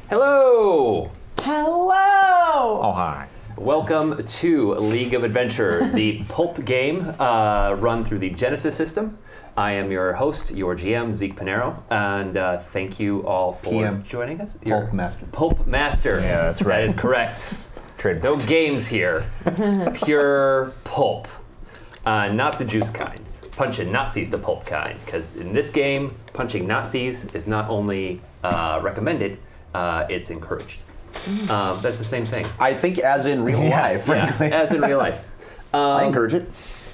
Hello! Hello! Oh, hi. Welcome to League of Adventure, the pulp game run through the Genesis system. I am your host, your GM, Zeke Pinheiro, and thank you all for joining us. Pulp Master. Pulp Master. Yeah, that's right. That is correct. Trade. No games here. Pure pulp. Not the juice kind. Punching Nazis the pulp kind. Because in this game, punching Nazis is not only recommended, it's encouraged. That's the same thing. I think as in real life, frankly. Yeah, as in real life. I encourage it.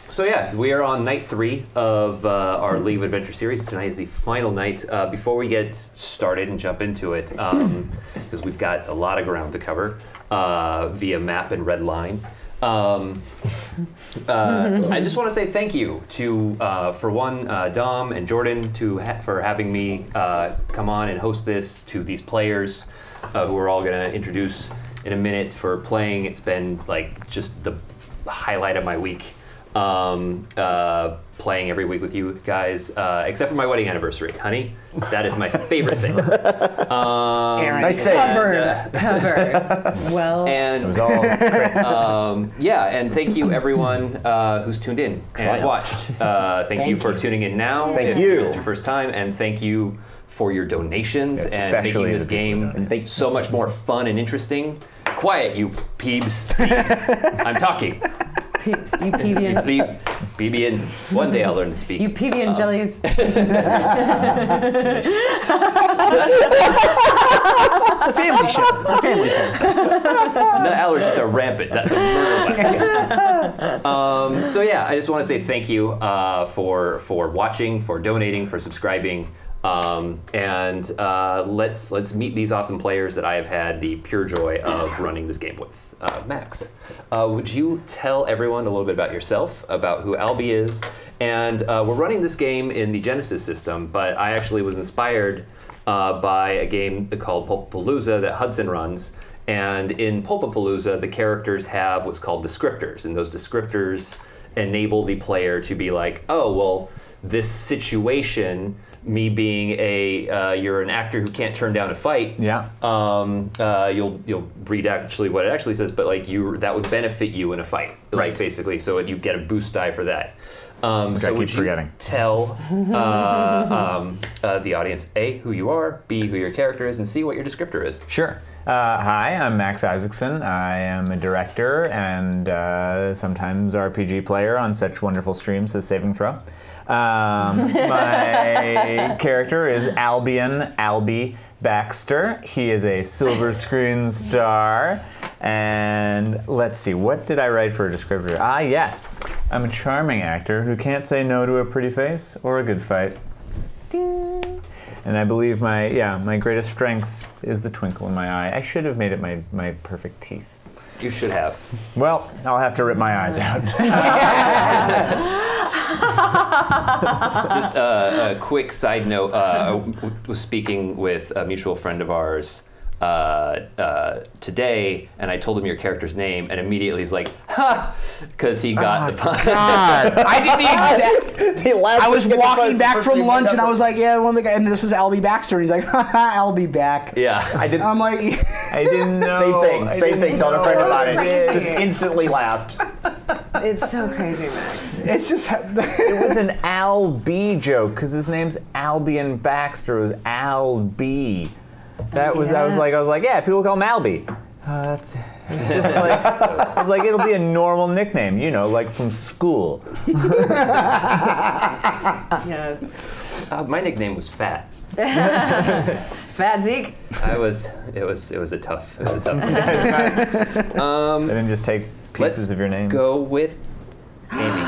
So yeah, we are on night 3 of our League of Adventure series. Tonight is the final night. Before we get started and jump into it, because we've got a lot of ground to cover via map and red line, I just want to say thank you to, for one, Dom and Jordan for having me come on and host this, to these players who we're all going to introduce in a minute for playing. It's been like just the highlight of my week. Playing every week with you guys, except for my wedding anniversary. Honey, that is my favorite thing. Nice save. Covered. Well, And It was all great. yeah, and thank you everyone who's tuned in and watched. Thank you for tuning in now. Thank if you. This is your first time, and thank you for your donations and Especially making this the people who game donate. so much more fun and interesting. Quiet, you peebs. I'm talking. peeps, you PBNs. PBNs. One day I'll learn to speak. You PBN jellies. It's a family show. It's a family show. The allergies are rampant. That's a murder weapon. So yeah, I just want to say thank you for watching, for donating, for subscribing, and let's meet these awesome players that I have had the pure joy of running this game with. Max, would you tell everyone a little bit about yourself, about who Alby is? And we're running this game in the Genesis system, but I actually was inspired by a game called Pulpapalooza that Hudson runs. And in Pulpapalooza, the characters have what's called descriptors, and those descriptors enable the player to be like, oh, well, this situation, me being you're an actor who can't turn down a fight. Yeah. You'll read actually what it actually says, but like that would benefit you in a fight, Right. like basically. So you get a boost die for that. So I would keep you forgetting. tell the audience A, who you are, B, who your character is, and C, what your descriptor is? Sure. Hi, I'm Max Isaacson. I am a director and sometimes RPG player on such wonderful streams as Saving Throw. My character is Alby Baxter. He is a silver screen star. And let's see, what did I write for a descriptor? Ah, yes. I'm a charming actor who can't say no to a pretty face or a good fight. Ding. And I believe my greatest strength is the twinkle in my eye. I should have made it my perfect teeth. You should have. Well, I'll have to rip my eyes out. Just a quick side note. I was speaking with a mutual friend of ours today, and I told him your character's name, and immediately he's like, "Ha!" because he got the pun. God, I did the exact. I was walking back from lunch and I was like, "Yeah, one of the guys," and this is Alby Baxter, and he's like, "Haha, Alby back." Yeah, I did. I'm like, I didn't know. Same thing. Telling a friend about it. Crazy. Just instantly laughed. It's so crazy, Max. it's just. It was an Alby joke because his name's Albion Baxter. It was Alby. That was I was like, yeah, people call him Alby. It's just like I was like, it'll be a normal nickname, you know, like from school. Yes. my nickname was Fat. Fat Zeke. It was a tough one. I didn't just take pieces of your names. Go with Amy.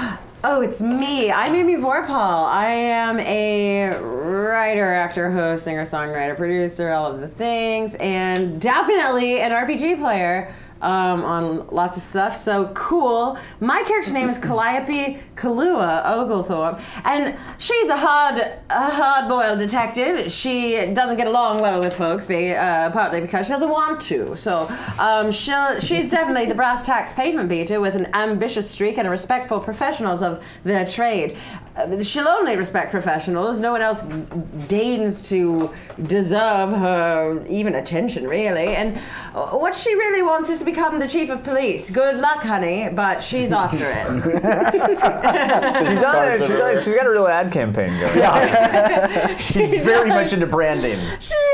Oh, it's me. I'm Amy Vorpahl. I am a writer, actor, host, singer, songwriter, producer, all of the things, and definitely an RPG player on lots of stuff. So cool. My character's name is Calliope Kahlua Oglethorpe, and she's a hard-boiled detective. She doesn't get along well with folks, partly because she doesn't want to. So she's definitely the brass tacks pavement beater with an ambitious streak and a respect for professionals of their trade. she'll only respect professionals. No one else deigns to deserve her even attention, really. And what she really wants is to become the chief of police. Good luck, honey, but she's after it. She's on it. She's got a real ad campaign going. Yeah. She's very much into branding.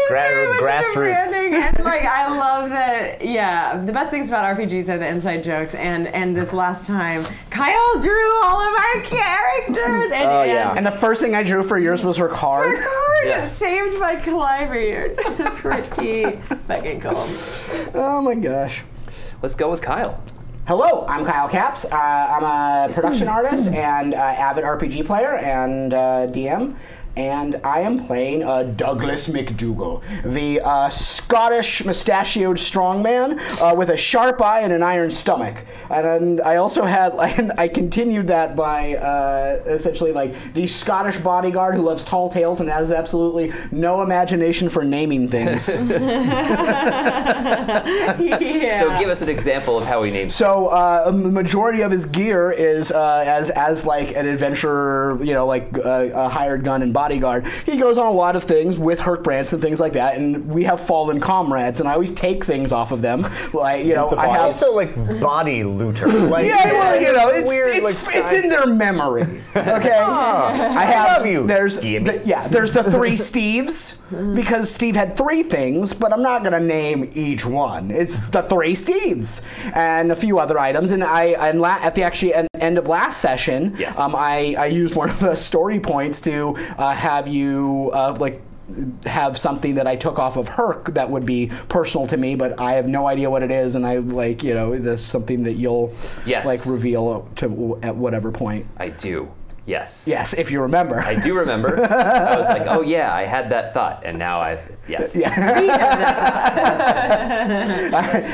Grassroots. And like, I love that. Yeah, the best things about RPGs are the inside jokes. And this last time, Kyle drew all of our characters. And the first thing I drew for yours was her card. Her card is saved by Cliver. Pretty fucking cool. Oh my gosh. Let's go with Kyle. Hello, I'm Kyle Capps. I'm a production artist and avid RPG player and DM. And I am playing Douglas MacDougall, the Scottish mustachioed strongman with a sharp eye and an iron stomach. And I also had, I continued that by essentially like the Scottish bodyguard who loves tall tales and has absolutely no imagination for naming things. Yeah. So give us an example of how he names. So the majority of his gear is as like an adventurer, you know, like a hired gun and bodyguard. He goes on a lot of things with Herc Branson, things like that, and we have fallen comrades, and I always take things off of them. Like, you know, I have also like body looter. Like, yeah, well, you know, it's weird, it's in their memory. Okay, I love you. There's there's the 3 Steves because Steve had 3 things, but I'm not gonna name each one. It's the 3 Steves and a few other items. And at the end of last session, yes. I used one of the story points to have you have something that I took off of Herc that would be personal to me, but I have no idea what it is, and I like, you know, that's something that you'll like reveal to at whatever point. I do. Yes. Yes, if you remember. I do remember. I was like, oh yeah, I had that thought, and now yes. Yeah.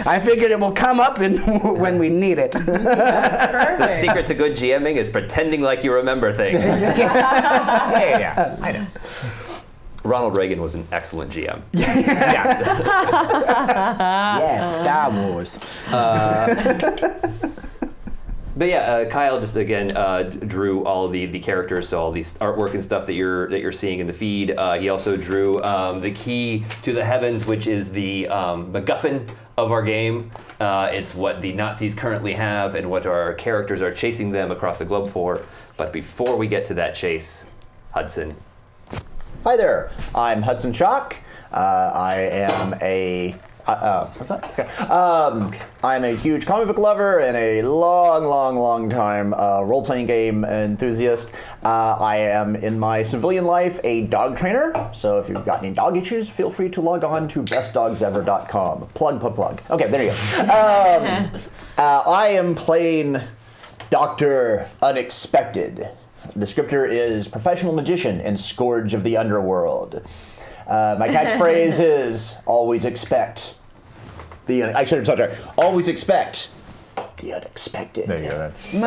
I figured it will come up when we need it. The secret to good GMing is pretending like you remember things. yeah, I know. Ronald Reagan was an excellent GM. Yes, Star Wars. But yeah, Kyle just again drew all of the characters, so all these artwork and stuff that you're seeing in the feed. He also drew the key to the heavens, which is the MacGuffin of our game. It's what the Nazis currently have and what our characters are chasing them across the globe for. But before we get to that chase, Hudson. Hi there, I'm Hudson Shock. I am a what's that? Okay. I'm a huge comic book lover and a long time role-playing game enthusiast. I am, in my civilian life, a dog trainer. So if you've got any dog issues, feel free to log on to bestdogsever.com. Plug. Okay, there you go. I am playing Dr. Unexpected. The descriptor is professional magician and scourge of the underworld. My catchphrase is always expect the. I should have told her. Always expect the unexpected. There you go. That's very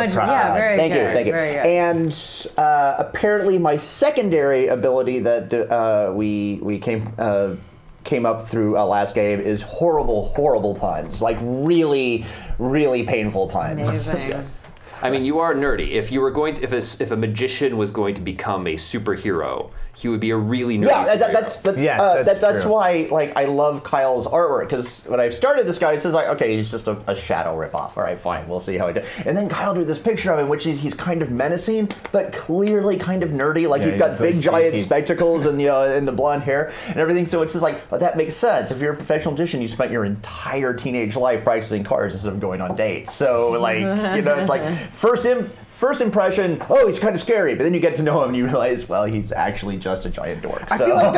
Thank good. you. Very good. And apparently, my secondary ability that we came up through last game is horrible puns. Like really painful puns. Amazing. Yes. I mean, you are nerdy. If you were going to, if a magician was going to become a superhero, he would be a really nerdy superhero. That's why like I love Kyle's artwork, because when I started this guy, it says like, okay, he's just a shadow ripoff. All right, fine, we'll see how he does. And then Kyle drew this picture of him, which he's kind of menacing, but clearly kind of nerdy. Like he's got big giant spectacles and and the blonde hair and everything. So it's just like, oh, that makes sense. If you're a professional magician, you spent your entire teenage life practicing cards instead of going on dates. So like, it's like first impression, oh, he's kind of scary, but then you get to know him and you realize, well, he's actually just a giant dork. So. I feel like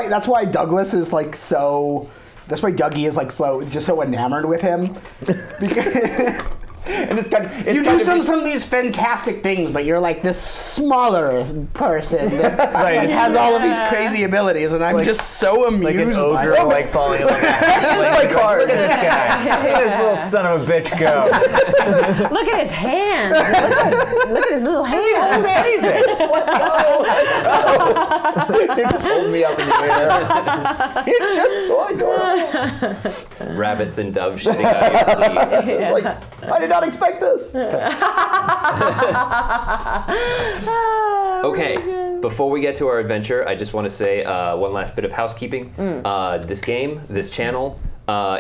that's why Douglas is like so. That's why Dougie is like just so enamored with him. Because and it's kind of, you do some of these fantastic things, but you're like this smaller person that has all of these crazy abilities, and I'm just so amused. Like an ogre, like falling in love. Look at this guy. Look at this little son of a bitch go. Look at his hands. Look at his little hands. He just hold me up in the air. It's just so adorable. Rabbits and doves shitting out of your sleeve. It's like, I did not expect this. Okay, before we get to our adventure, I just want to say one last bit of housekeeping. This game, this channel,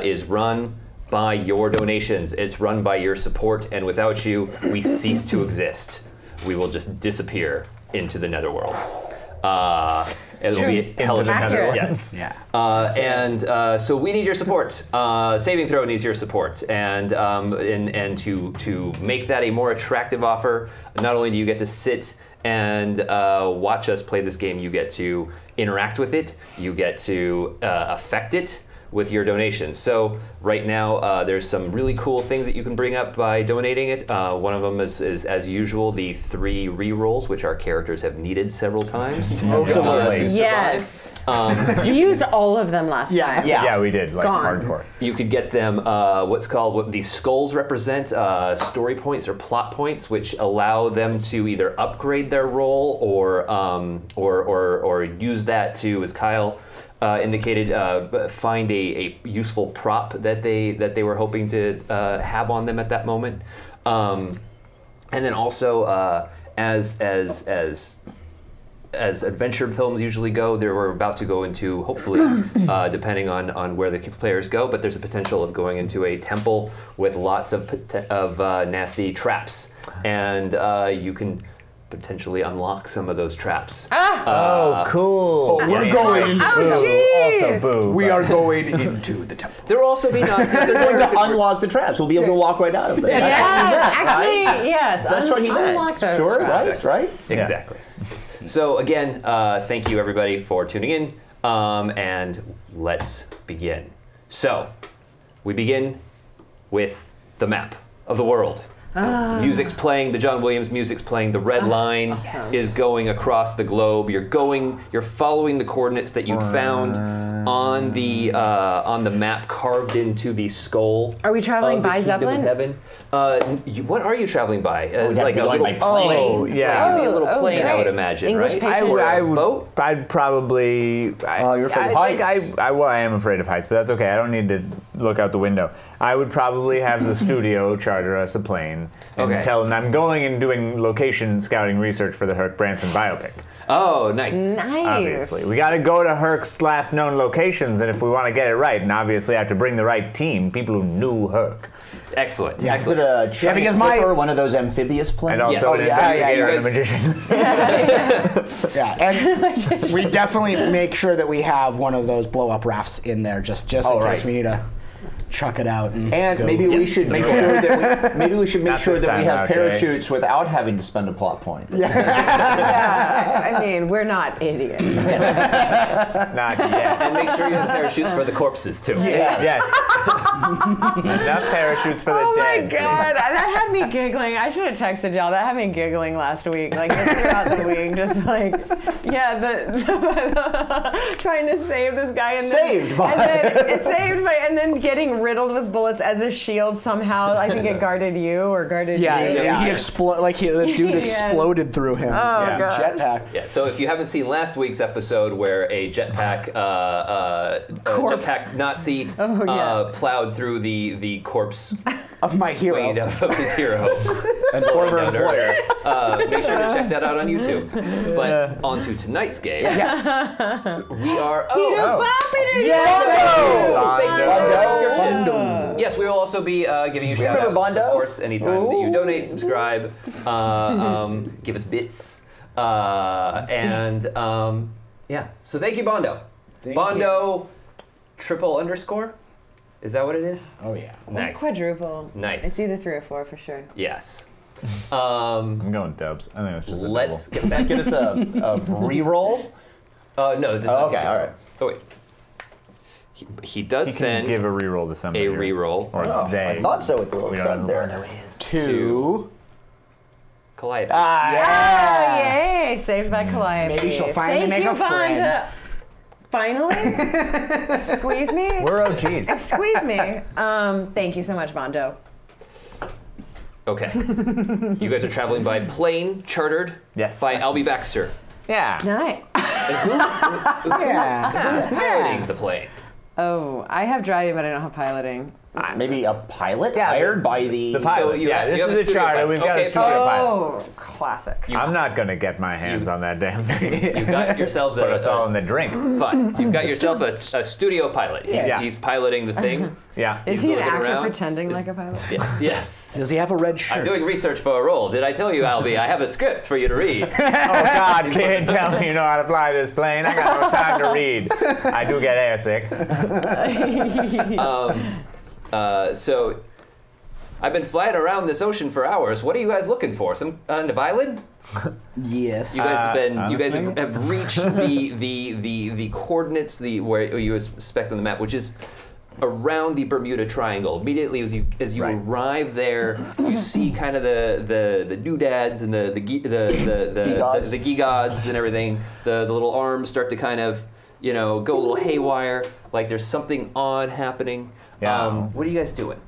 is run by your donations. It's run by your support, and without you, we cease to exist. We will just disappear into the netherworld. It'll be hell of Accurate. Yes. Yeah. So we need your support. Saving Throw needs your support, and to make that a more attractive offer, not only do you get to sit and watch us play this game, you get to interact with it, you get to affect it with your donations. So right now, there's some really cool things that you can bring up by donating it. One of them is as usual, the 3 rerolls, which our characters have needed several times to survive. Yes. You used all of them last time. Yeah, we did, like Gone. hardcore. You could get them what these skulls represent, story points or plot points, which allow them to either upgrade their role or use that to, as Kyle indicated, find a useful prop that they were hoping to have on them at that moment, and then also as adventure films usually go, we're about to go into, hopefully, depending on where the players go, but there's a potential of going into a temple with lots of nasty traps, and you can potentially unlock some of those traps. Oh, cool. We're going. Also, boo. We are going into the temple. There will also be Nazis. We're going to unlock the traps. We'll be able to walk right out of there. Yes, actually, yes. That's what he meant. Unlock those Sure, traps. right? Exactly. So again, thank you everybody for tuning in, and let's begin. So, we begin with the map of the world. Music's playing, the John Williams music's playing, the red line is going across the globe. You're following the coordinates that you found on the map carved into the skull. Are we traveling of the by Kingdom Zeppelin? of Heaven. What are you traveling by? It's have like to a be little going by plane. Oh, yeah. It'd be a little plane, I would great. imagine, English right? patient. Or a I would. boat? I'd probably. You're afraid of heights. Well, I am afraid of heights, but that's okay. I don't need to look out the window. I would probably have the studio charter us a plane and Okay. tell them I'm going and doing location scouting research for the Herc Branson biopic. Oh, nice. Nice. Obviously, we got to go to Herc's last known locations, and if we want to get it right, and obviously I have to bring the right team, people who knew Herc, Excellent. Is it Excellent. a giant because my- clipper, one of those amphibious planes? and also Yes. an Oh, yeah, investigator you and a guys- magician. Yeah, and we definitely make sure that we have one of those blow-up rafts in there, just in Oh, case right. we need to chuck it out. And go. maybe we should make sure that Not we this have time out, Jay. parachutes without having to spend a plot point. Yeah, I mean, we're not idiots. Not yet. And make sure you have parachutes for the corpses, too. Yes. Enough parachutes for the Oh my dead. god, that had me giggling. I should have texted y'all. That had me giggling last week, like just throughout the week, just like, yeah, the trying to save this guy and then getting riddled with bullets as a shield somehow. I think it guarded you or guarded Yeah, me. he the dude Yes. exploded through him. Oh Yeah. god. Jetpack. Yeah, so if you haven't seen last week's episode where a jetpack Nazi plowed through the corpse Of my hero. suede of his hero And former down to employer. Earth. Make sure to check that out on YouTube. But on to tonight's game. Yes. We are Bondo. Thank you for the subscription. Bondo. Yes, we will also be giving you shout outs, remember Bondo? of course, anytime that you donate, subscribe, give us bits, yeah. So thank you, Bondo. Bondo triple underscore? Is that what it is? Oh yeah. Nice. Quadruple. Nice. It's either 3 or 4 for sure. Yes. I'm going dubs. I think it's just a Let's double. get back. Get us a re-roll. No. This Oh, okay, all right. Oh wait. He does He can send give a reroll to somebody. a reroll Or Oh, they. I thought so with the We little don't sub have there. 2. Calliope. Ah, yay! Saved by Calliope. Maybe she'll finally Thank make you, a friend. Vonda. Finally? Squeeze me? We're OGs. Squeeze me. Thank you so much, Bondo. Okay. You guys are traveling by plane, chartered Yes. by Alby Baxter. Yeah. Nice. Yeah. Who's piloting the plane? Oh, I have driving, but I don't have piloting. Maybe a pilot Yeah, hired by The pilot. you yeah, have- this you have is a a studio charter. pilot. We've got a Okay, studio pilot. Oh, classic. I'm not going to get my hands on that damn thing. You've got yourselves Put us all in the drink. fine. You've got yourself a studio pilot. Yeah. He's piloting the thing. Yeah. Is He's he an looking actor around. pretending like a pilot? Yeah. Yes. Does he have a red shirt? I'm doing research for a role. Did I tell you, Alby? I have a script for you to read. Oh, God, kid, tell me you know how to fly this plane. I got no time to read. I do get airsick. So, I've been flying around this ocean for hours. What are you guys looking for? Some kind of island? Yes. You guys have been. You guys honestly? have reached the coordinates where you expect on the map, which is around the Bermuda Triangle. Immediately as you Right. arrive there, you see kind of the doodads and the gigods and everything. The little arms start to kind of go a little haywire. Like there's something odd happening. Yeah. What are you guys doing?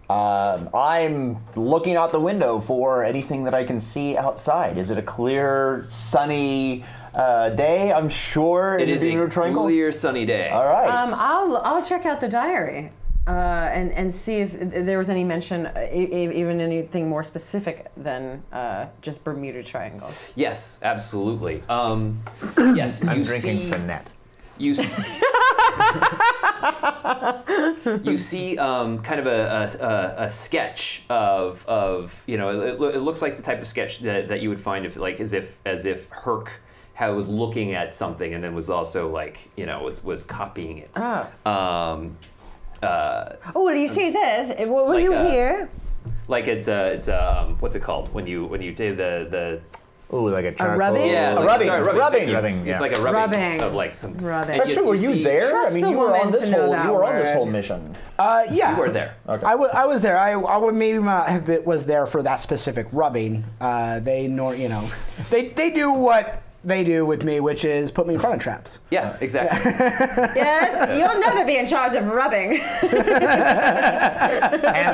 I'm looking out the window for anything that I can see outside. Is it a clear, sunny day? I'm sure It is a Bermuda Triangle. clear sunny day. All right. I'll check out the diary and see if there was any mention, even anything more specific than just Bermuda Triangle. Yes, absolutely. Yes, I'm you drinking see, Finette. You see, you see kind of a sketch of it looks like the type of sketch that you would find if as if Herc was looking at something and then was also was copying it. Oh, do you see this? Were like you a- here? Like it's what's it called when you do the Ooh, like a charcoal. rubbing? yeah, A like, rubbing, sorry, rubbing. thank you. Rubbing, yeah. It's like a rubbing, Rubbing. of like some. Rubbing. and That's yes, true. Were you see- there? Trust I mean, the you were woman on this to know whole. that You were on this word. whole mission. Yeah. You were there. Okay. I was there. I would maybe not have was there for that specific rubbing. They do what they do with me, which is put me in front of traps. Yeah, exactly. Yes, you'll never be in charge of rubbing. Hands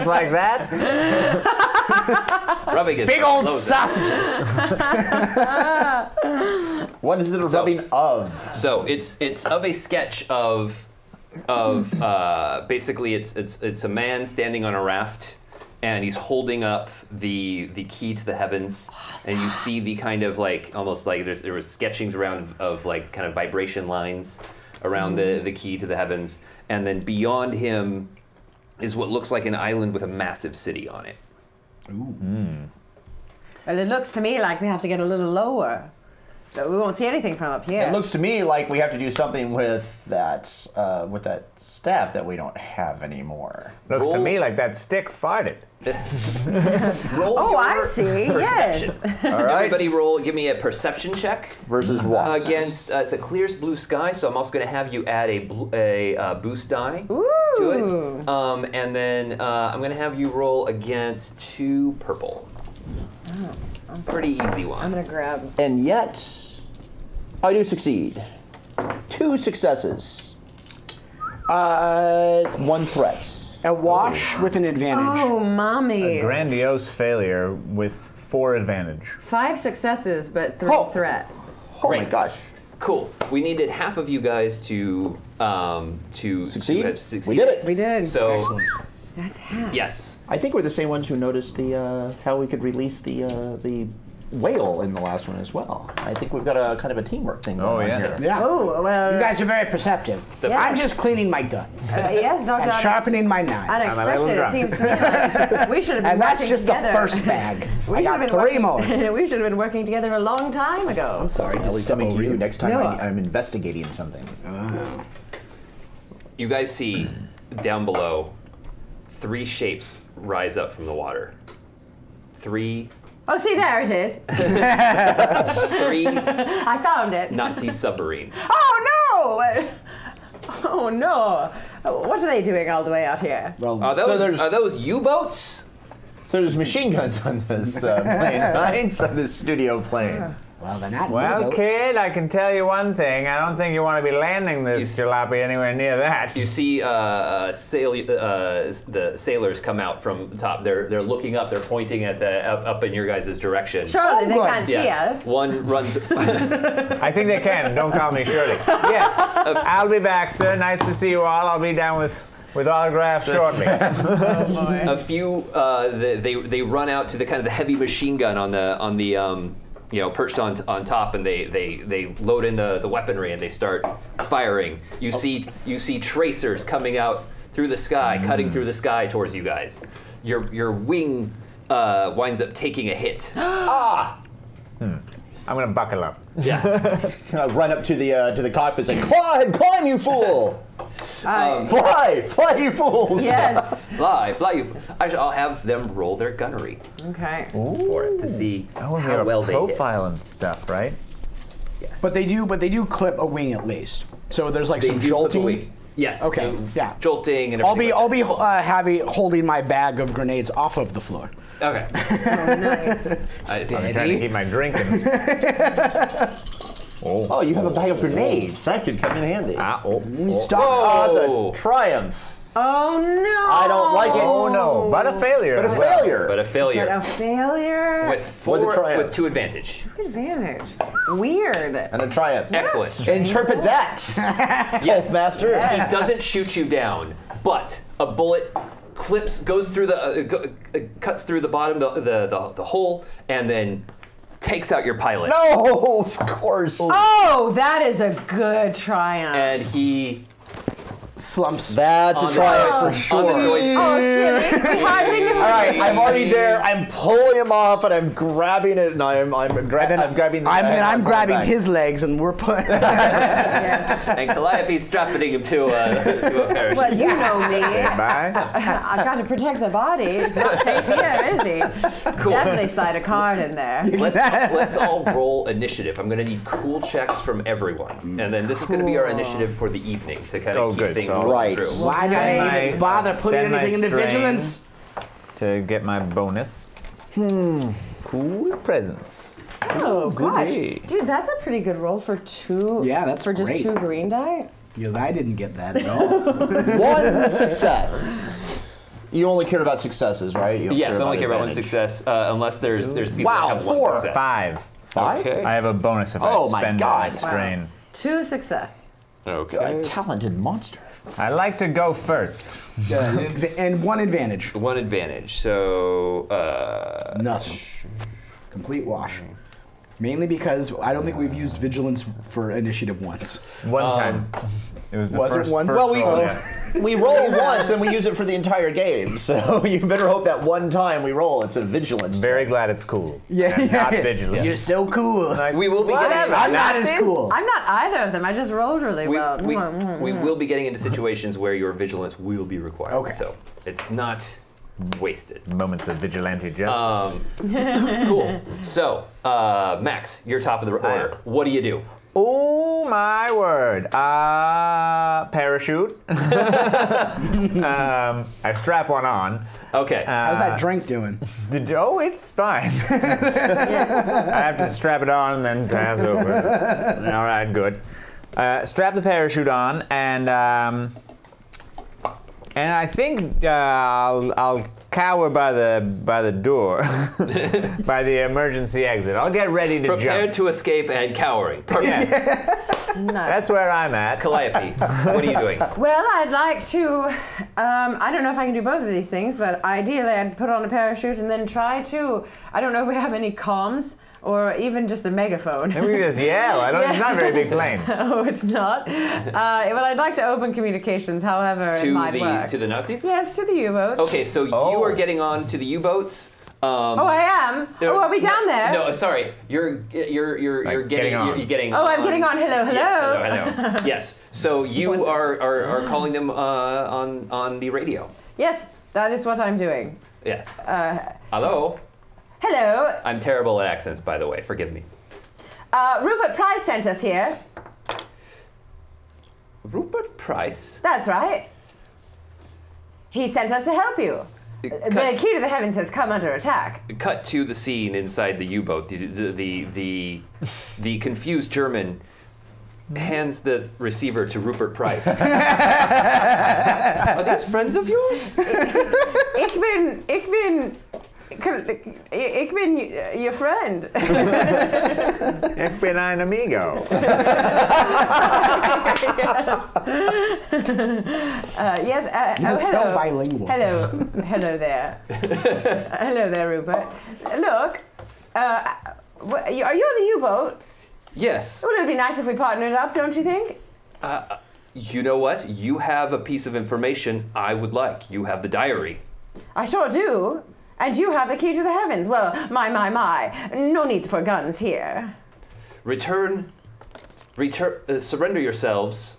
like that. Rubbing is Big for old losers. sausages. What is it a rubbing of? So it's of a sketch of basically it's a man standing on a raft and he's holding up the key to the heavens and you see the kind of like almost like there was sketchings around of like kind of vibration lines around the key to the heavens, and then beyond him is what looks like an island with a massive city on it. Well, it looks to me like we have to get a little lower. But we won't see anything from up here. It looks to me like we have to do something with that staff that we don't have anymore. Looks to Roll. me like that stick farted. Roll Oh, your I see. perception. Yes. All right. Everybody give me a perception check. Versus what? Against it's a clear blue sky, so I'm also going to have you add a boost die to Ooh. it, and then I'm going to have you roll against 2 purple. Pretty easy I'm one. gonna grab. And yet, I do succeed. 2 successes. 1 threat. A wash with an advantage. Oh, mommy. Grandiose failure with 4 advantage. 5 successes, but 3 Oh. threat. Oh my Great. gosh. Cool. We needed half of you guys to Succeed? have We succeeded. did it. We did. So Excellent. That's half. yes. I think we're the same ones who noticed the how we could release the whale in the last one as well. I think we've got a kind of a teamwork thing going Oh, on yeah. here. Yeah. Oh, well. You guys are very perceptive. Yes. I'm just cleaning my guns Yes, Dr. and sharpening my knives. Unexpected, it drunk. seems to me like we should have been And that's working just together. the first bag. We I should have got been 3 more. We should have been working together a long time ago. I'm sorry. At least coming to you next time No. I'm investigating something. You guys see down below 3 shapes rise up from the water. 3 Oh, see, there it is. 3 I found it. Nazi submarines. Oh, no! Oh, no. What are they doing all the way out here? Well, Are So those, there's- are those U-boats? So there's machine guns on this plane, right? On this studio plane. well, they're not Well, U-boats. kid, I can tell you one thing. I don't think you want to be landing this jalopy anywhere near that. You see the sailors come out from the top. They're looking up. They're pointing at up in your guys' direction. Surely they good. can't see Yes. us. One runs. I think they can. Don't call me Shirley. Yes. Alby Baxter. Nice to see you all. I'll be down with with autographs shortly. A few they run out to the kind of the heavy machine gun on the perched on top, and they load in the weaponry and they start firing. You see tracers coming out through the sky, cutting through the sky towards you guys. Your wing winds up taking a hit. I'm gonna buckle up. Yeah. Run up to the cockpit and say, climb, you fool! Fly, you fools! Yes. Fly, you. I'll have them roll their gunnery Okay. for it to see Oh, how well they did. profile and stuff, right? Yes. But they do clip a wing at least. So there's like They some do clip jolting. away. Yes. Okay, they- yeah. Jolting and everything. I'll be holding my bag of grenades off of the floor. Okay. Oh, nice. I'm trying to keep my drinking. Oh, you have a bag of grenades. That could come in handy. Stop. Whoa. The triumph. Oh no! I don't like it. Oh no, but a failure. But a failure. But a failure. But a failure. With 2 advantage. Advantage. Weird. And a triumph. Excellent. Interpret that. Yes, Master. He doesn't shoot you down, but a bullet goes through cuts through the bottom, the hole, and then takes out your pilot. No, of course. Oh, that is a good triumph. And he Slumps. That's a on triumph the- for sure. on the joystick. Oh, Jimmy. All right, I'm already there. I'm pulling him off, and I'm grabbing it, and I'm grabbing. I'm grabbing his legs, and we're putting. Yes. And Calliope's strapping him to a parachute. Well, you know me. Bye. I've got to protect the body. It's not safe here, is he? Cool. Definitely slide a card in there. Let's all roll initiative. I'm going to need cool checks from everyone, and then this is going to be our initiative for the evening to kind of keep good. things So- Right. through. Why do I even bother putting spend my anything into strain vigilance? to get my bonus. Cool presents. Oh, gosh. goody. Dude, that's a pretty good roll for 2. Yeah, that's for just great. 2 green die. Because I didn't get that at all. One success. You only care about successes, right? You don't Yes, I only care about one advantage. success, unless there's people Wow, that have 4. one success. 5. Okay. I have a bonus if Oh I my spend God. my strain. 2 success. Okay. A talented monster. I like to go first. And one advantage. One advantage. So Nothing. Complete wash. Mainly because I don't think we've used vigilance for initiative once. One time. It was the Was it first, once? first Well, roll, yeah. we roll once and we use it for the entire game, so you better hope that one time we roll, it's a vigilance. Very glad it's cool. Yeah, And yeah. not vigilant. You're so cool. Like, we will be getting. I'm not as cool. I'm not either of them. I just rolled really well. We will be getting into situations where your vigilance will be required. Okay. So it's not wasted. moments of vigilante justice. Cool. So, Max, you're top of the order. What do you do? Oh my word. Parachute. I strap one on. Okay. How's that drink doing? Oh, it's fine. I have to strap it on and then pass over. All right, good. Strap the parachute on, and I think I'll cower by the door, by the emergency exit. I'll get ready to Prepared jump. to escape and cowering. Perfect. Yes, Nice. that's where I'm at. Calliope, what are you doing? Well, I'd like to, I don't know if I can do both of these things, but ideally I'd put on a parachute and then try to, I don't know if we have any comms or even just a megaphone. And we just yell. It's not a very big plane. Oh, it's not? Well, I'd like to open communications, however, it might work. To the Nazis? Yes, to the U-boat. Okay, so you are getting on to the U-boats. Oh, I am? Oh, are we down there? No, sorry. You're getting on. You're getting Oh, I'm getting on. Hello, hello. Yes, hello. Yes. So you are calling them on the radio. Yes, that is what I'm doing. Yes. Hello. Hello. I'm terrible at accents, by the way. Forgive me. Rupert Price sent us here. Rupert Price. That's right. He sent us to help you. The key to the heavens has come under attack. Cut to the scene inside the U-boat. The confused German hands the receiver to Rupert Price. Are these friends of yours? Ich bin Ik ben your friend. Ich bin ein amigo. Yes. You're so Hello. bilingual. Hello there. Hello there, Rupert. Look, are you on the U-boat? Yes. Well, it'd be nice if we partnered up, don't you think? You know what? You have a piece of information I would like. You have the diary. I sure do. And you have the key to the heavens. Well, my. No need for guns here. Surrender yourselves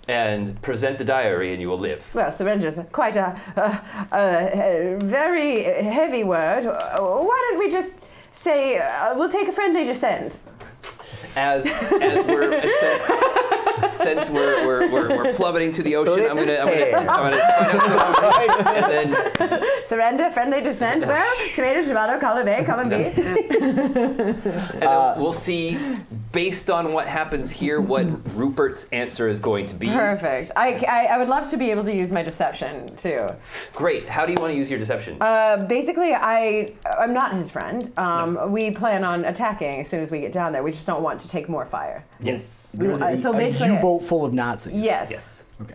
and present the diary and you will live. Well, surrender's quite a very heavy word. Why don't we just say we'll take a friendly descent? As we're since we're plummeting to the ocean, I'm gonna find out and then Surrender, friendly descent. Well, tomato, tomato, column A, column B. and then we'll see, based on what happens here, what Rupert's answer is going to be. Perfect. I would love to be able to use my deception too. Great. How do you want to use your deception? Basically, I'm not his friend. We plan on attacking as soon as we get down there. We just don't want to take more fire. Yes. There's So a basically- U-boat full of Nazis. Yes. Okay.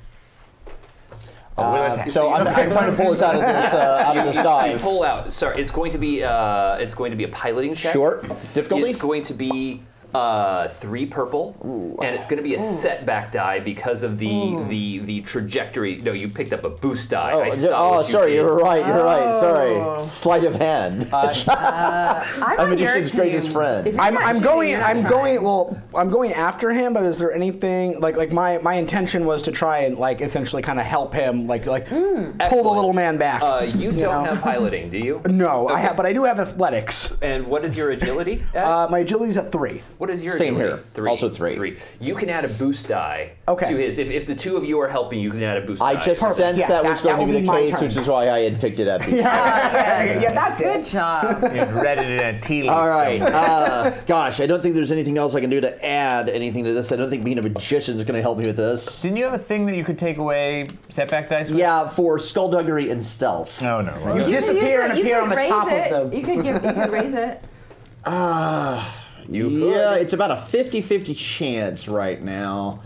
So I'm trying to pull us out of this You dive. pull out. Sorry, it's going to be a piloting check. Short difficulty. It's going to be 3 purple, and it's going to be a setback die because of the trajectory. No, you picked up a boost die. I saw what you sorry, did. you're right. You're right. Sorry, sleight of hand. I'm I'm on your magician's greatest team. friend. If you're not shooting, you're not trying. I'm going after him, but is there anything like my intention was to try and like essentially kind of help him like pull the Excellent. little man back. You don't have piloting, do you? No, Okay. I have, but I do have athletics. And what is your agility at? My agility's at 3. What is your Same agility? here. 3. Also 3. You can add a boost die Okay. to his. If the two of you are helping, you can add a boost I die. just Perfect. sensed Yeah, that was that going to will be be the my case, turn. which is why I had picked it up. Yeah, that's Good it. job. You read it in a tea leaf. All right. somewhere. Gosh, I don't think there's anything else I can do to add anything to this. I don't think being a magician is going to help me with this. Didn't you have a thing that you could take away setback dice with? Yeah, for skullduggery and stealth. No, no. You disappear and You appear could on the raise top it. of the. You could raise it. You could. Yeah, it's about a 50-50 chance right now.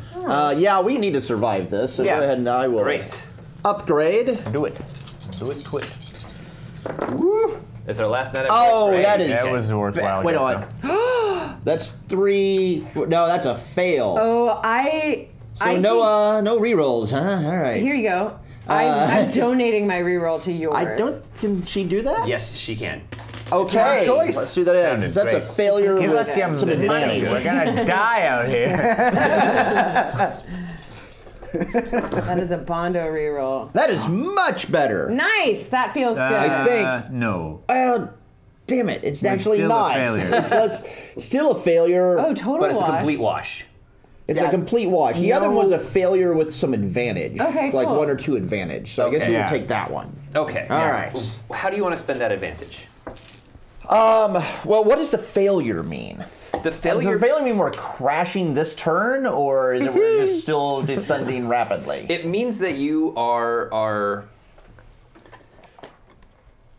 Yeah, we need to survive this, so Yes. go ahead and I will Great. upgrade. Do it. Do it quick. That's our last night. Oh, that is... That was worthwhile. Wait guess, on. That's 3... No, that's a fail. Oh, So no rerolls, huh? All right. Here you go. I'm donating my reroll to yours. I don't... Can she do that? Yes, she can. Okay, choice. let's do that in, Sounded because that's a great. failure Give with us some some money. advantage. We're gonna die out here. That is a Bondo reroll. That is much better. Nice. That feels good. I think- No. Damn it, it's But actually still a not. failure. That's still a failure. Oh, total But it's a wash. complete wash. It's Yeah. a complete wash. The other No. one was a failure with some advantage. Okay, Like cool. 1 or 2 advantage. So I guess Okay. we will Yeah. take that one. Okay. All right. How do you want to spend that advantage? Well, what does the failure mean? The Does failure. the failure mean we're crashing this turn, or is it we're just still descending rapidly? It means that you are.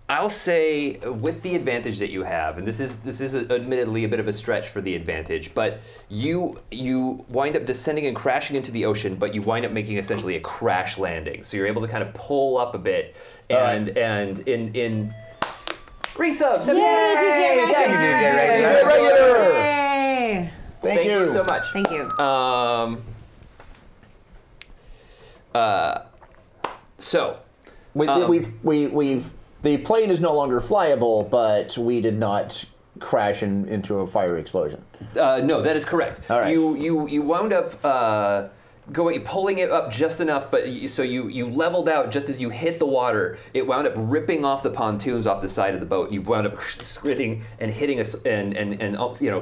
I'll say, with the advantage that you have, and this is admittedly a bit of a stretch for the advantage, but you wind up descending and crashing into the ocean, but you wind up making essentially a crash landing. So you're able to kind of pull up a bit, and in resubs. Yay, Yay! DJ Yes. Regular. Regular. Yay. Thank you so much. Thank you. So We've the plane is no longer flyable, but we did not crash into a fiery explosion. no, that is correct. All right. You wound up pulling it up just enough, but you leveled out just as you hit the water. It wound up ripping off the pontoons off the side of the boat. You wound up skidding and hitting us and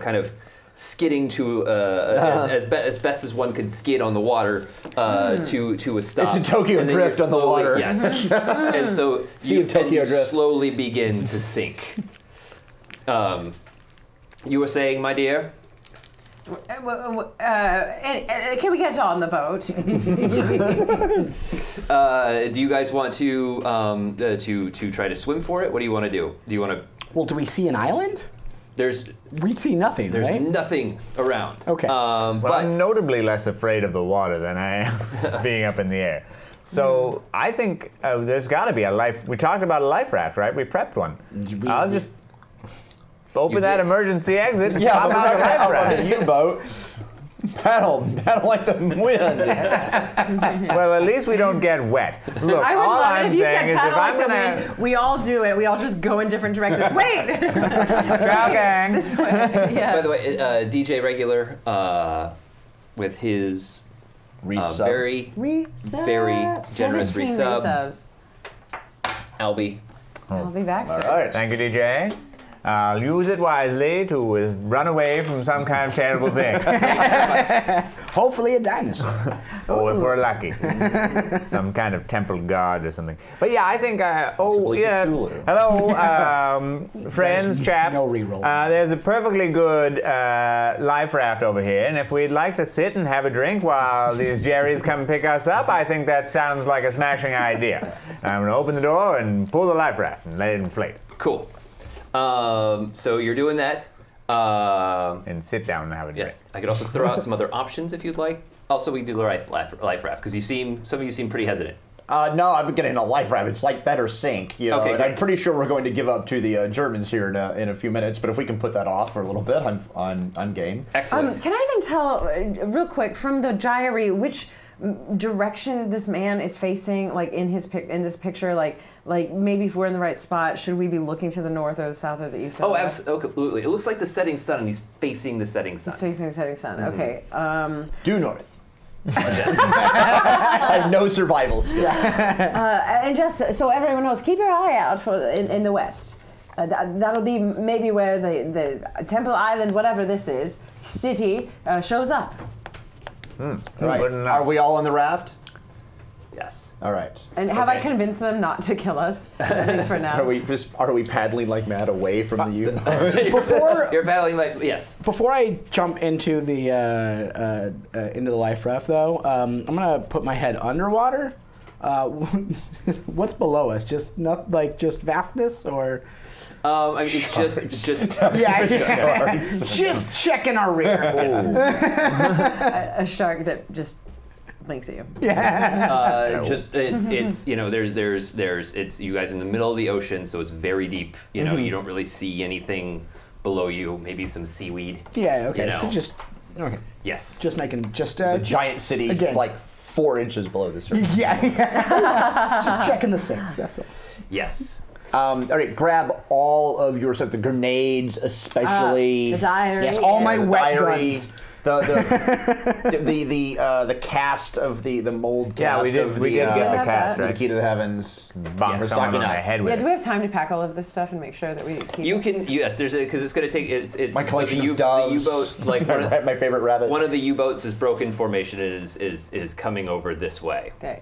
kind of skidding to as best as one could skid on the water to a stop. It's a Tokyo And then you drift on the slowly- water. Yes. And so Sea of Tokyo you drift. slowly begin to sink. You were saying, my dear? Can we get on the boat? Do you guys want to try to swim for it? What do you want to do? Do you want to? Well, do we see an island? We see nothing, There's right? nothing around. Okay. Well, But I'm notably less afraid of the water than I am being up in the air. So I think there's got to be a life. We talked about a life raft, right? We prepped one. I'll just open that did. emergency exit. Yeah, hop but we're out not the going to life outrun raft. a U-boat. Paddle like the wind. Well, at least we don't get wet. Look, I would all love it I'm if you saying said is if paddle I'm like the gonna wind. We all do it. We all just go in different directions. Wait. Ciao, gang. This way. Yeah. by the way, DJ Regular with his Resub. very Resub. very generous 17 resub. resubs. Alby. I'll be Baxter. All right. Thank you, DJ. I'll use it wisely to run away from some kind of terrible thing. Hopefully a dinosaur. Or if we're lucky, some kind of temple guard or something. But yeah, I think. Possibly Cthulhu. Hello, friends, chaps. no reroll. There's a perfectly good life raft over here, and if we'd like to sit and have a drink while these Jerrys come pick us up, I think that sounds like a smashing idea. I'm gonna open the door and pull the life raft and let it inflate. Cool. So you're doing that. And sit down and have a drink. Yes. I could also throw out some other options if you'd like. Also, we can do the life raft because some of you seem pretty hesitant. No, I'm getting a life raft. It's like that or sink, you know. Okay, and great. I'm pretty sure we're going to give up to the Germans here in a few minutes. But if we can put that off for a little bit, I'm game. Excellent. Can I even tell, real quick, from the diary, which direction this man is facing, like in this picture, like maybe if we're in the right spot, should we be looking to the north or the south or the east? Or Oh, the west? absolutely. It looks like the setting sun, and he's facing the setting sun. He's facing the setting sun. Okay. Due north. I have no survival skill. And just so everyone knows, keep your eye out for in the west. That'll be maybe where the Temple Island, whatever this is, city shows up. Right. Good enough. Are we all on the raft? Yes. All right. And have I Okay. convinced them not to kill us, at least for now? Are we paddling like mad away from the U-boat? Before You're battling like yes. Before I jump into the life raft, though, I'm gonna put my head underwater. What's below us? Just vastness, or I mean, it's just just checking our rear. A shark that just blinks at you. it's you know there's it's you guys in the middle of the ocean, so it's very deep. You know, you don't really see anything below you. Maybe some seaweed. Yeah. Okay. You know. So just Yes. just making just A giant city, again. like 4 inches below the surface. yeah. Just checking the sinks. That's all. Yes. All right, grab all of your stuff, the grenades, especially. The diary. Yes, all my the wet diary, guns. the cast of the mold Yeah, cast we did. of We the, did get the have cast that. the right. key to the heavens. Bonk Yes. someone on Stocking the up. head with Yeah, it. do we have time to pack all of this stuff and make sure that we keep You can yes. There's because it's going to take it's My collection so the of doves. The U-boat like my favorite rabbit. one of the U-boats is broken formation and is coming over this way. Okay.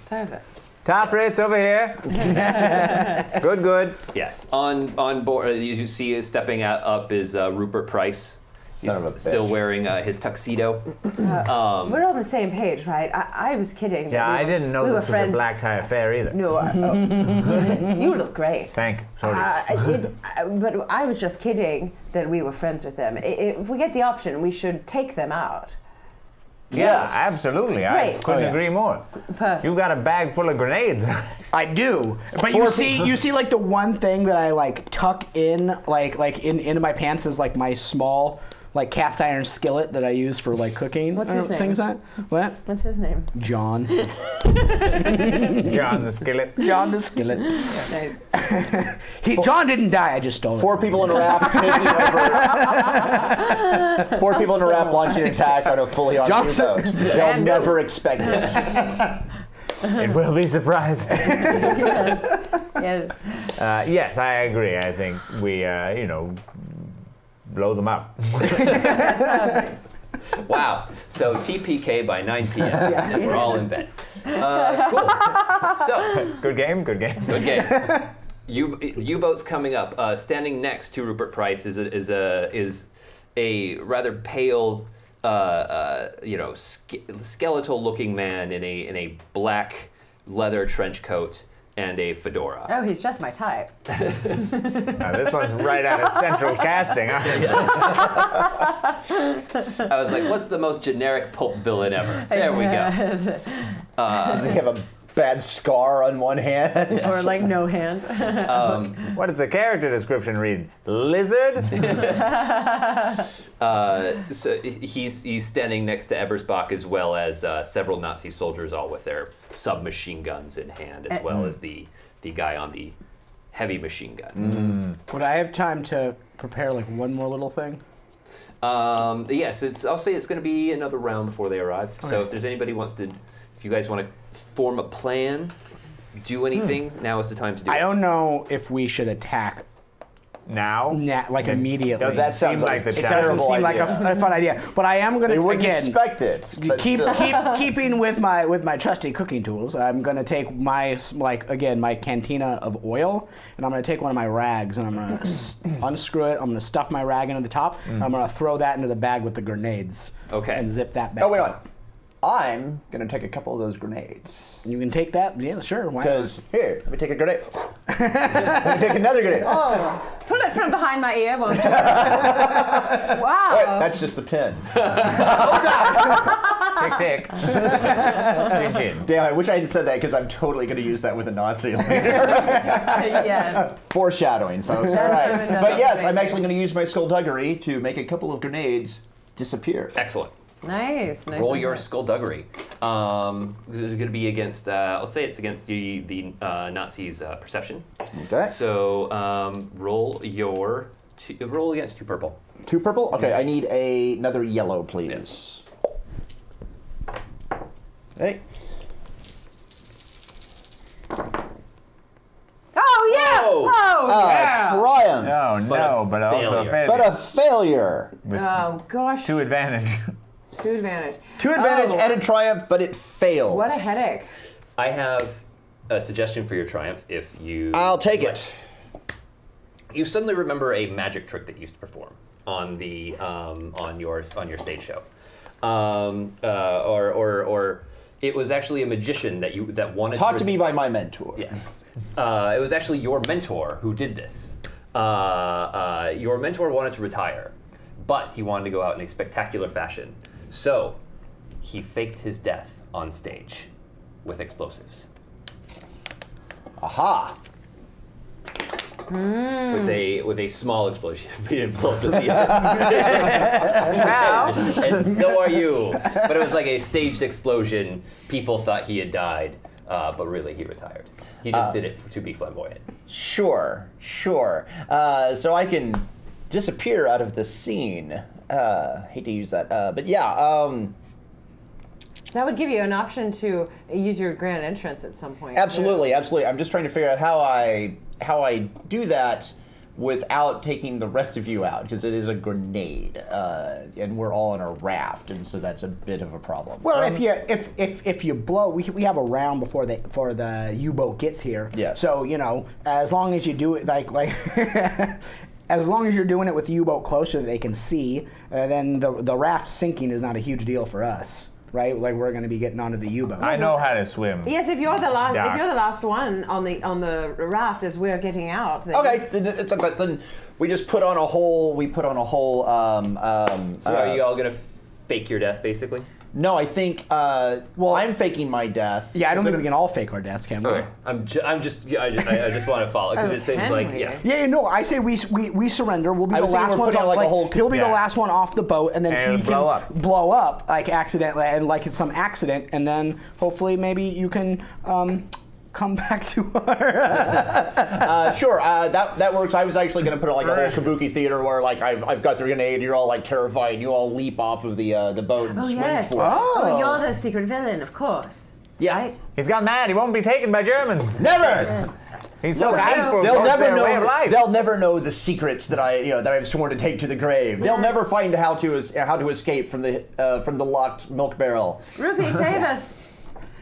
Perfect. Top Fritz over here. Good. Yes. On board, you see stepping up is Rupert Price. Son of a He's still bitch. wearing his tuxedo. We're on the same page, right? I was kidding. Yeah, I didn't know we were this was a friends. black tie affair either. No, you look great. Thank you. Sorry. But I was just kidding that we were friends with them. If we get the option, we should take them out. Yeah, Yes. absolutely. I Great. couldn't Oh, yeah. agree more. Perfect. You got a bag full of grenades. I do, but you see like the one thing that I like tuck in into my pants is like my small like cast iron skillet that I use for like cooking. What's his name? Things that what? What's his name? John. John the skillet. John the skillet. Nice. John didn't die. I just stole it. 4 people in a raft taking over. 4 people in a raft launching an attack on a fully armed Johnson. U-boat. They'll never expect it. It will be surprising. Yes. Yes, I agree. I think we, blow them up. Wow. So TPK by 9 p.m. and we're all in bed. Cool. So Good game. good game. U-boat's coming up. Standing next to Rupert Price is a rather pale, skeletal-looking man in a black leather trench coat and a fedora. Oh, he's just my type. Now, this one's right out of Central Casting. I was like, what's the most generic pulp villain ever? There we go. Does he have a bad scar on one hand? Or like no hand. What does the character description read? Lizard? So he's standing next to Ebersbach, as well as several Nazi soldiers, all with their submachine guns in hand, as well as the guy on the heavy machine gun. Would I have time to prepare like one more little thing? Yes, I'll say it's going to be another round before they arrive. Okay. So if there's anybody who wants to, if you guys want to form a plan, do anything, now is the time to do it. I don't know if we should attack Now? like immediately. Does that seem like the it doesn't terrible seem like idea? a fun idea. But I am going They to wouldn't again expect it. But still. keeping with my trusty cooking tools. I'm going to take my my cantina of oil, and I'm going to take one of my rags, and I'm going to unscrew it. I'm going to stuff my rag into the top, and I'm going to throw that into the bag with the grenades. Okay. And zip that back. Oh, wait on. I'm going to take a couple of those grenades. You can take that? Yeah, sure. Why not? Because, here, let me take a grenade. Let me take another grenade. Oh, pull it from behind my ear, won't you? Wow. Wait, that's just the pin. Tick, tick. Damn, I wish I hadn't said that because I'm totally going to use that with a Nazi later. Yes. Foreshadowing, folks. All right. But yes, I'm actually going to use my skullduggery to make a couple of grenades disappear. Excellent. Nice. Roll your skullduggery. This is going to be against, I'll say it's against the Nazis' perception. Okay. So roll roll against 2 purple. 2 purple? Okay, I need another yellow, please. Yes. Hey. Oh, yeah. Whoa. Oh, yeah. Triumph. Oh, no, but also a failure. failure. But a failure. With Oh, gosh. 2 advantage. 2 advantage. 2 advantage Oh. and a triumph, but it fails. What a headache. I have a suggestion for your triumph if you... I'll take it. You suddenly remember a magic trick that you used to perform on the on your stage show, or it was actually a magician that wanted Taught to me by my mentor. Yes, it was actually your mentor who did this. Your mentor wanted to retire, but he wanted to go out in a spectacular fashion, so he faked his death on stage with explosives. Aha. With a small explosion. We didn't blow up to the end. And so are you. But it was like a staged explosion. People thought he had died, but really he retired. He just did it to be flamboyant. Sure. So I can disappear out of the scene. Hate to use that, but yeah. That would give you an option to use your grand entrance at some point. Absolutely. I'm just trying to figure out how I do that without taking the rest of you out, because it is a grenade, and we're all on a raft, and so that's a bit of a problem. Well, if you blow, we have a round before the U-boat gets here. Yeah. So as long as you do it like as long as you're doing it with the U-boat close so that they can see, then the raft sinking is not a huge deal for us. Right, like we're going to be getting onto the U-boat. I know how to swim. Yes, if you're the last, Doc. if you're the last one on the raft as we're getting out. Then Okay, it's okay. Then we just put on a whole. So are you all going to fake your death, basically? No, I think. Well, I'm faking my death. Yeah, I don't think we can all fake our deaths, can we? Okay. I just want to follow because it seems can like we? Yeah, no. I say we surrender. We'll be I the was thinking last we're ones putting off. like a whole- he'll be the yeah. last one off the boat, and then And he blow can up. blow up like accidentally, and like it's some accident, and then hopefully maybe you can come back to our. Sure, that works. I was actually going to put on like a whole kabuki theater where like I've got the grenade, you're all like terrified, and you all leap off of the boat and Oh swing yes. for it. Oh, you're the secret villain, of course. Yeah. Right? He's got mad. He won't be taken by Germans. Never. Yes. He's so Look, handful. They'll They'll never way of know. life. They'll never know the secrets that I've sworn to take to the grave. They'll never find how to escape from the locked milk barrel. Rupi, save us.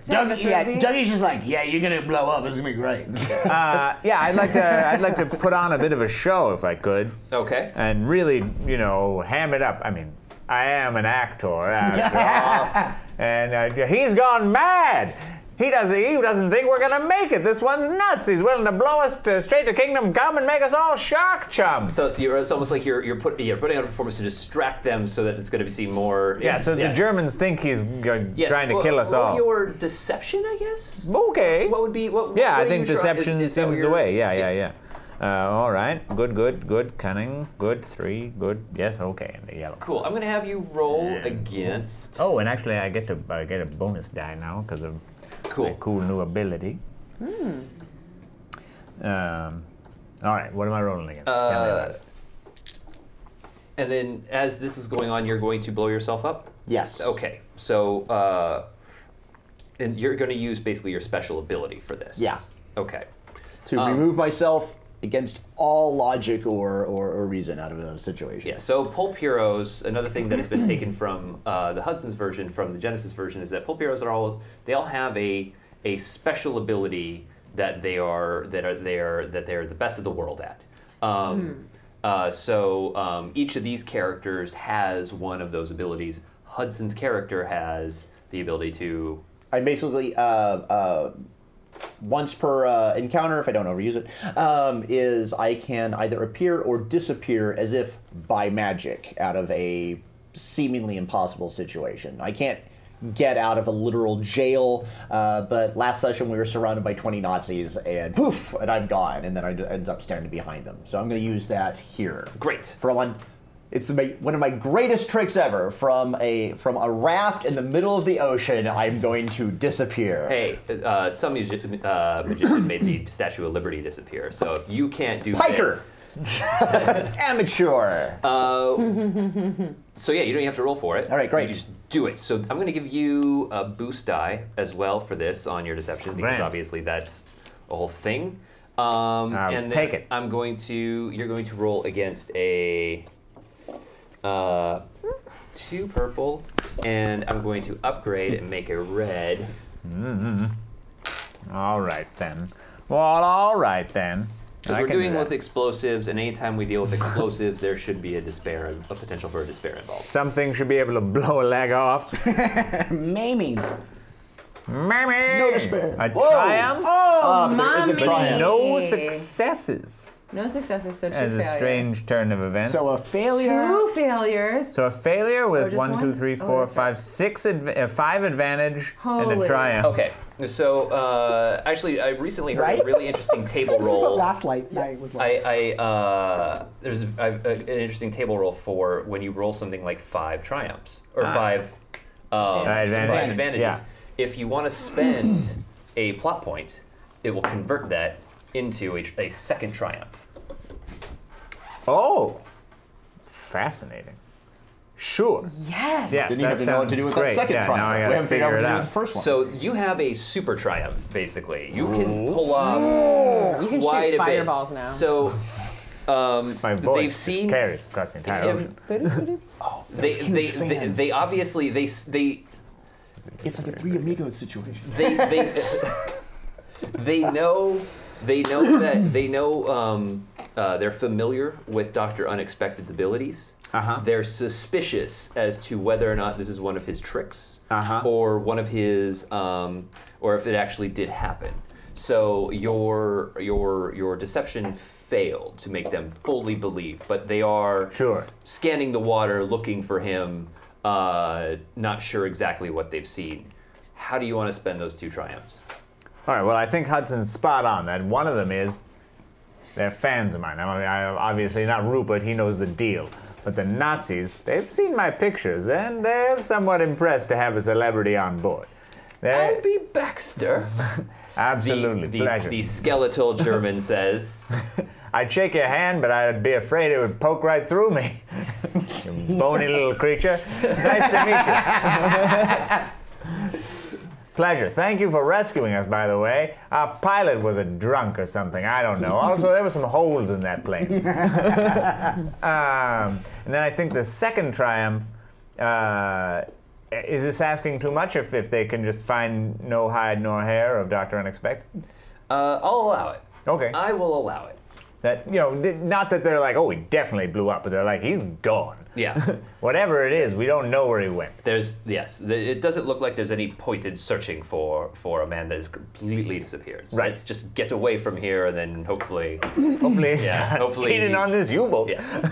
Dougie's just like, yeah, you're gonna blow up. This is gonna be great. Yeah, I'd like to put on a bit of a show if I could. Okay. And really, ham it up. I mean, I am an actor after all. And he's gone mad. He doesn't think we're gonna make it. This one's nuts. He's willing to blow us straight to Kingdom Come and make us all shark chums. So it's almost like you're putting on a performance to distract them so that it's going to be seen more. Yeah, so the Germans think he's trying to kill us all. Your deception, I guess. Okay. What would be? I think deception seems the way. Yeah. All right. Good. Cunning. Good. 3. Good. Yes. Okay. And the yellow. Cool. I'm going to have you roll against. Oh, and actually, I get a bonus die now because of my cool new ability. All right. What am I rolling against? And then, as this is going on, you're going to blow yourself up. Yes. Okay. So, and you're going to use basically your special ability for this. Yeah. Okay. To remove myself against all logic or reason out of a situation. Yeah, so Pulp Heroes, another thing that has been taken from the Hudson's version, from the Genesis version, is that Pulp Heroes all have a special ability that they are the best of the world at. So each of these characters has one of those abilities. Hudson's character has the ability to. I basically once per encounter, if I don't overuse it, is I can either appear or disappear as if by magic out of a seemingly impossible situation. I can't get out of a literal jail, but last session we were surrounded by 20 Nazis and poof, and I'm gone, and then I end up standing behind them. So I'm going to use that here. Great. It's one of my greatest tricks ever. From a raft in the middle of the ocean, I'm going to disappear. Hey, some magician made the Statue of Liberty disappear. So if you can't do Piker! this, Amateur! so yeah, you don't even have to roll for it. All right, great. You just do it. So I'm going to give you a boost die as well for this on your deception, because obviously that's a whole thing. And take it. You're going to roll against a 2 purple, and I'm going to upgrade and make a red. All right then. Well, all right then. Because we're doing with explosives, and anytime we deal with explosives, there should be a potential for a despair involved. Something should be able to blow a leg off. Maiming. No despair. A triumph? There is a triumph. No successes. No successes, so 2 As failures. a strange turn of events. So a failure. 2 failures. So a failure with just 1, 2, one? 3, Oh, 4, that's 5, 6, 5 advantage, and a Holy. triumph. Okay, so actually, I recently heard Right? a really interesting table This is what roll. last night was like. There's an interesting table roll for when you roll something like 5 triumphs or 5 advantages. Yeah. If you want to spend a plot point, it will convert that into a second triumph. Oh, fascinating. Sure. Yes. Yes, Didn't even that know what to do sounds with great. that second Yeah, triumph. now I We gotta haven't figured out figure what it to do with out. the first one. So you have a super triumph, basically. You can pull off You can quite shoot a bit. fireballs now. So My voice they've just seen carries across the entire him. ocean. They obviously they It's like a Three Amigos situation. they know they're familiar with Dr. Unexpected's abilities. They're suspicious as to whether or not this is one of his tricks or one of his or if it actually did happen. So your deception failed to make them fully believe, but they are scanning the water looking for him, not sure exactly what they've seen. How do you want to spend those 2 triumphs? All right, well, I think Hudson's spot on that. One of them is they're fans of mine. Obviously not Rupert, he knows the deal. But the Nazis, they've seen my pictures, and they're somewhat impressed to have a celebrity on board. Alby Baxter. Absolutely, pleasure. The skeletal German says. I'd shake your hand, but I'd be afraid it would poke right through me. You bony little creature. Nice to meet you. Pleasure. Thank you for rescuing us, by the way. Our pilot was a drunk or something. I don't know. Also, there were some holes in that plane. And then I think the second triumph is this asking too much if they can just find no hide nor hair of Dr. Unexpected? I'll allow it. Okay. I will allow it. That, not that they're like, oh, he definitely blew up, but they're like, he's gone. Yeah. Whatever it is, we don't know where he went. It doesn't look like there's any point in searching for a man that has completely disappeared. So Right. let's just get away from here and then hopefully. Hopefully he's not hopefully hidden on this U-boat. Yes.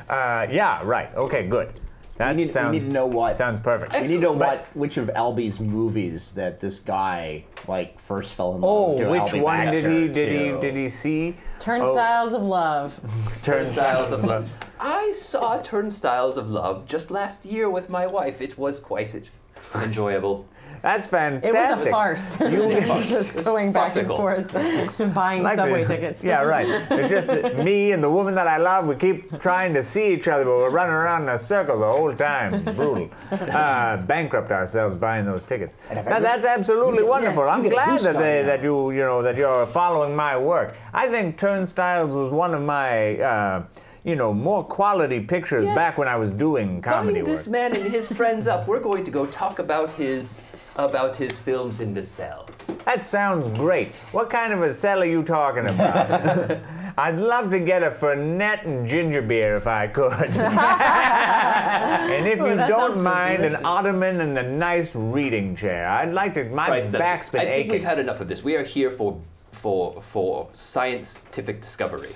Yeah, right. Okay, good. That we sounds, need to know what. Sounds perfect. We need to know which of Alby's movies that this guy first fell in love Oh, with. which Alby one Baxter, did he see? Turnstiles of Love. Turnstiles of Love. I saw Turnstiles of Love just last year with my wife. It was quite enjoyable. That's fantastic. It was a farce. Just going back and farcical. forth, buying Like subway the- tickets. Yeah, right. It's just that me and the woman that I love, we keep trying to see each other, but we're running around in a circle the whole time. Brutal. Bankrupt ourselves buying those tickets. Now, that's absolutely wonderful. Yes. I'm You get a glad boost that on that. that you're following my work. I think Turnstiles was one of my more quality pictures Yes. back when I was doing comedy Line work. this man and his friends up. We're going to go talk about his films in the cell. That sounds great. What kind of a cell are you talking about? I'd love to get a Fernet and ginger beer if I could. And if you that don't sounds mind, delicious. an ottoman and a nice reading chair. I'd like to. My Price back's been I think aching. we've had enough of this. We are here for scientific discovery.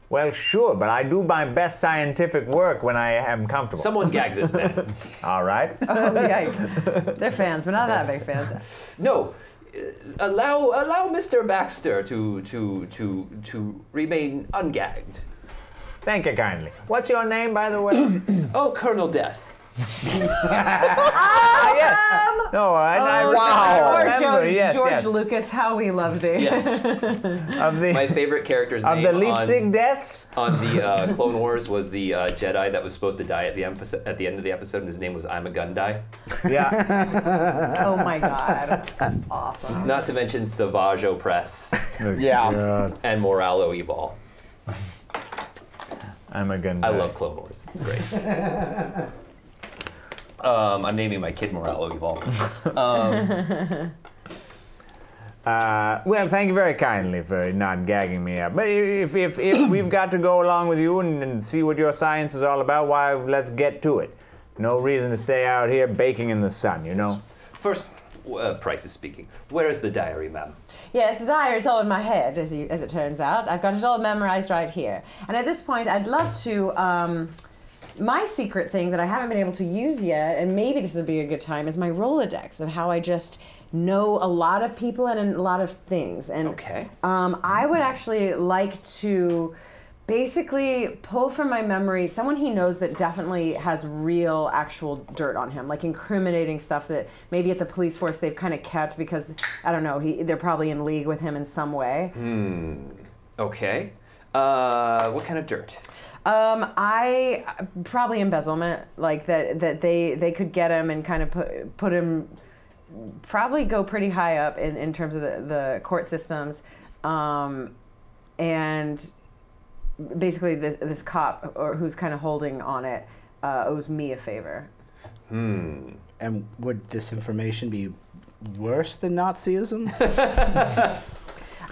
Well, sure, but I do my best scientific work when I am comfortable. Someone gag this man. All right. Oh, yikes. They're fans, but not that big fans. No, allow Mr. Baxter to remain ungagged. Thank you kindly. What's your name, by the way? Oh, Colonel Death. Yes. No, I wow. Or remember. George, Yes, George yes. Lucas, how we love thee. Yes. Of the My favorite character's of name the Leipzig deaths. on the Clone Wars was the Jedi that was supposed to die at the end of the episode, and his name was I'm a Gun Die. Yeah. Oh my god. Awesome. Not to mention Savage Opress Yeah. God, and Moralo Evol. I'm a gun. I love Clone Wars. It's great. I'm naming my kid Moralo Evol. Well, thank you very kindly for not gagging me up. But if we've got to go along with you and see what your science is all about, why, let's get to it. No reason to stay out here baking in the sun, you know? First, Price is speaking. Where is the diary, ma'am? Yes, the diary's all in my head, as it turns out. I've got it all memorized right here. And at this point, I'd love to. My secret thing that I haven't been able to use yet, and maybe this would be a good time, is my Rolodex of how I just know a lot of people and a lot of things. And Okay. I would actually like to basically pull from my memory someone he knows that definitely has real actual dirt on him, like incriminating stuff that maybe at the police force they've kind of kept because, I don't know, they're probably in league with him in some way. Okay. What kind of dirt? I probably embezzlement, like that they could get him and kind of put him, probably go pretty high up in terms of the court systems, and basically this cop or who's kind of holding on it owes me a favor. And would this information be worse than Nazism?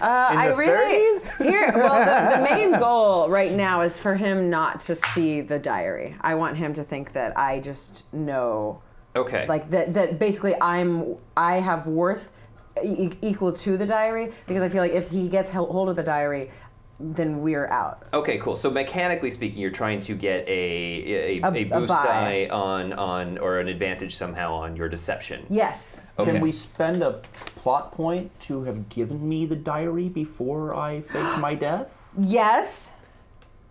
I the really 30s? the main goal right now is for him not to see the diary. I want him to think that I just know, Okay. like that basically I have worth equal to the diary, because I feel like if he gets hold of the diary, then we're out. Okay, cool. So mechanically speaking, you're trying to get a A boost buy. die on or an advantage somehow on your deception. Yes. Okay. Can we spend a plot point to have given me the diary before I faked my death? Yes.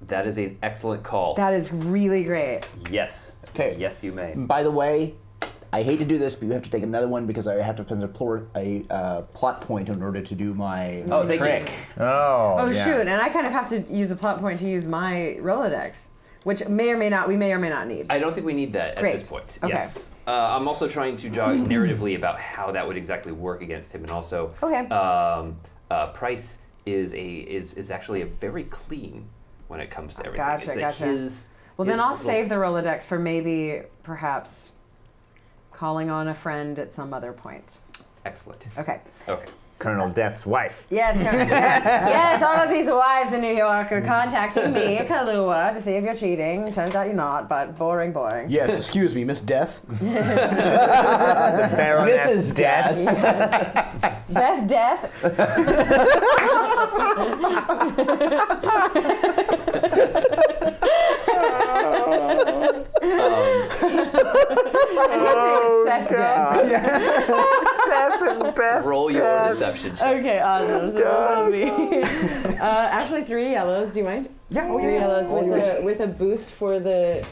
That is an excellent call. That is really great. Yes. Okay. Yes, you may. By the way, I hate to do this, but you have to take another one because I have to spend a plot point in order to do my Oh, thank trick. you. Oh yeah. shoot! And I kind of have to use a plot point to use my Rolodex, which we may or may not need. I don't think we need that at Great. this point. Okay. Yes. I'm also trying to jog narratively about how that would exactly work against him, and also Okay. Price is actually a very clean when it comes to everything. Gotcha, It's gotcha. His, Well, then his I'll little- save the Rolodex for maybe, perhaps, calling on a friend at some other point. Excellent. Okay. Okay. Colonel Death's wife. Yes, yes, all of these wives in New York are contacting me, Kahlua, to see if you're cheating. Turns out you're not, but boring. Yes, excuse me, Miss Death. Baroness Mrs. Death. Beth Death. Seth Death. Seth and Beth. Roll your deception check. Okay, awesome. So this will be actually 3 yellows. Do you mind? Yeah, 3 yellows with a boost for the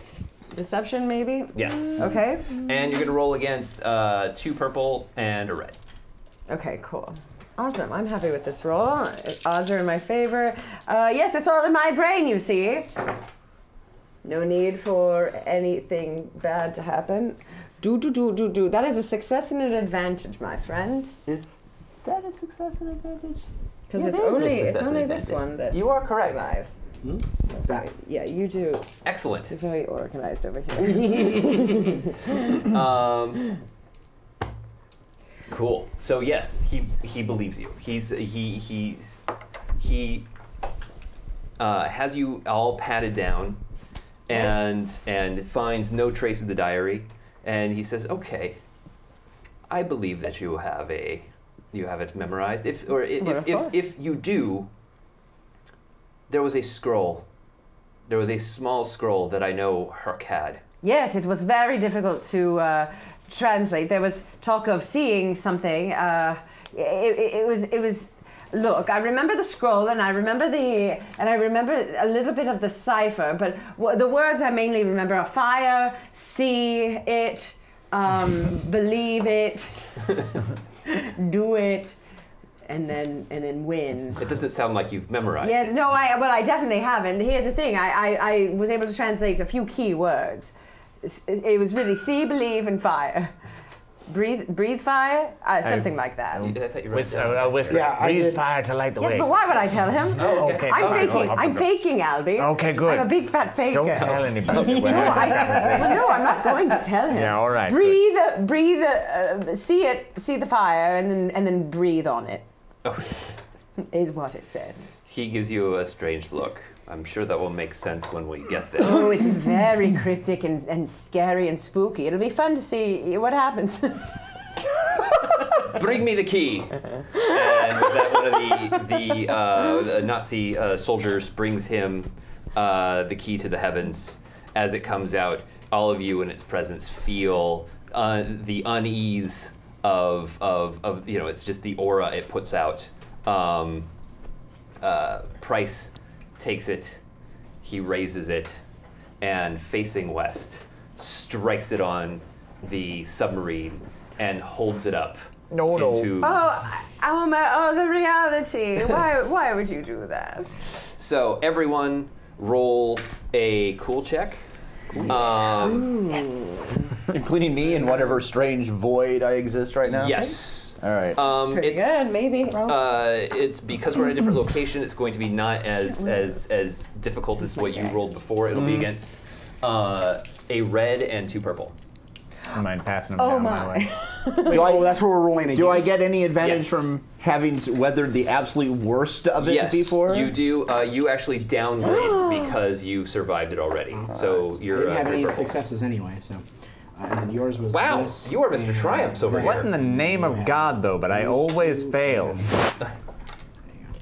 deception, maybe. Yes. Okay. And you're gonna roll against 2 purple and a red. Okay, cool. Awesome. I'm happy with this roll. Odds are in my favor. Yes, it's all in my brain, you see. No need for anything bad to happen. Do. That is a success and an advantage, my friends. Is that a success and advantage? Because It it's is a only success and this advantage. one that You are correct. survives. Sorry. Yeah, you do. Excellent. You're very organized over here. Cool. So yes, he believes you. He has you all patted down, and finds no trace of the diary, and he says, "Okay, I believe that you have it memorized. If you do, there was a scroll. There was a small scroll that I know Herc had." Yes, it was very difficult to translate. There was talk of seeing something. It was. Look, I remember the scroll, and I remember a little bit of the cipher. But the words I mainly remember are fire, see it, believe it, do it, and then win. It doesn't sound like you've memorized. Yes, it. no, I definitely haven't. Here's the thing, I was able to translate a few key words. It was really see, believe, and fire. Breathe fire? Something like that. I thought you wrote it Whisper, down. I'll whisper. Yeah, I Breathe did. fire to light the way. Yes, but why would I tell him? Oh, Okay. I'm all right, faking. I'll I'm go. faking, Alby. Okay, good. I'm a big fat faker. Don't tell anybody. No, I'm not going to tell him. Yeah, all right, Breathe. See it. See the fire, and then breathe on it. Oh. Is what it said. He gives you a strange look. I'm sure that will make sense when we get there. Oh, it's very cryptic and scary and spooky. It'll be fun to see what happens. Bring me the key. And that one of the Nazi soldiers brings him the key to the heavens. As it comes out, all of you in its presence feel the unease of it's just the aura it puts out. Price takes it, he raises it, and facing west, strikes it on the submarine and holds it up. No. Into, The reality. Why would you do that? So everyone roll a cool check. Yes. Including me and whatever strange void I exist right now? Yes. All right. Pretty good, maybe. It's because we're in a different location. It's going to be not as difficult as what you rolled before. It'll be against a red and 2 purple. I mind passing them Oh down my. way. That's what we're rolling against. Do I get any advantage Yes. from having weathered the absolute worst of it Yes, before? you do. You actually downgrade because you survived it already. So I you're didn't have any purple. success anyway, so. And then yours was Wow, this, you are Mr. and Triumphs over that. What in the name of God, though? But I always fail.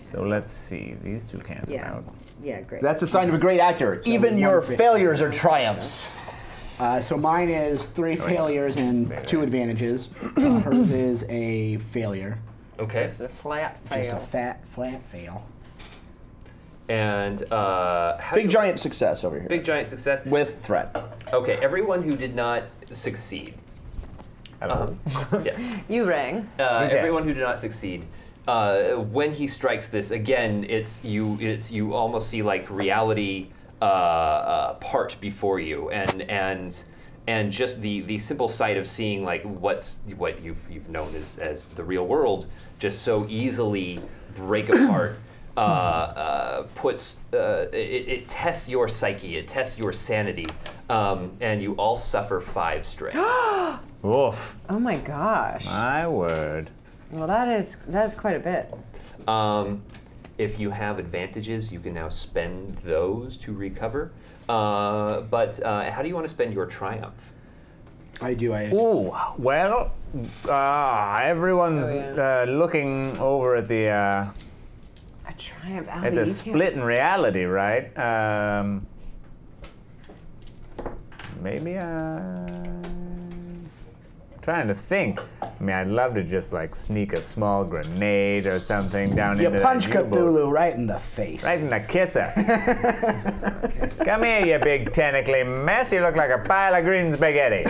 So let's see. These 2 cancel out. Yeah, great. That's a sign of a great actor. Even your 150. failures are triumphs. So mine is 3 failures and 2 advantages. Hers is a failure. Okay. It's a flat Just fail. a flat fail. And how do Big you- giant success over here. big giant success. With threat. Okay, everyone who did not succeed. Yeah. You rang. Okay. Everyone who did not succeed. When he strikes this again, it's you almost see like reality part before you, and just the simple sight of seeing like what you've known as the real world just so easily break apart puts it tests your psyche, it tests your sanity, and you all suffer 5 strain. Oof. Oh my gosh. My word. Well, that's quite a bit. If you have advantages, you can now spend those to recover. But how do you want to spend your triumph? I do. Ooh, well, everyone's looking over at the A triumph. Alby, at the split in reality, right? Maybe trying to think. I mean, I'd love to just like sneak a small grenade or something down You into punch that U-boat. Cthulhu right in the face. Right in the kisser. Come here, you big tentacly mess. You look like a pile of green spaghetti.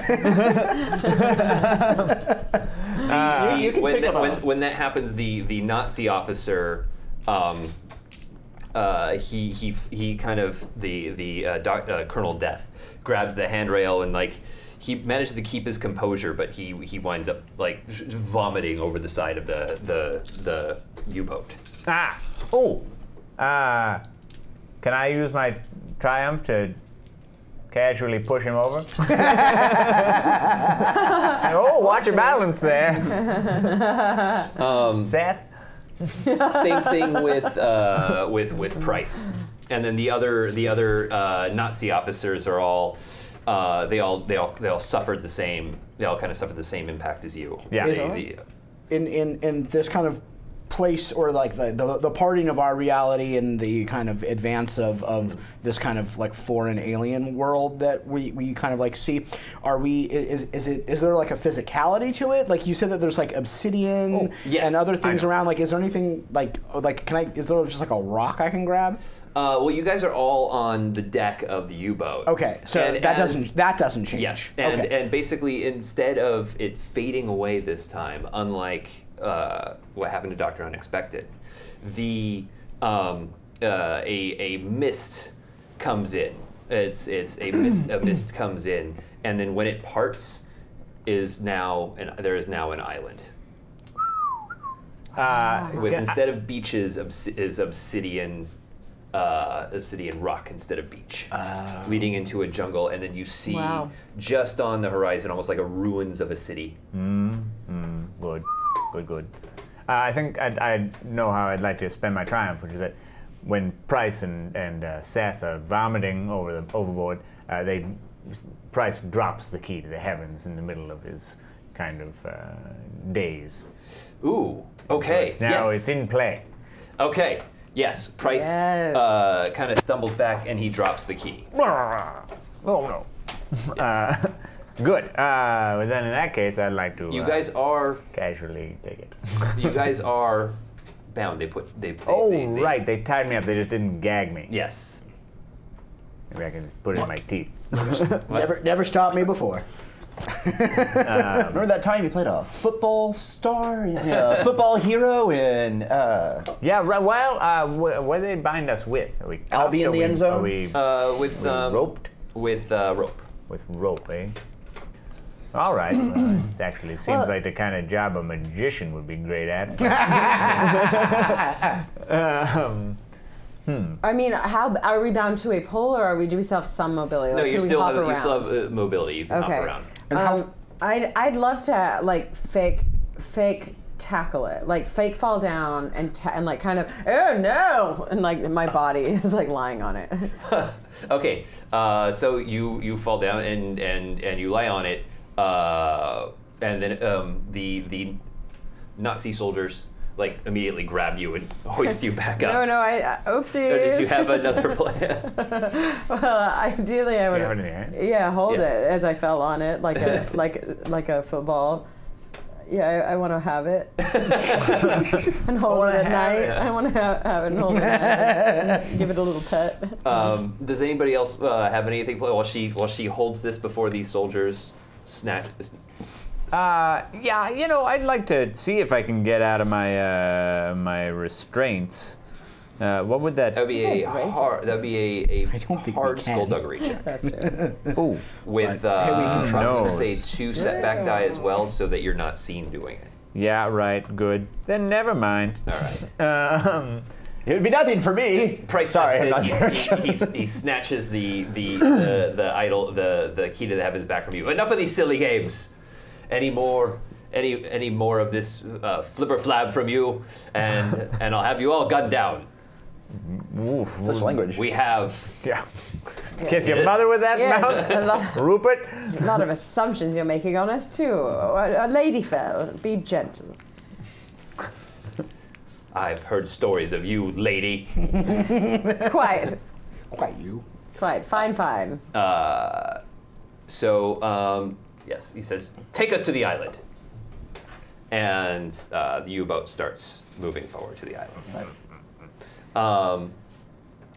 You can pick it up. When that happens, the Nazi officer, he kind of Colonel Death grabs the handrail and like he manages to keep his composure, but he winds up like vomiting over the side of the U-boat. Can I use my triumph to casually push him over? Oh, watch your balance there. Seth? Same thing with Price, and then the other Nazi officers are all they all suffered the same. They all kind of suffered the same impact as you. Yeah. In this kind of place, or like the parting of our reality and the kind of advance of this kind of like foreign alien world that we kind of like see, is there like a physicality to it? Like you said that there's like obsidian yes, and other things around. Like is there anything like is there just like a rock I can grab? Well, you guys are all on the deck of the U-boat. Okay, so that doesn't change. Yes, and basically instead of it fading away this time, unlike what happened to Dr. Unexpected, a mist comes in. It's a mist comes in, and then when it parts, there is now an island. With instead of beaches is obsidian rock instead of beach, leading into a jungle, and then you see just on the horizon, almost like a ruins of a city. Good. I think I know how I'd like to spend my triumph, which is that when Price and Seth are vomiting overboard, Price drops the key to the heavens in the middle of his kind of daze. Ooh, okay. So it's in play. Okay. Yes, Price kind of stumbles back and he drops the key. Oh no. Yes. Good. Well, then in that case, I'd like to. You guys are casually take it. You guys are bound. They right. They tied me up. They just didn't gag me. Yes. Maybe I can just put it in my teeth. Never stopped me before. Remember that time you played a football star, football hero in? Yeah. Well, what do they bind us with? Are we Alby in the end zone? Are we roped? With rope. With rope, eh? All right. Well, it actually seems like the kind of job a magician would be great at. I mean, how are we bound to a pole, or do we still have some mobility? No, like, you can still we hop have around? Mobility. You can hop around. I'd love to like fake tackle it, like fake fall down and like kind of and like my body is like lying on it. Okay, so you fall down and you lie on it, and then the Nazi soldiers like immediately grab you and hoist you back up. No, oopsies. Or did you have another plan? Well, ideally I would. Yeah, hold it as I fell on it like a like a football. Yeah, I want to have it and hold it at night. I want to have it and hold it at night. Give it a little pet. Does anybody else have anything while she holds this before these soldiers snatch? Yeah, I'd like to see if I can get out of my my restraints. What would that? That'd be a hard skullduggery check. That's true. Ooh. With I'm going to say 2 setback die as well, so that you're not seen doing it. Yeah, right. Good. Then never mind. All right. It would be nothing for me. Price Sorry, I'm steps not in, he snatches the idol, the key to the heavens back from you. Enough of these silly games. Any more of this flipper flab from you, and I'll have you all gunned down. Such language. We have. Yeah. Kiss your mother with that mouth, Rupert. A lot of assumptions you're making on us too. A lady fell. Be gentle. I've heard stories of you, lady. Quiet. Quite you. Quiet. Fine. Yes, he says, take us to the island. And the U-boat starts moving forward to the island.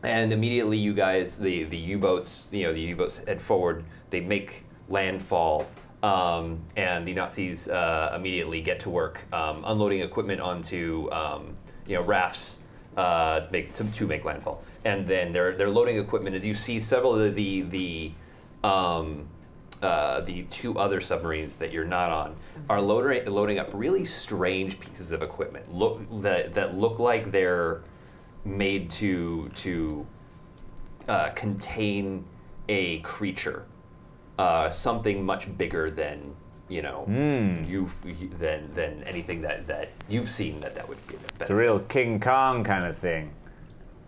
And immediately you guys, the U-boats, the U-boats head forward, they make landfall, and the Nazis immediately get to work unloading equipment onto rafts to make landfall. And then they're loading equipment as you see several of the two other submarines that you're not on are loading up really strange pieces of equipment that look like they're made to contain a creature, something much bigger than than anything that you've seen that would be It's a real King Kong kind of thing.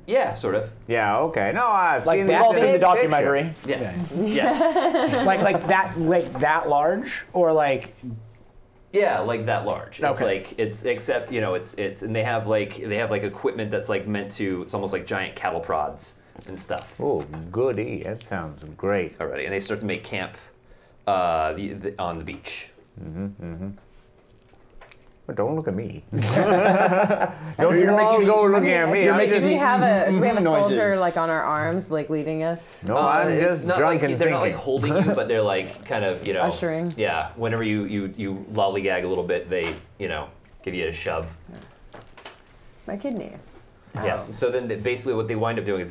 Yeah, sort of. Yeah. Okay. No, I've Like seen we've this all in seen the picture. documentary. Yes. Yes. like that large, or like. Yeah, like that large. It's Okay. like it's and they have like equipment that's like meant to. It's almost like giant cattle prods and stuff. Oh, goody. That sounds great. Already, and they start to make camp on the beach. But don't look at me. Don't you all go looking at me. you're I'm making just, Do we have a soldier noises. like on our arms, like leading us? no, I'm It's just not drunk like, and they're thinking. not like holding you, but they're like kind of Ushering. Yeah, whenever you lollygag a little bit, they give you a shove. My kidney. Yes. So then basically what they wind up doing is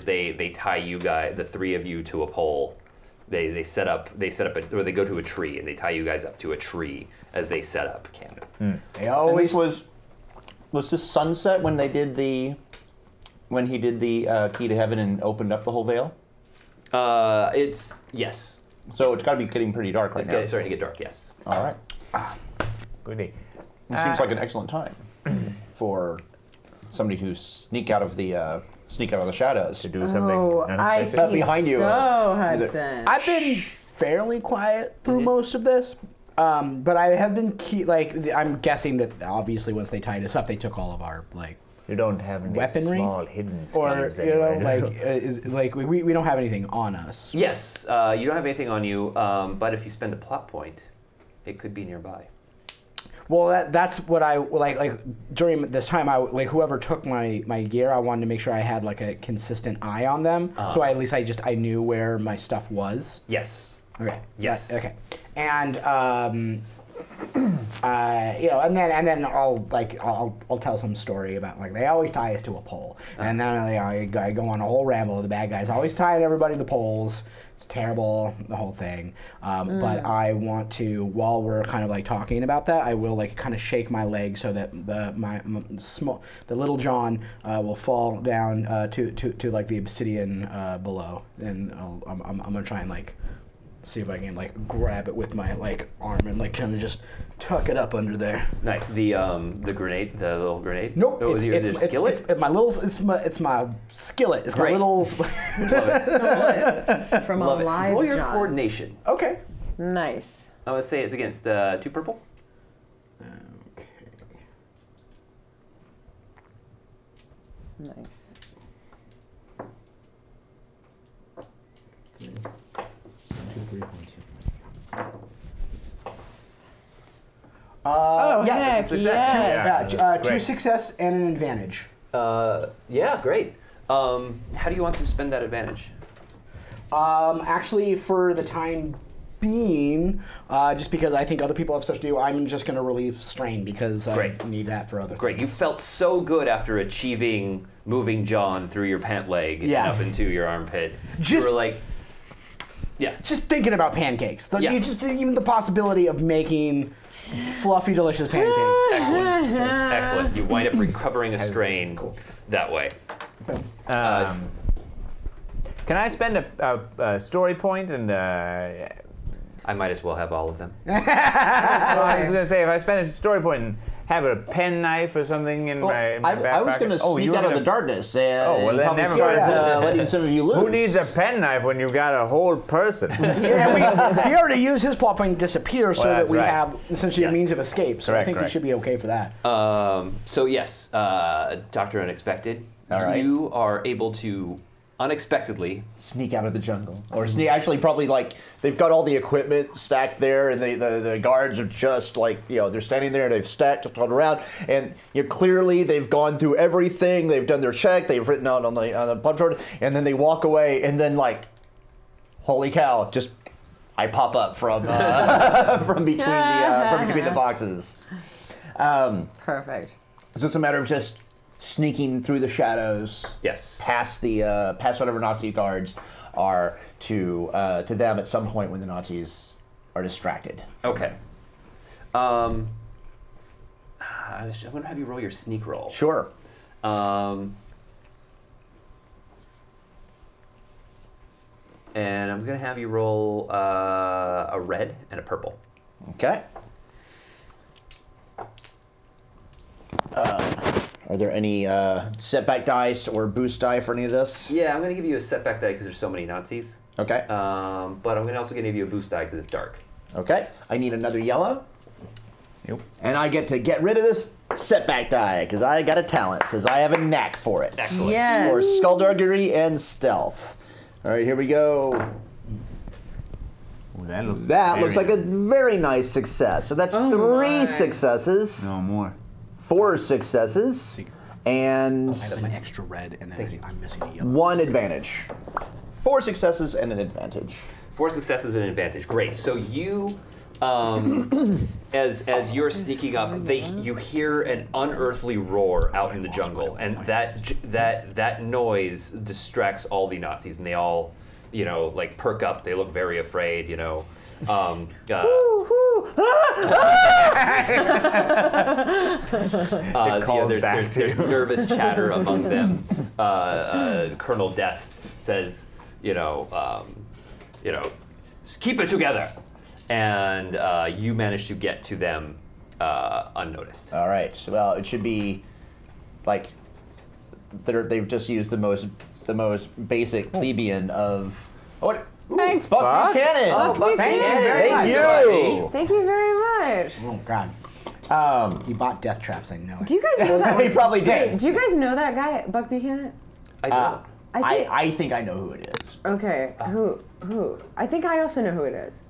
they tie you guys, the three of you, to a pole. They set up or they go to a tree and they tie you guys up to a tree as they set up camp. They And always this was this sunset when when he did the key to heaven and opened up the whole veil? It's yes. So it's got to be getting pretty dark right It's now. starting to get dark. Yes. All right. Goody. It seems like an excellent time for somebody to sneak out of the shadows. To do something I unexpected. think Behind you. So, Hudson. I've been fairly quiet through most of this, but I have been I'm guessing that obviously once they tied us up, they took all of our You don't have any weaponry? small hidden or schemes anywhere. we don't have anything on us. Yes. You don't have anything on you, but if you spend a plot point, it could be nearby. Well, that's what I like during this time. Whoever took my gear, I wanted to make sure I had like a consistent eye on them, so at least I knew where my stuff was. Yes. Okay. Yes. Okay. And and then I'll tell some story about they always tie us to a pole, and then I go on a whole ramble. The bad guys always tie everybody to poles. It's terrible, the whole thing. But I want to, while we're kind of talking about that, I will kind of shake my leg so that the little John will fall down to the obsidian below, and I'm gonna try and see if I can grab it with my arm and kind of just tuck it up under there. Nice. The grenade, the little grenade. Nope, Oh, it's your skillet. it's my skillet. It's Great. my little. From Love a it. live Roll your John. coordination. Okay. Nice. I would say it's against 2 purple. Okay. Nice. Oh, yes, heck, success. yeah. 2 Great. success and an advantage. Yeah, great. How do you want to spend that advantage? Actually, for the time being, just because I think other people have stuff to do, I'm just going to relieve strain because Great. I need that for other Great. You things. felt so good after achieving moving John through your pant leg and Yeah. up into your armpit. Just- you were like, yeah. Just thinking about pancakes. Yeah. Even the possibility of making fluffy, delicious pancakes. Excellent. Excellent. You wind up recovering a strain that way. Can I spend a story point and? I might as well have all of them. I was gonna say if I spend a story point and have a pen knife or something in my back I was pocket. going to sneak out of the darkness and well, then probably never start mind. letting some of you loose. Who needs a penknife when you've got a whole person? Yeah, he already used his plot point to disappear so that that's we right. have essentially a means of escape. So I think we Correct. should be okay for that. So yes, Dr. Unexpected, All right. you are able to unexpectedly Sneak out of the jungle, or sneak. Actually, probably like they've got all the equipment stacked there, and the guards are just like they're standing there. They've stacked it all around, and clearly they've gone through everything. They've done their check. They've written out on the punch, and then they walk away, and then like, holy cow! Just I pop up from from between the boxes. Perfect. So it's a matter of just sneaking through the shadows. Yes. Past whatever Nazi guards are to them at some point when the Nazis are distracted. Okay. I'm going to have you roll your sneak roll. Sure. And I'm going to have you roll a red and a purple. Okay. Are there any setback dice or boost die for any of this? Yeah, I'm going to give you a setback die because there's so many Nazis. Okay. But I'm going to also give you a boost die because it's dark. Okay. I need another yellow. Yep. And I get to get rid of this setback die because I got a talent. Says I have a knack for it. Excellent. Yes. For skullduggery and stealth. All right, here we go. Ooh, that looks, That looks like a very nice success. So that's 3 successes, no more. 4 successes, and I have my extra red, and then I'm missing a yellow. 1 advantage. 4 successes and an advantage. 4 successes and an advantage. Great. So you, as you're sneaking up, you hear an unearthly roar out in the jungle, and that noise distracts all the Nazis, and they all, like perk up. They look very afraid. There's nervous chatter among them. Colonel Death says, just keep it together, and you manage to get to them unnoticed. All right. Well, it should be like they've just used the most basic plebeian of. What? Thanks, Buck Buchanan. Buck Buchanan. Thank you. Thank you very much. Oh God. He bought death traps. I know it. Do you guys know that? He probably did. Do you guys know that guy, Buck Buchanan? I do. I think I know who it is. Okay. Who? I think I also know who it is.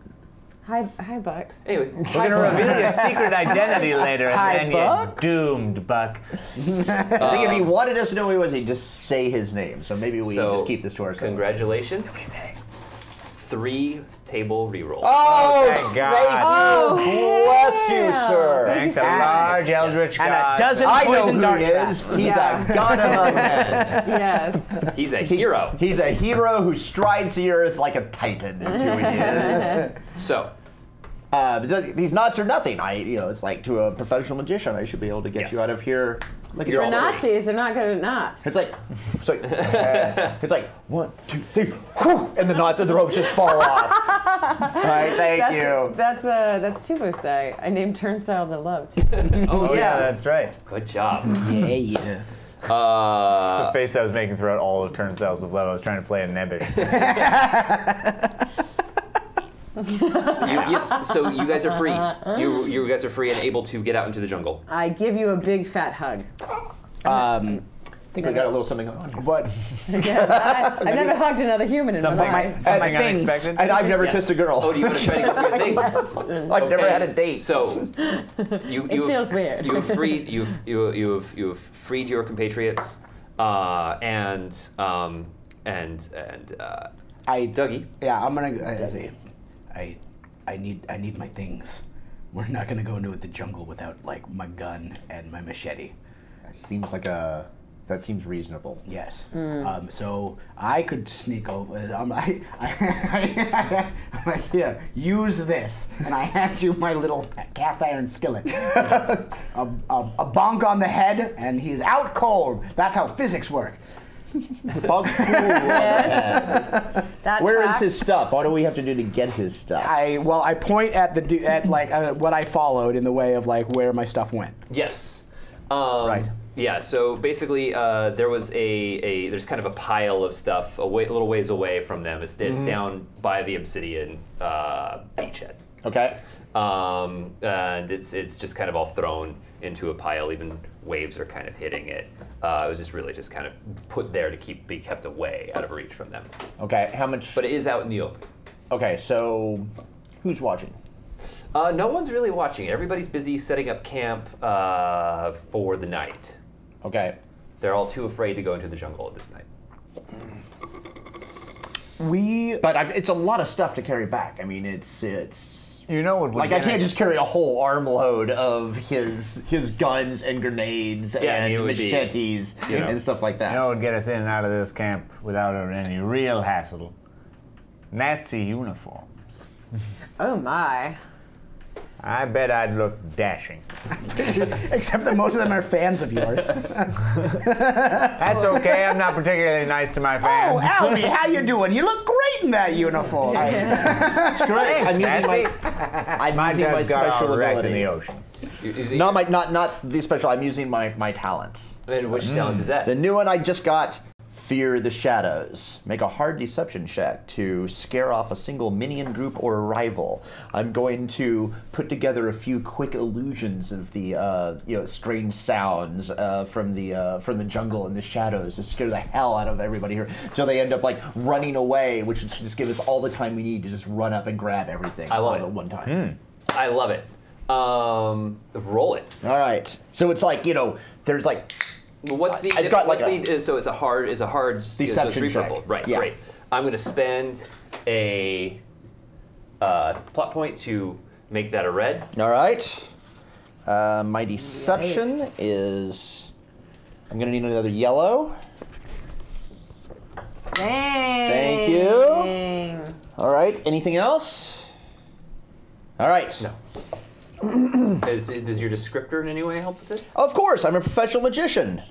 Hi, Buck. Anyways, We're gonna reveal your secret identity later, Hi, and then Buck. you're doomed, Buck. I think if he wanted us to know who he was, he'd just say his name. So maybe we just keep this to ourselves. Congratulations. 3 table rerolls. Oh, thank God. Thank you. Bless you, sir. Thanks a so much. large eldritch And a god. dozen I know poison who dart he traps. is. He's a god among men. Yes. He's a hero. He's a hero who strides the earth like a titan. Is who he is. So, These knots are nothing. It's like to a professional magician, I should be able to get Yes. you out of here. Look at You're The all Nazis, they're not good at knots. It's like 1, 2, 3, whew, and the knots of the ropes just fall off. All right, thank you. That's 2 boost die. I named Turnstiles of Love too. oh Yeah, yeah, that's right. good job. Yeah. It's the face I was making throughout all of Turnstiles of Love. I was trying to play a nebbish. So you guys are free. You guys are free and able to get out into the jungle. I give you a big fat hug. I think we got a little something on. But Yeah, I've never hugged another human in my life. Something things. unexpected. And I've never Yes. kissed a girl. Oh, do you want to try to go through your things? I've never Okay. had a date. So you feels weird. You've freed you've freed your compatriots, and Dougie. Yeah, I'm gonna. I need my things. We're not gonna go into the jungle without like my gun and my machete. Seems like a That seems reasonable. Yes. So I could sneak over. I'm like, here, use this, and I hand you my little cast iron skillet. a bonk on the head, and he's out cold. That's how physics work. Bug cool. Yes. That Where is tracks. his stuff? What do we have to do to get his stuff? I point at what I followed in the way of like where my stuff went. Yes. Right. Yeah. So basically, there was there's kind of a pile of stuff a little ways away from them. It's down by the obsidian beachhead. Okay. And it's just kind of all thrown into a pile. Even waves are kind of hitting it. It was just really just kind of put there to be kept away, out of reach from them. Okay. How much? But it is out in the open. Okay. So, who's watching? No one's really watching. Everybody's busy setting up camp for the night. Okay. They're all too afraid to go into the jungle at this night. But it's a lot of stuff to carry back. I mean, it's. You know what would Like, I can't just carry a whole armload of his guns and grenades and it would be, machetes and stuff like that. You know what would get us in and out of this camp without any real hassle? Nazi uniforms. Oh my. I bet I'd look dashing. Except that most of them are fans of yours. That's okay. I'm not particularly nice to my Oh, fans. Alby, how you doing? You look great in that uniform. It's great. I'm using Nazi. my dad's got special all wrecked in ability. the ocean. Not the special. I'm using my talent. And which talent is that? The new one I just got. Fear the shadows. Make a hard deception check to scare off a single minion group or rival. I'm going to put together a few quick illusions of the strange sounds from the jungle and the shadows to scare the hell out of everybody here, so they end up like running away, which should just give us all the time we need to just run up and grab everything I love all it. at one time. I love it. Roll it. All right. So it's like there's like. What's the? I've got what's like the so it's a hard deception it's check. repurple. Right. Yeah. Great. I'm going to spend a plot point to make that a red. All right. My deception Yikes. is. I'm going to need another yellow. Dang. Thank you. All right. Anything else? All right. No. Does your descriptor in any way help with this? Of course, I'm a professional magician.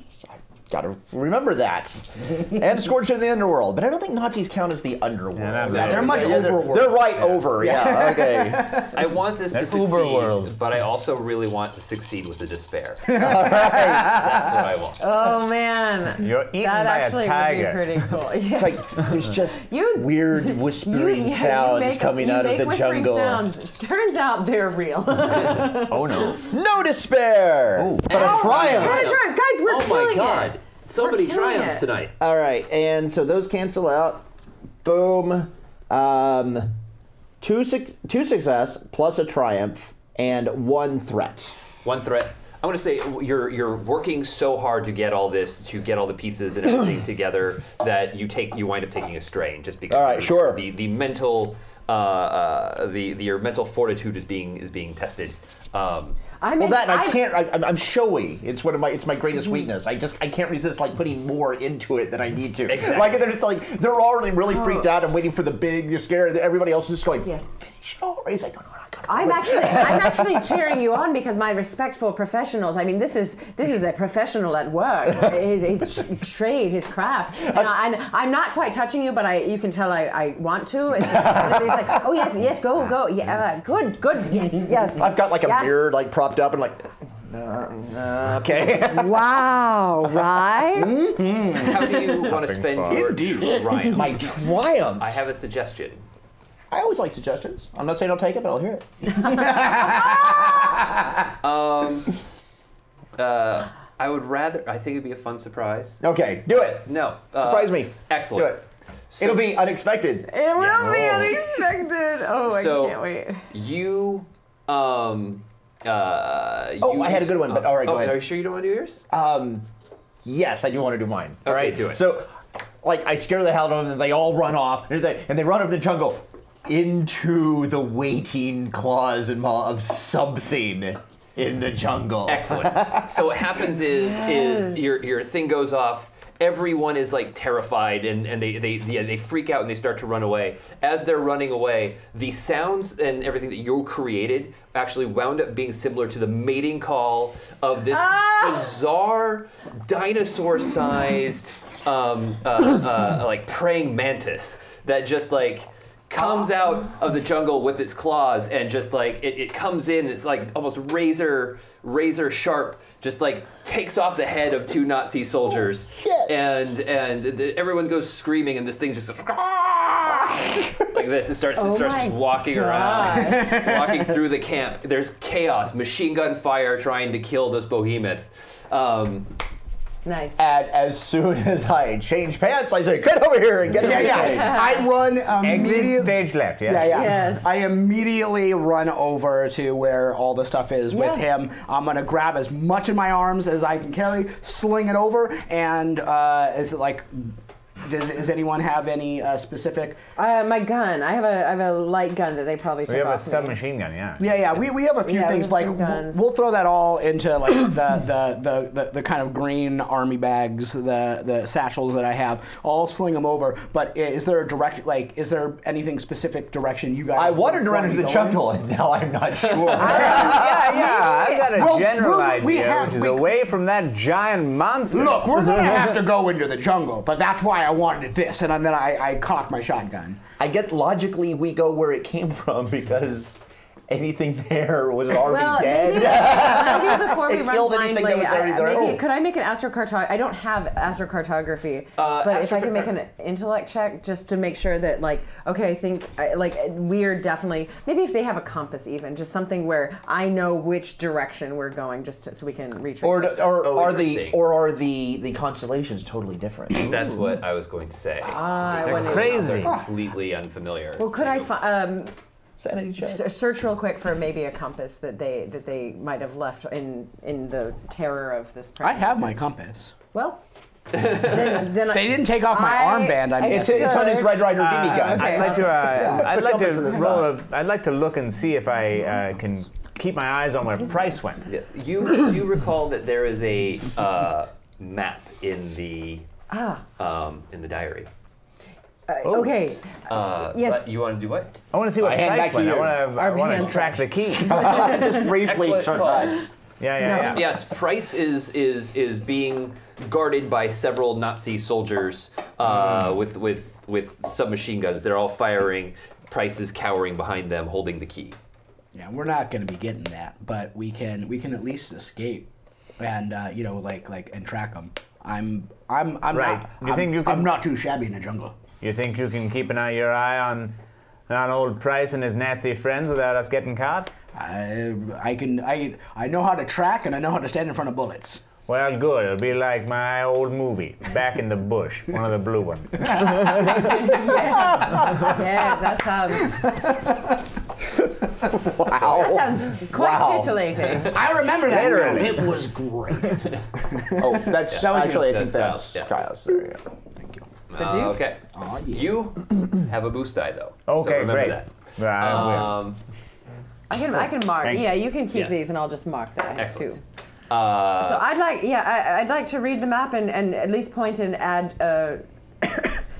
Gotta remember that. And Scorcher in the underworld. But I don't think Nazis count as the underworld. Yeah, they're much overworld. They're right over, yeah, okay. I want this to That's succeed, Uberworld. but I also really want to succeed with the despair. All right. That's what I want. Oh man. You're eaten That by a actually tiger. would be pretty cool. Yeah. It's like there's just You- weird whispering sounds coming out of the whispering jungle. Sounds. Turns out they're real. Oh no. No despair! But a triumph! What a triumph. Guys, we're Oh killing my god. it. So many killing triumphs it. tonight. All right, and so those cancel out. Boom. Two success plus a triumph and one threat. One threat. I want to say you're working so hard to get all this, to get all the pieces and everything together that you wind up taking a strain just because. All right, sure. The mental your mental fortitude is being tested. Well, that and I can't. I'm showy. It's my greatest weakness. I can't resist like putting more into it than I need to. Exactly. Like they're already really freaked out and waiting for the big scare. Everybody else is just going. Yes. Finish it already. He's like, no, I got it. I'm actually cheering you on because my respect for professionals. I mean, this is a professional at work. His trade, his craft. And I'm not quite touching you, but you can tell I want to. It's like, oh yes, go, yeah, good, yes. I've got like a yes. beard like propped up and like. Okay. Wow, right? How do you want to spend your triumph? My triumph. I have a suggestion. I always like suggestions. I'm not saying I'll take it, but I'll hear it. I would rather. I think it'd be a fun surprise. Okay, do it. No. Surprise me. Excellent. Do it. So- It'll be unexpected. It will be unexpected. Oh, I can't wait. You. Oh, I had a good one, but all right, go ahead. Are you sure you don't want to do yours? Yes, I do want to do mine. All Okay, right, do it. So, like, I scare the hell out of them, and they all run off, and they run over the jungle into the waiting claws and maw of something. in the jungle. Excellent. So what happens is your thing goes off. Everyone is like terrified, and they freak out and they start to run away. As they're running away, the sounds and everything that you created actually wound up being similar to the mating call of this bizarre dinosaur-sized like praying mantis that just like comes out of the jungle with its claws and just like it comes in. It's like almost razor sharp. Just like takes off the head of 2 Nazi soldiers, and everyone goes screaming, and this thing just like this. It starts just walking around, walking through the camp. There's chaos, machine gun fire trying to kill this behemoth. Nice. And as soon as I change pants, I say, "Get over here and get everything." I run Exit stage left, yes. Yes. I immediately run over to where all the stuff is with him. I'm gonna grab as much in my arms as I can carry, sling it over, and is it like? Does anyone have any specific? My gun. I have a light gun that they probably took We have a off me. submachine gun, yeah. Yeah. We have a few Yeah, we things have like some guns. we'll throw that all into like the kind of green army bags, the satchels that I have. I'll sling them over. But is there a direct is there anything specific direction you guys? I wanted to run into the go in? jungle, and now I'm not sure. Yeah, I've got a general we idea, have- which is we- away from that giant monster. Look, we're gonna have to go into the jungle, but that's why I wanted this, and then I cocked my shotgun. I get logically we go where it came from because anything there was already dead. Maybe before we It run killed anything that blindly, was already there. maybe could I make an astrocartography? I don't have astrocartography, but if I can make an intellect check just to make sure that, like, okay, I think we're definitely, maybe if they have a compass even, just something where I know which direction we're going, just so we can retrace. Or are interesting. the constellations totally different? That's what I was going to say. I They're wouldn't- Crazy. completely unfamiliar. Well, could I Sanity check. search real quick for maybe a compass that they might have left in the terror of this? I have my precipice? compass. Well, then They didn't take off my armband. I mean, It's on his Red Rider BB gun. okay. I'd like to. I'd like compass to in the roll. I'd like to look and see if I can keep my eyes on where Price went. Yes, you recall that there is a map in the diary. Okay. Yes. But you want to do what? I want to see what I hand Price back to went. you. I want to track the key. Just briefly, Excellent short call. time. Yeah. Yes, Price is being guarded by several Nazi soldiers with submachine guns. They're all firing. Price is cowering behind them, holding the key. yeah, we're not going to be getting that, but we can at least escape, and and track them. I'm Right. not. You think you can- I'm not too shabby in the jungle. You think you can keep your eye on old Price and his Nazi friends without us getting caught? I know how to track, and I know how to stand in front of bullets. Well, good. It'll be like my old movie, Back in the Bush, one of the blue ones. Yes, that sounds. Wow. That sounds quite titillating. I remember that. Literally. Film. It was great. Oh, that's That was actually, I That's think that's Kyle's, Kyle's. There you go. Thank you. Okay. Oh, yeah. You have a boost die though. Okay, so remember great. that. Right, I can mark. Thank you. Yeah, you can keep Yes. these, and I'll just mark that I have Excellent. two. So I'd like to read the map and at least point and add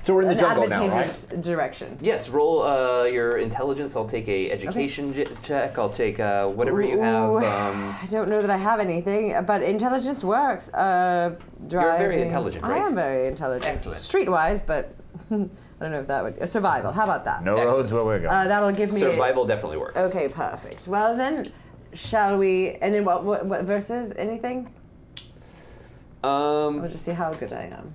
So we're in the an jungle now, advantageous right? direction. Yes, roll your intelligence. I'll take a education check. I'll take whatever you have. I don't know that I have anything, but intelligence works. Driving. intelligent, I right? am very intelligent. Excellent. Streetwise, but I don't know if that would survival. How about that? No Excellent. roads where we're going. That'll give me Survival definitely works. Okay, perfect. Well then, shall we? And then what versus anything? We'll just see how good I am.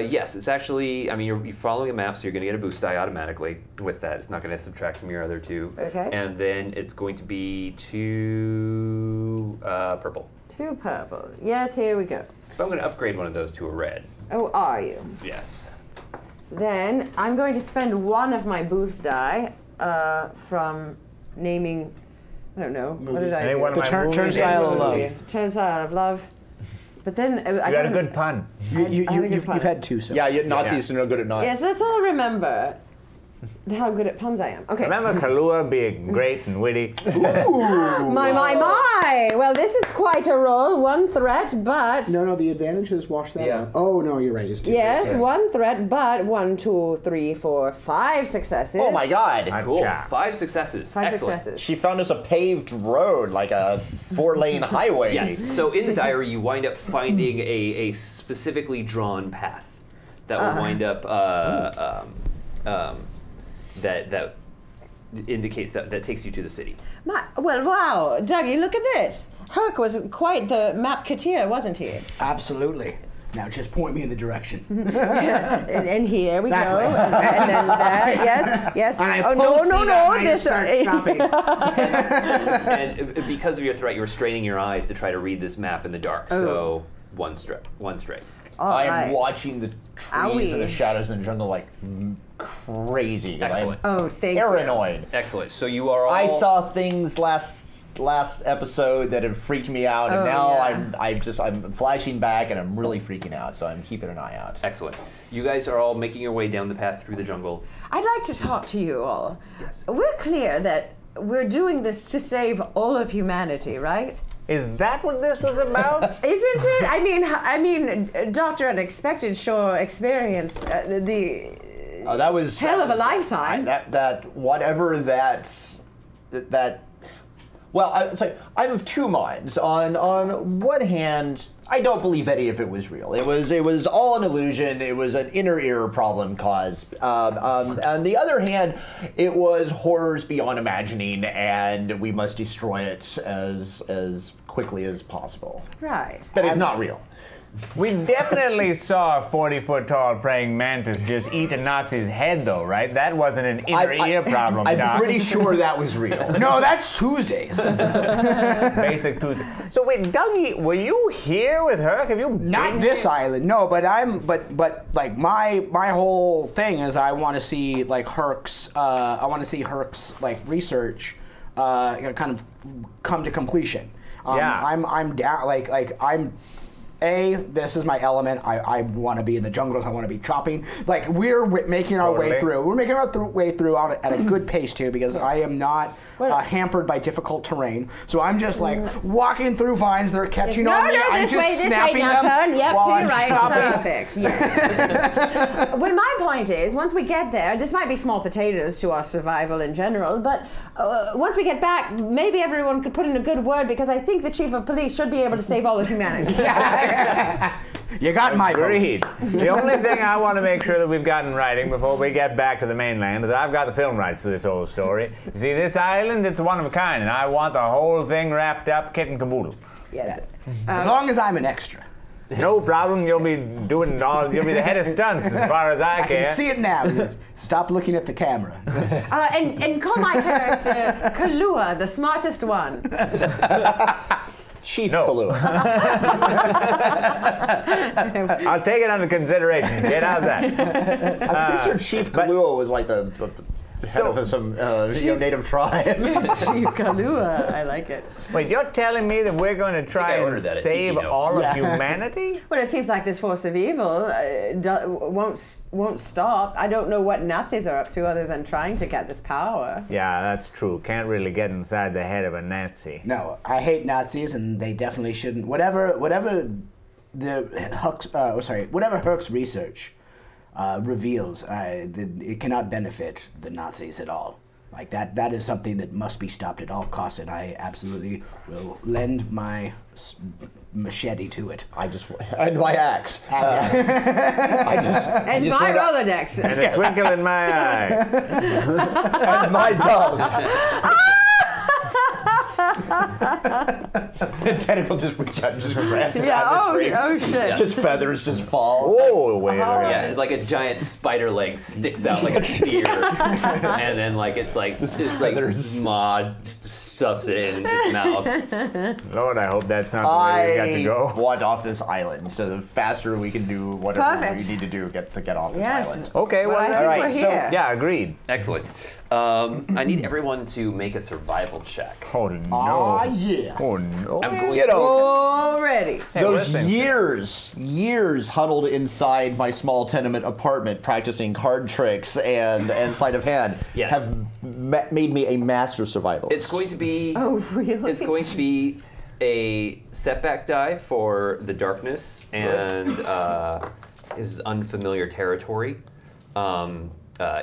Yes, it's actually. I mean, you're following a map, so you're going to get a boost die automatically with that. It's not going to subtract from your other two. Okay. And then it's going to be 2 purple. 2 purple. Yes, here we go. So I'm going to upgrade one of those to a red. Oh, are you? Yes. Then I'm going to spend 1 of my boost die from naming. I don't know. What did I Any do? one of my movies? Turnstile of Love. Movies. Turnstile of Love. But then You had a good pun. I had a good You've pun. had 2 so Yeah, Nazis are no good at knots. Yes, let's all remember how good at puns I am. Okay. Remember Kahlua being great and witty? My. Well, this is quite a roll. One threat, but... No, the advantage is wash that Yeah. out. Oh, no, you're right. It's 2. Yes, Sorry. 1 threat, but 1, 2, 3, 4, 5 successes. Oh my god. Cool. Yeah. 5 successes. 5 Excellent. successes. She found us a paved road, like a 4-lane highway. Yes. So in the diary, you wind up finding a specifically drawn path that will wind up that indicates that takes you to the city. Well, wow. Dougie, look at this. Herc was quite the mapketeer, wasn't he? Absolutely. Now just point me in the direction. And here we That go. way. And then there. Yes. And I Oh, pull no. Steve out and I This start stopping. And because of your threat, you're straining your eyes to try to read this map in the dark. So one strike. All I am right. watching the trees Owie. and the shadows in the jungle like crazy. 'Cause Excellent. Oh, thank you. Paranoid. Excellent. So you are all. I saw things last episode that have freaked me out, and Oh, now yeah. I'm flashing back, and I'm really freaking out. So I'm keeping an eye out. Excellent. You guys are all making your way down the path through the jungle. I'd like to talk to you all. Yes. We're clear that we're doing this to save all of humanity, right? Is that what this was about? Isn't it? I mean, Dr. Unexpected sure experienced the Oh, that was hell of a that was- lifetime. Well, I'm of two minds. On one hand, I don't believe any of it was real. It was all an illusion. It was an inner ear problem caused. On the other hand, it was horrors beyond imagining, and we must destroy it as quickly as possible. Right. But it's not real. We definitely saw a 40-foot-tall praying mantis just eat a Nazi's head, though, right? That wasn't an inner ear problem, I'm Doc. pretty sure that was real. No, that's Tuesdays. Basic Tuesday. So wait, Dougie, were you here with Herc? Have you Not been this here? island, no. But like my whole thing is I want to see like Herc's like research, kind of come to completion. Yeah. I'm down. This is my element. I want to be in the jungles. I want to be chopping. Like we're making our way Totally. through. We're making our way through at a good pace too, because I am not hampered by difficult terrain. So I'm just like walking through vines. They're catching on me. I'm just snapping now them. turn. Yep, while to your I'm right. chopping. Perfect. Yes. Well, my point is, once we get there, this might be small potatoes to our survival in general, but once we get back, maybe everyone could put in a good word, because I think the chief of police should be able to save all of humanity. You got my vote. Agreed. The only thing I want to make sure that we've got in writing before we get back to the mainland is I've got the film rights to this whole story. You see, this island, it's one of a kind, and I want the whole thing wrapped up kit and caboodle. Yes. As long as I'm an extra. No problem, you'll be doing all, you'll be the head of stunts as far as I I care. can see it now. Stop looking at the camera. And call my character Kahlua, the smartest one. Chief No. Kahlua. I'll take it under consideration. Get how's that? I'm pretty sure Chief Kahlua was like the head of some native tribe. Chief Kahlua, I like it. Wait, you're telling me that we're going to try I and ordered that at save Tiki, no? all of humanity? Well, it seems like this force of evil won't stop. I don't know what Nazis are up to other than trying to get this power. Yeah, that's true. Can't really get inside the head of a Nazi. No, I hate Nazis, and they definitely shouldn't. Whatever Herc's research reveals, it cannot benefit the Nazis at all. Like that is something that must be stopped at all costs, and I absolutely will lend my machete to it. And my axe. And my Rolodex. And a twinkle in my eye. And my dog. The tentacle just reach out and just grabs it out of the tree. Oh shit. Just feathers just fall. Whoa, wait a minute. Yeah, it's like a giant spider leg sticks out like a spear, and then like it's like feathers. Maud just stuffs it in its mouth. Lord, I hope that's not the way we got to I go. want off this island. So the faster we can do whatever Perfect. we need to do to get off this Yes. island. Okay, But I well, think all right, we're so- here. yeah, agreed. Excellent. I need everyone to make a survival check. Oh no. Ah, yeah. Oh no. I'm going You know, Already. those listen. years huddled inside my small tenement apartment practicing card tricks and sleight of hand Yes. have made me a master survivalist. It's going to be. Oh, really? It's going to be a setback die for the darkness and is unfamiliar territory.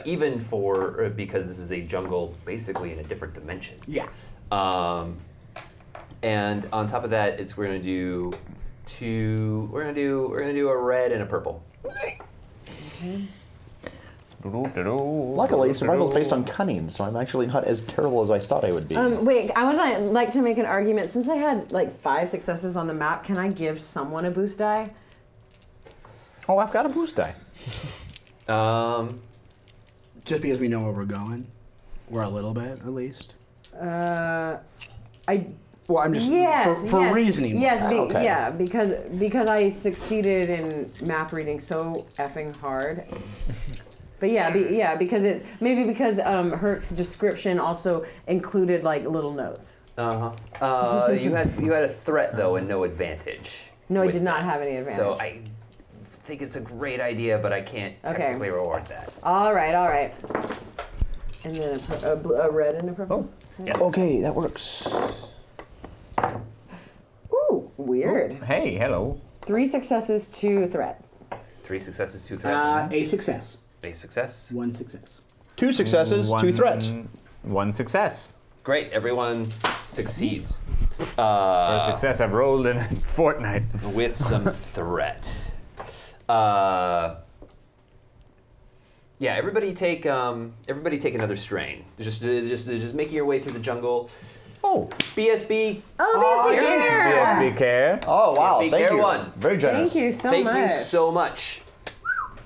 Even for because this is a jungle, basically in a different dimension. Yeah. And on top of that, we're gonna do We're gonna do a red and a purple. Luckily, survival is based on cunning, so I'm actually not as terrible as I thought I would be. Wait, I would like to make an argument. Since I had like 5 successes on the map, can I give someone a boost die? Oh, I've got a boost die. Just because we know where we're going, or a little bit at least. Well, I'm just for reasoning. Yes, Okay. yeah, because I succeeded in map reading so effing hard. But yeah, because Herc's description also included like little notes. You had a threat though and no advantage. No, I with did not that. have any advantage. So I think it's a great idea, but I can't technically reward that. All right. And then a red and a purple. Yes. Okay, that works. Ooh, weird. Hey, hello. 3 successes, 2 threat. 3 successes, 2 threats. A success. A success. 1 success. 2 successes, 2 threats. 1 success. Great. Everyone succeeds. First success I've rolled in a fortnight. With some threat. Yeah, everybody take another strain. Just making your way through the jungle. Oh, BSB. Oh, BSB care. BSB care. Oh, wow, Be thank fair you. one. Very generous. Thank you so Thank much. you so much.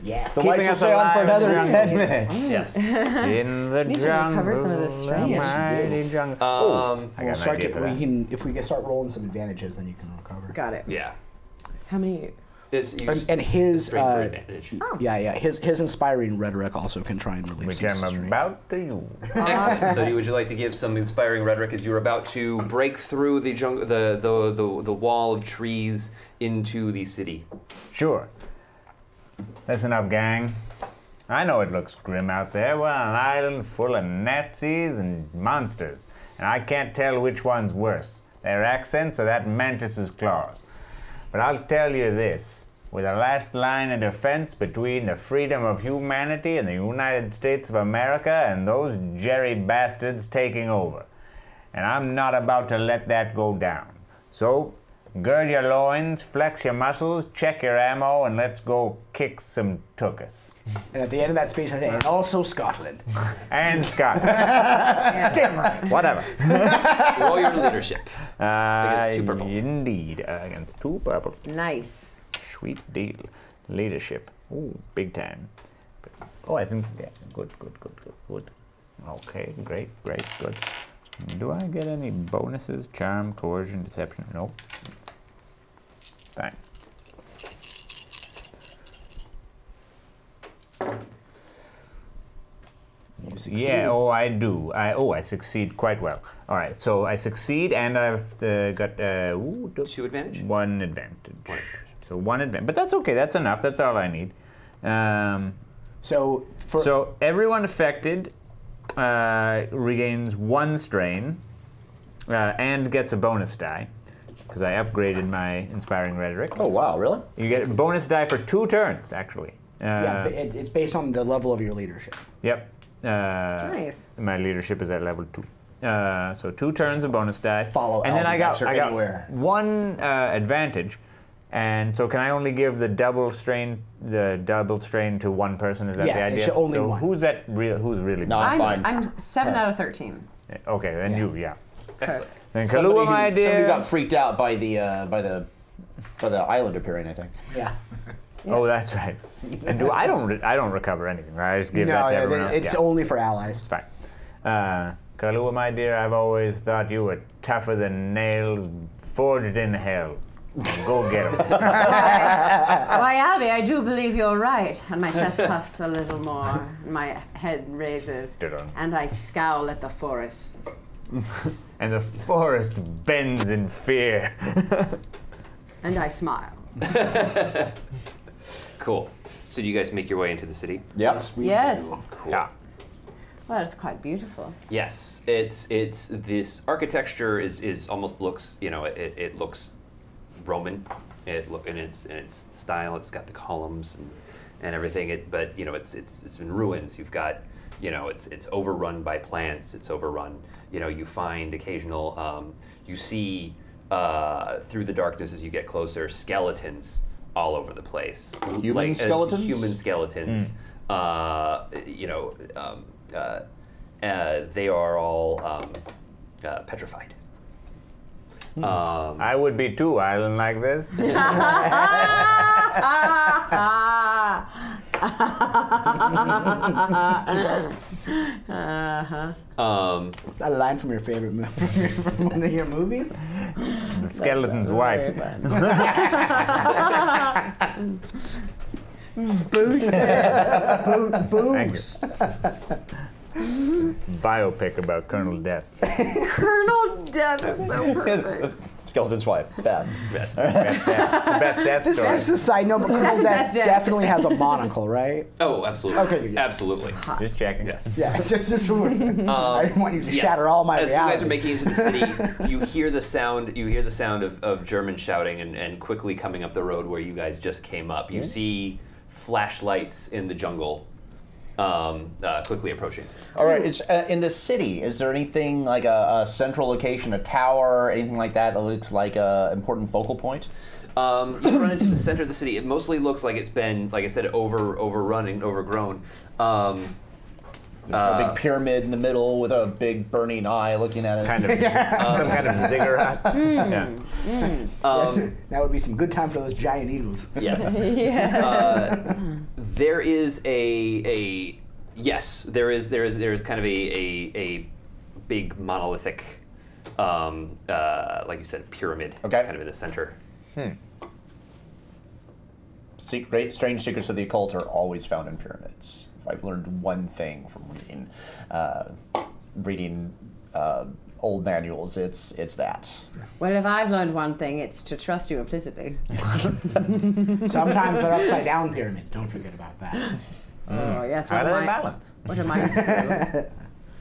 Yes. The lights will us stay on for alive another in the 10 jungle. minutes. Yes. In the need to jungle. recover some of this strain. the Yes, mighty jungle. Um, I We'll got an start idea for that. if we can start rolling some advantages, then you can recover. Got it. Yeah. How many? And his Strength for advantage. his inspiring rhetoric also can try and relieve Which some I'm strain. about to use. Excellent. So, would you like to give some inspiring rhetoric as you're about to break through the jungle, the wall of trees into the city? Sure. Listen up, gang. I know it looks grim out there. We're on an island full of Nazis and monsters, and I can't tell which one's worse, their accents or that mantis's claws. But I'll tell you this, we're the last line of defense between the freedom of humanity and the United States of America and those Jerry bastards taking over. And I'm not about to let that go down. So, gird your loins, flex your muscles, check your ammo, and let's go kick some tuchus. And at the end of that speech, I say, and also Scotland. And Scott. Damn right. Whatever. Roll your leadership. Against 2 purple. Indeed, against 2 purple. Nice. Sweet deal. Leadership. Ooh, big time. Oh, I think, yeah, good. Okay, great, good. Do I get any bonuses? Charm, coercion, deception? Nope. Fine. Yeah, I do. I succeed quite well. All right, so I succeed, and I've got 2 advantage? 1 advantage. So 1 advantage, but that's okay. That's enough. That's all I need. So everyone affected regains 1 strain and gets a bonus die because I upgraded my inspiring rhetoric. Oh, wow, really? You get a bonus die for 2 turns, actually. Yeah, it's based on the level of your leadership. Yep. Nice. My leadership is at level 2. So 2 turns of bonus die. Follow and then Alby, I got Baxter anywhere. 1 advantage. And so can I only give the double strain to 1 person? Is that Yes, the it's idea? only so 1. Who's really? No, I'm fine. I'm 7 out of 13. Okay, then you, yeah. Excellent. Then Kahlua, my Somebody dear. got freaked out by the island appearing, I think. Yeah. Oh, that's right. And I don't recover anything, right? I just give that to everyone else. It's Yeah. only for allies. It's fine. Kahlua, my dear, I've always thought you were tougher than nails forged in hell. Go get 'em. Why, Alby, I do believe you're right. And my chest puffs a little more. My head raises. And I scowl at the forest. And the forest bends in fear. And I smile. Cool. So do you guys make your way into the city? Yep. Yes. Cool. Yeah. Well, it's quite beautiful. Yes, it's this architecture is almost looks, you know, it looks Roman. It look in its style. It's got the columns and everything. But you know, it's in ruins. You've got, you know, it's overrun by plants. It's overrun. You know, you find occasional. You see through the darkness as you get closer, skeletons all over the place. Human skeletons? Human skeletons. You know, they are all petrified. I would be too, island like this. Is that a line from your favorite movie, from one of your movies? The skeleton's wife. Boost. Boost. Biopic about Colonel Death. Colonel Death is so perfect. Skeleton's wife, Beth. Yes. It's the Beth Death This story. is a side note, but Colonel Death Death. definitely has a monocle, right? Oh, absolutely. Okay, yeah. Absolutely. Just checking. Yes. Yeah, just I didn't want you to Yes. shatter all my As reality. you guys are making it into the city, you hear the sound. You hear the sound of German shouting, and quickly coming up the road where you guys just came up. You see flashlights in the jungle, quickly approaching. All right, it's in the city. Is there anything like a central location, a tower, anything like that looks like an important focal point? You run into the center of the city. It mostly looks like it's been, like I said, overrun and overgrown. A big pyramid in the middle with a big burning eye looking at it. Kind of some kind of ziggurat. Yeah. That would be some good time for those giant eagles. Yes. There is there is kind of a big monolithic, like you said, pyramid. Okay. Kind of in the center. Great, strange secrets of the occult are always found in pyramids. If I've learned one thing from reading old manuals, it's that. Well, if I've learned one thing, it's to trust you implicitly. Sometimes they're upside down pyramid. Don't forget about that. Oh, yes. How do they balance? What am I?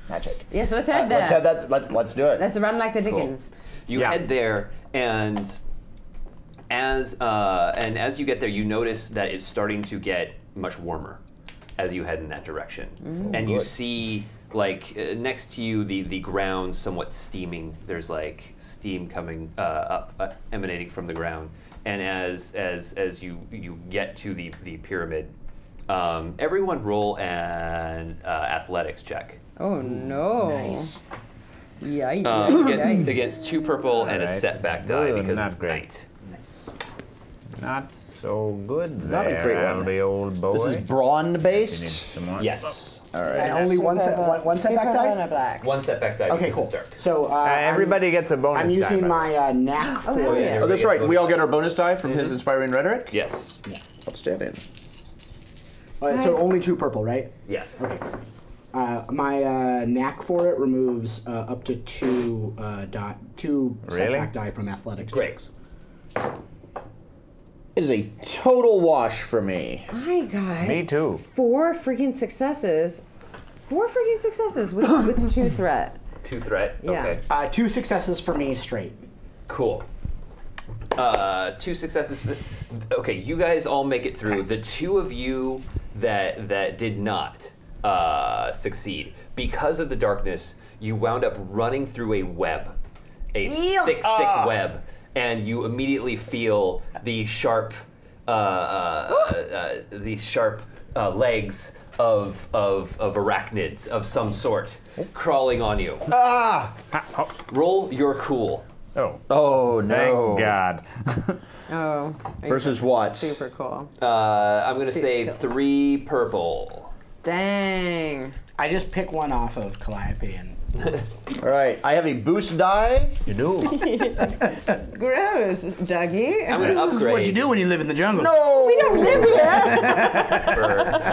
Magic. Yes, let's head there. Let's head that. Let's do it. Let's run like the Dickens. You Yeah. head there, and as you get there, you notice that it's starting to get much warmer as you head in that direction, and you see like next to you the ground somewhat steaming. There's like steam coming up, emanating from the ground, and as you get to the pyramid, everyone roll an athletics check. Oh no! Nice. Yikes! Against 2 purple and a Alright. setback die Ooh, because not it's great. night. Not so good Not a there, great one. Alby, old boy. This is brawn You need based. some more? Yes. All And right. only one setback And die? a black. 1 setback die Okay, because cool. it's dark. So Everybody gets a bonus I'm die, using by my knack for hell yeah. Oh, that's right. We all get our bonus die from his inspiring rhetoric. Yes. Outstanding. So only 2 purple, right? Yes. Okay. My knack for it removes up to 2 setback die from athletics Great. checks. It is a total wash for me. I got Me too. 4 freaking successes. 4 freaking successes with 2 threat. 2 threat. Yeah. Okay. 2 successes for me straight. Cool. 2 successes. Okay, you guys all make it through. The 2 of you that did not succeed because of the darkness, you wound up running through a web, a Ew. thick web, and you immediately feel the sharp, legs of arachnids of some sort crawling on you. Roll your cool. Oh, Oh no. thank God. Oh. Versus what? Super cool. I'm gonna 6 say kill. 3 purple. Dang. I just pick one off of Calliope and. All right, I have a boost die. You do. Gross, Dougie. I'm going to This is what you upgrade do when you live in the jungle. No! We don't live here. for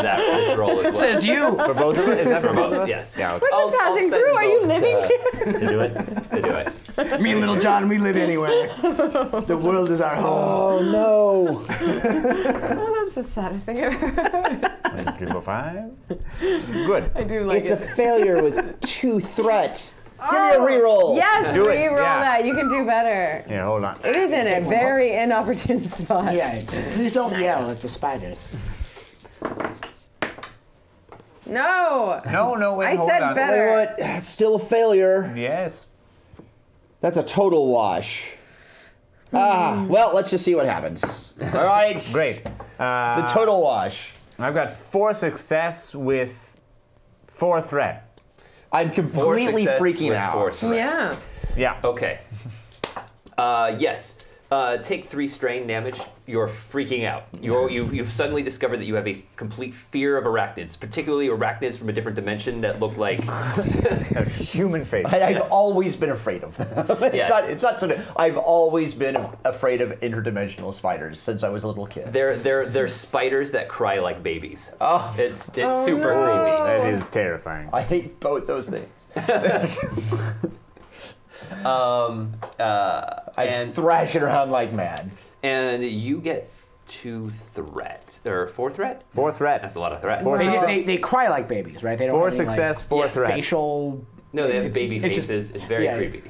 this roll as well. Says you. For both of us? Is that for both of us? Yes. Yeah. We're just passing through. Are you living here? To do it? To do it. Me and Little John, we live anywhere. The world is our home. Oh, no. Oh, that's the saddest thing I've ever heard. 1, 2, 3, 4, 5. Good. I do like It's it. a failure with 2 threat. Give me a reroll. Yes, Do it, re-roll yeah. that. You can do better. Here, hold on. It is in a very inopportune spot. Yeah, please don't yell at the spiders. No. No, wait, I hold said on. better. You know what? It's still a failure. Yes. That's a total wash. Well, let's just see what happens. All right. Great. It's a total wash. I've got 4 success with 4 threat. I'm 4 completely success freaking with out. 4 threat. Yeah. Yeah. Okay. Yes. Take 3 strain damage. You're freaking out. You've suddenly discovered that you have a complete fear of arachnids, particularly arachnids from a different dimension that look like. A human face. I've always been afraid of them. It's not sort of. I've always been afraid of interdimensional spiders since I was a little kid. They're spiders that cry like babies. Oh. It's super creepy. That is terrifying. I hate both those things. I'm thrashing around like mad. And you get 2 threat or 4 threat. 4 threat. That's a lot of threat. 4 success. They cry like babies, right? They don't 4 have any, success, like, 4 threat. facial. No, they have baby it's just- faces. It's very yeah. creepy.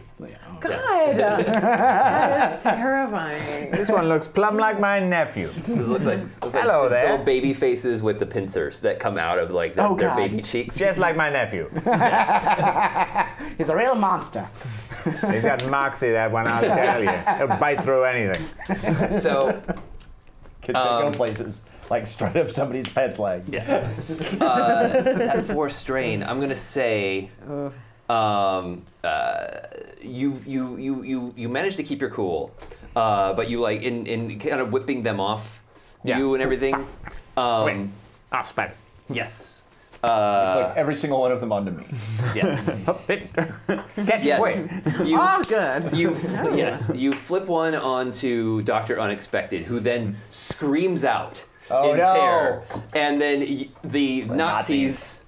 God. That is terrifying. This one looks plumb like my nephew. It looks like Hello there. little baby faces with the pincers that come out of like their God. baby cheeks. Just like my nephew. He's a real monster. He's got moxie, that one, I'll tell you. He'll bite through anything. So Kids can go places like straight up somebody's pet's leg. yeah, that 4 strain. I'm gonna say. You managed to keep your cool, but you like in kind of whipping them off, Yeah. you and everything. Wait. Oh, spiders. Yes. Like every single one of them onto me. Yes. Catch Yes. Wait. You, Oh, good. you flip one onto Dr. Unexpected, who then screams out Oh, in no. terror, and then the Nazis.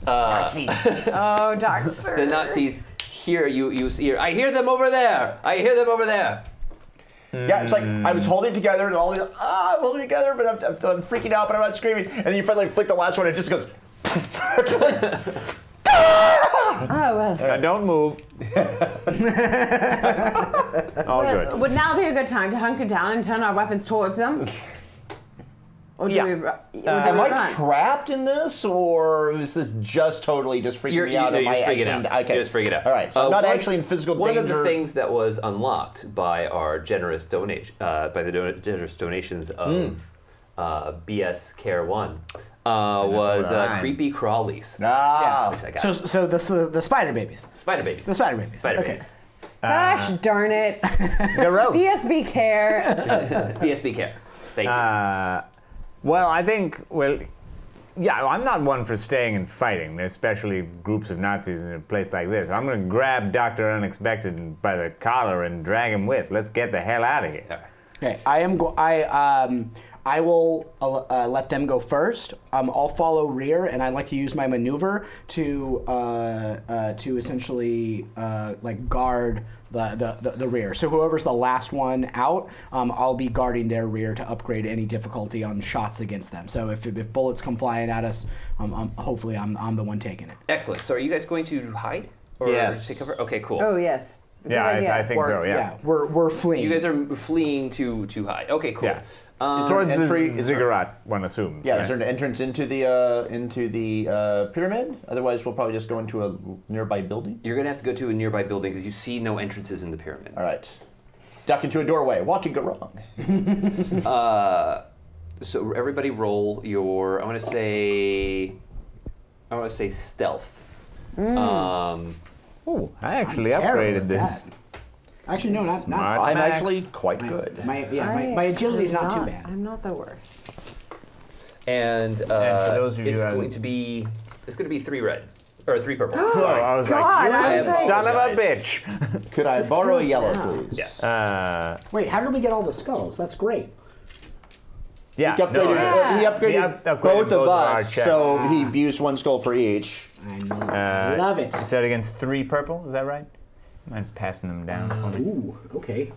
Oh, doctor. The Nazis hear you hear. I hear them over there. I hear them over there. Yeah, it's like I was holding it together and all these. I'm holding it together, but I'm freaking out, but I'm not screaming. And then you finally flick the last one, and it just goes. Oh, well. Don't move. All good. Would now be a good time to hunker down and turn our weapons towards them? Or do Yeah. we, or do Am we I run? trapped in this, or is this just totally just freaking me out? You're Am I just freaking actually- out. Okay. You're just freaking out. All right, so I'm not actually in physical One danger. of the things that was unlocked by our generous donation, generous donations of BS Care 1, was what I- creepy crawlies. Ah. Which I got. So the spider babies. Spider babies. The spider babies. Spider Okay. babies. Gosh darn it. Gross. BSB care. BSB Care. Thank you. Well, I think, yeah, I'm not one for staying and fighting, especially groups of Nazis in a place like this. I'm going to grab Dr. Unexpected by the collar and drag him with. Let's get the hell out of here. Okay. I will let them go first. I'll follow rear, and I like to use my maneuver to essentially like guard the rear. So whoever's the last one out, I'll be guarding their rear to upgrade any difficulty on shots against them. So if bullets come flying at us, hopefully I'm the one taking it. Excellent. So are you guys going to hide? Or Yes. take cover? Okay, cool. Oh, yes. Good Yeah, idea. I think so, yeah. We're fleeing. You guys are fleeing to hide. Okay, cool. Yeah. Towards entry- the ziggurat, one assumes. Yeah, Yes. is there an entrance into the pyramid? Otherwise, we'll probably just go into a nearby building. You're going to have to go to a nearby building because you see no entrances in the pyramid. All right. Duck into a doorway. What could go wrong? So everybody roll your, I want to say stealth. Ooh, I actually I'm terrible upgraded at this. that. Actually, no, not. Smart. I'm Max. actually quite good. My agility is not too bad. I'm not the worst. And for those of you it's who going to be It's going to be 3 red. Or 3 purple. Oh, Sorry. I was God, like, I you was like- son of a Apologize. bitch. Could I borrow a close yellow, enough. please? Yes. Wait, how did we get all the skulls? That's great. Yeah, He upgraded, Yeah. he upgraded upgraded both of our us, checks. so he used 1 skull for each. I love it. You said against 3 purple, is that right? I'm passing them down for me. Ooh, okay.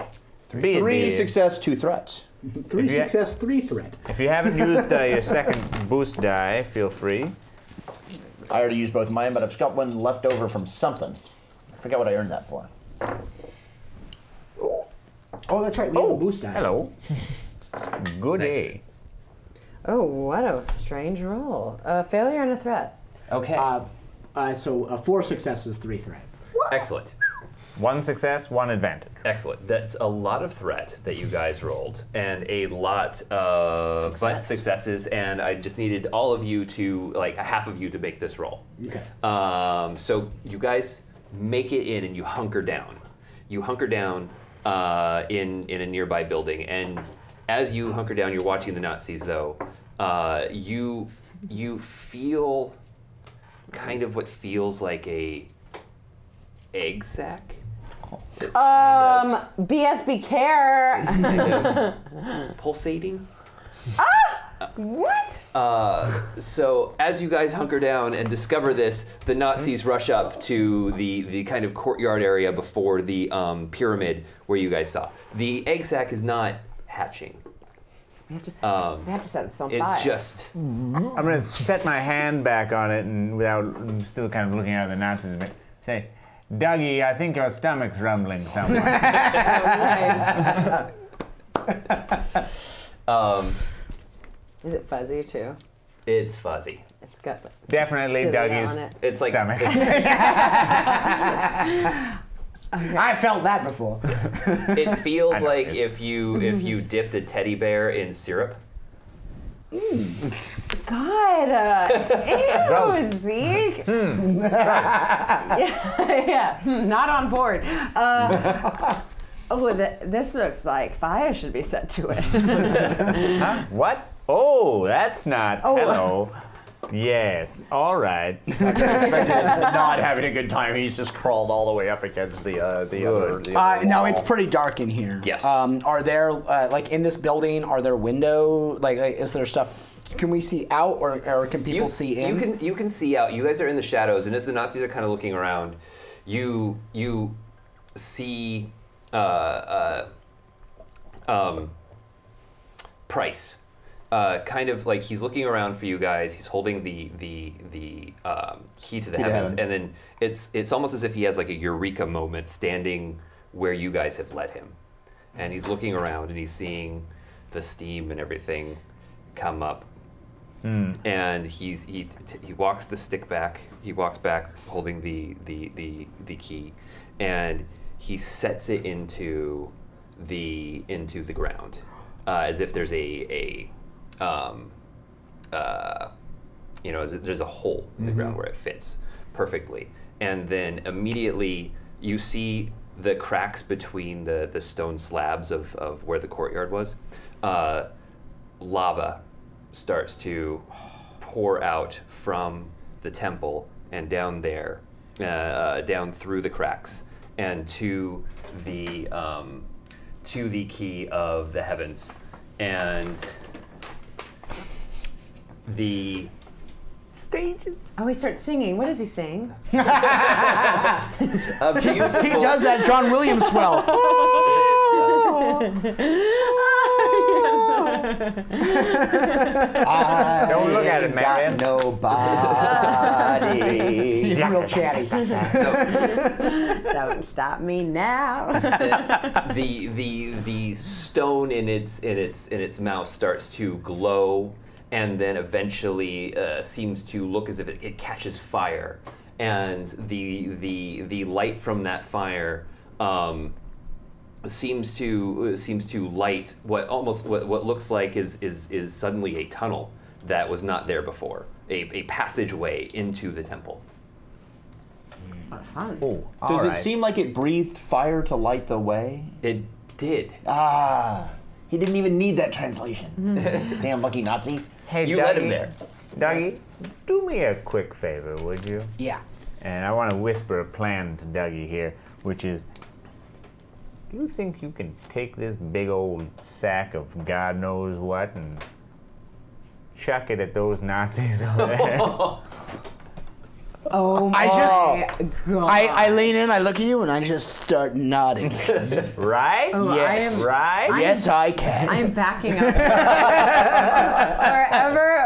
Be it 3 be. success, 2 threat. 3 If you- success, 3 threat. If you haven't used your second boost die, feel free. I already used both of mine, but I've got 1 left over from something. I forget what I earned that for. Oh, that's right. We have a boost die. Hello. Good Nice. day. Oh, what a strange roll. A failure and a threat. Okay. So 4 successes, 3 threat. Excellent. 1 success, 1 advantage. Excellent. That's a lot of threat that you guys rolled, and a lot of successes. And I just needed all of you to, like, a half of you to make this roll. Okay. So you guys make it in, and you hunker down. You hunker down in a nearby building, and as you hunker down, you're watching the Nazis. Though you feel kind of what feels like a egg sack. It's BSB care. kind of pulsating. What? So as you guys hunker down and discover this, the Nazis rush up to the kind of courtyard area before the pyramid where you guys saw. The egg sac is not hatching. We have to set this on fire. It's just I'm going to set my hand back on it and without still kind of looking at the Nazis, say, Dougie, I think your stomach's rumbling somewhere. Is it fuzzy too? it's fuzzy. It's got Definitely cilia Dougie's on it. It's like stomach. I felt that before. it feels I know, like it's- if you dipped a teddy bear in syrup. God, ew, Gross. Zeke. yeah, not on board. This looks like fire should be set to it. Huh? What? Oh, that's not. Oh. Hello. Yes. All right. Not having a good time. He's just crawled all the way up against the other. No, wall. it's pretty dark in here. Yes. Are there, like in this building, are there window, like is there stuff, can we see out or can people see in? You can see out. You guys are in the shadows, and as the Nazis are kind of looking around, you see Price. Kind of like he's looking around for you guys. He's holding the key to the heavens, and then it's almost as if he has like a eureka moment, standing where you guys have led him, and he's looking around and he's seeing the steam and everything come up, and he walks the stick back. He walks back holding the key, and he sets it into the ground, as if there's there's a hole in the ground where it fits perfectly, and then immediately you see the cracks between the stone slabs of where the courtyard was. Lava starts to pour out from the temple and down there, down through the cracks, and to the key of the heavens, and the Stages. Oh, he starts singing. What does he sing? a beautiful, He does that John Williams swell. Don't look at it, man. Nobody. He's real chatty. Don't stop me now. the stone in its mouth starts to glow, and then eventually seems to look as if it catches fire, and the light from that fire seems to light what looks like is suddenly a tunnel that was not there before, a passageway into the temple. Fun. Does it seem like it breathed fire to light the way? It did. Ah, he didn't even need that translation. Damn lucky Nazi. Hey, You Dougie, let him there. Dougie, do me a quick favor, would you? Yeah. And I want to whisper a plan to Dougie here, which is, do you think you can take this big old sack of God knows what and chuck it at those Nazis over there? Oh my God. I lean in, I look at you, and I just start nodding. Right? Oh, Yes. Right? Yes, I can. I am backing up.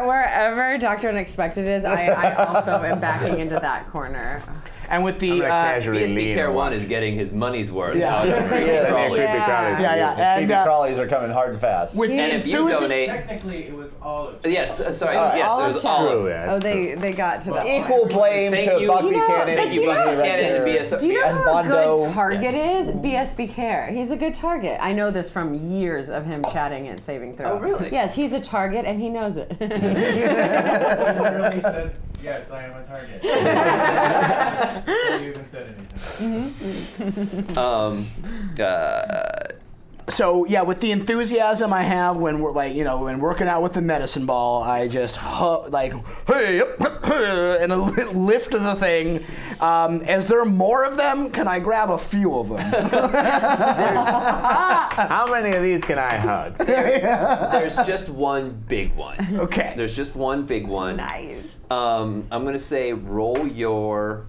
wherever Dr. Unexpected is, I also am backing into that corner. And with the I'm gonna casually BSB lean Care and 1 watch. is getting his money's worth. Yeah. out of Yeah, creepy yeah, crawlies. Creepy Yeah. crawlies. Yeah. The And creepy crawlies are coming hard and fast. with And the if you donate, Technically, it was all of yes, sorry, All right. yes, it Olive was check. Olive. True, yeah. Oh, they got to that Equal point. blame Thank to you. Buck You know, Buchanan. but Thank you, you Buck know- Buchanan and BS. Do you know And who a Bondo. good target is? BSB Care. He's a good target. I know this from years of him chatting and saving throw. Oh, really? Yes, he's a target and he knows it. I literally said, yes, I am a target. Before you even said anything. So yeah, with the enthusiasm I have when we're like, when working out with the medicine ball, I just hey, and lift the thing. As there are more of them, can I grab a few of them? How many of these can I hug? There's just one big one. Okay. There's just one big one. Nice. I'm gonna say roll your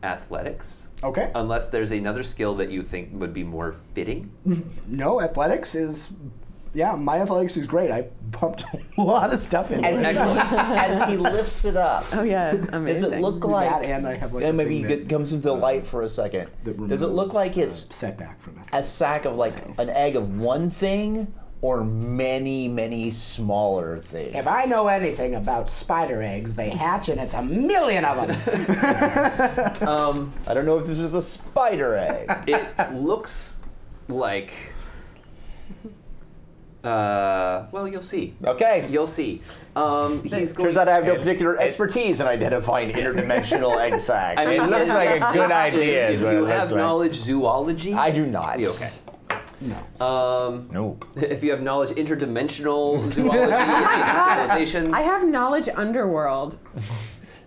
athletics. Okay. Unless there's another skill that you think would be more fitting. No, athletics is. Yeah, my athletics is great. I pumped a lot of stuff in As, it. Excellent. as he lifts it up, Oh yeah, does amazing. it look That like? and I have like And a maybe thing he that- comes into the light for a second. that Does it look like removes, it's setback from a athletics? sack of like an egg of one thing, or many, many smaller things? If I know anything about spider eggs, they hatch and it's a million of them. I don't know if this is a spider egg. It looks like. Well, you'll see. Okay. You'll see. He's going. Turns out I have no particular expertise in identifying interdimensional egg sacks. I mean, It looks like a good idea. If is what it you looks have like. knowledge zoology, I do not. be okay. No. If you have knowledge interdimensional zoology, civilizations, I have knowledge underworld.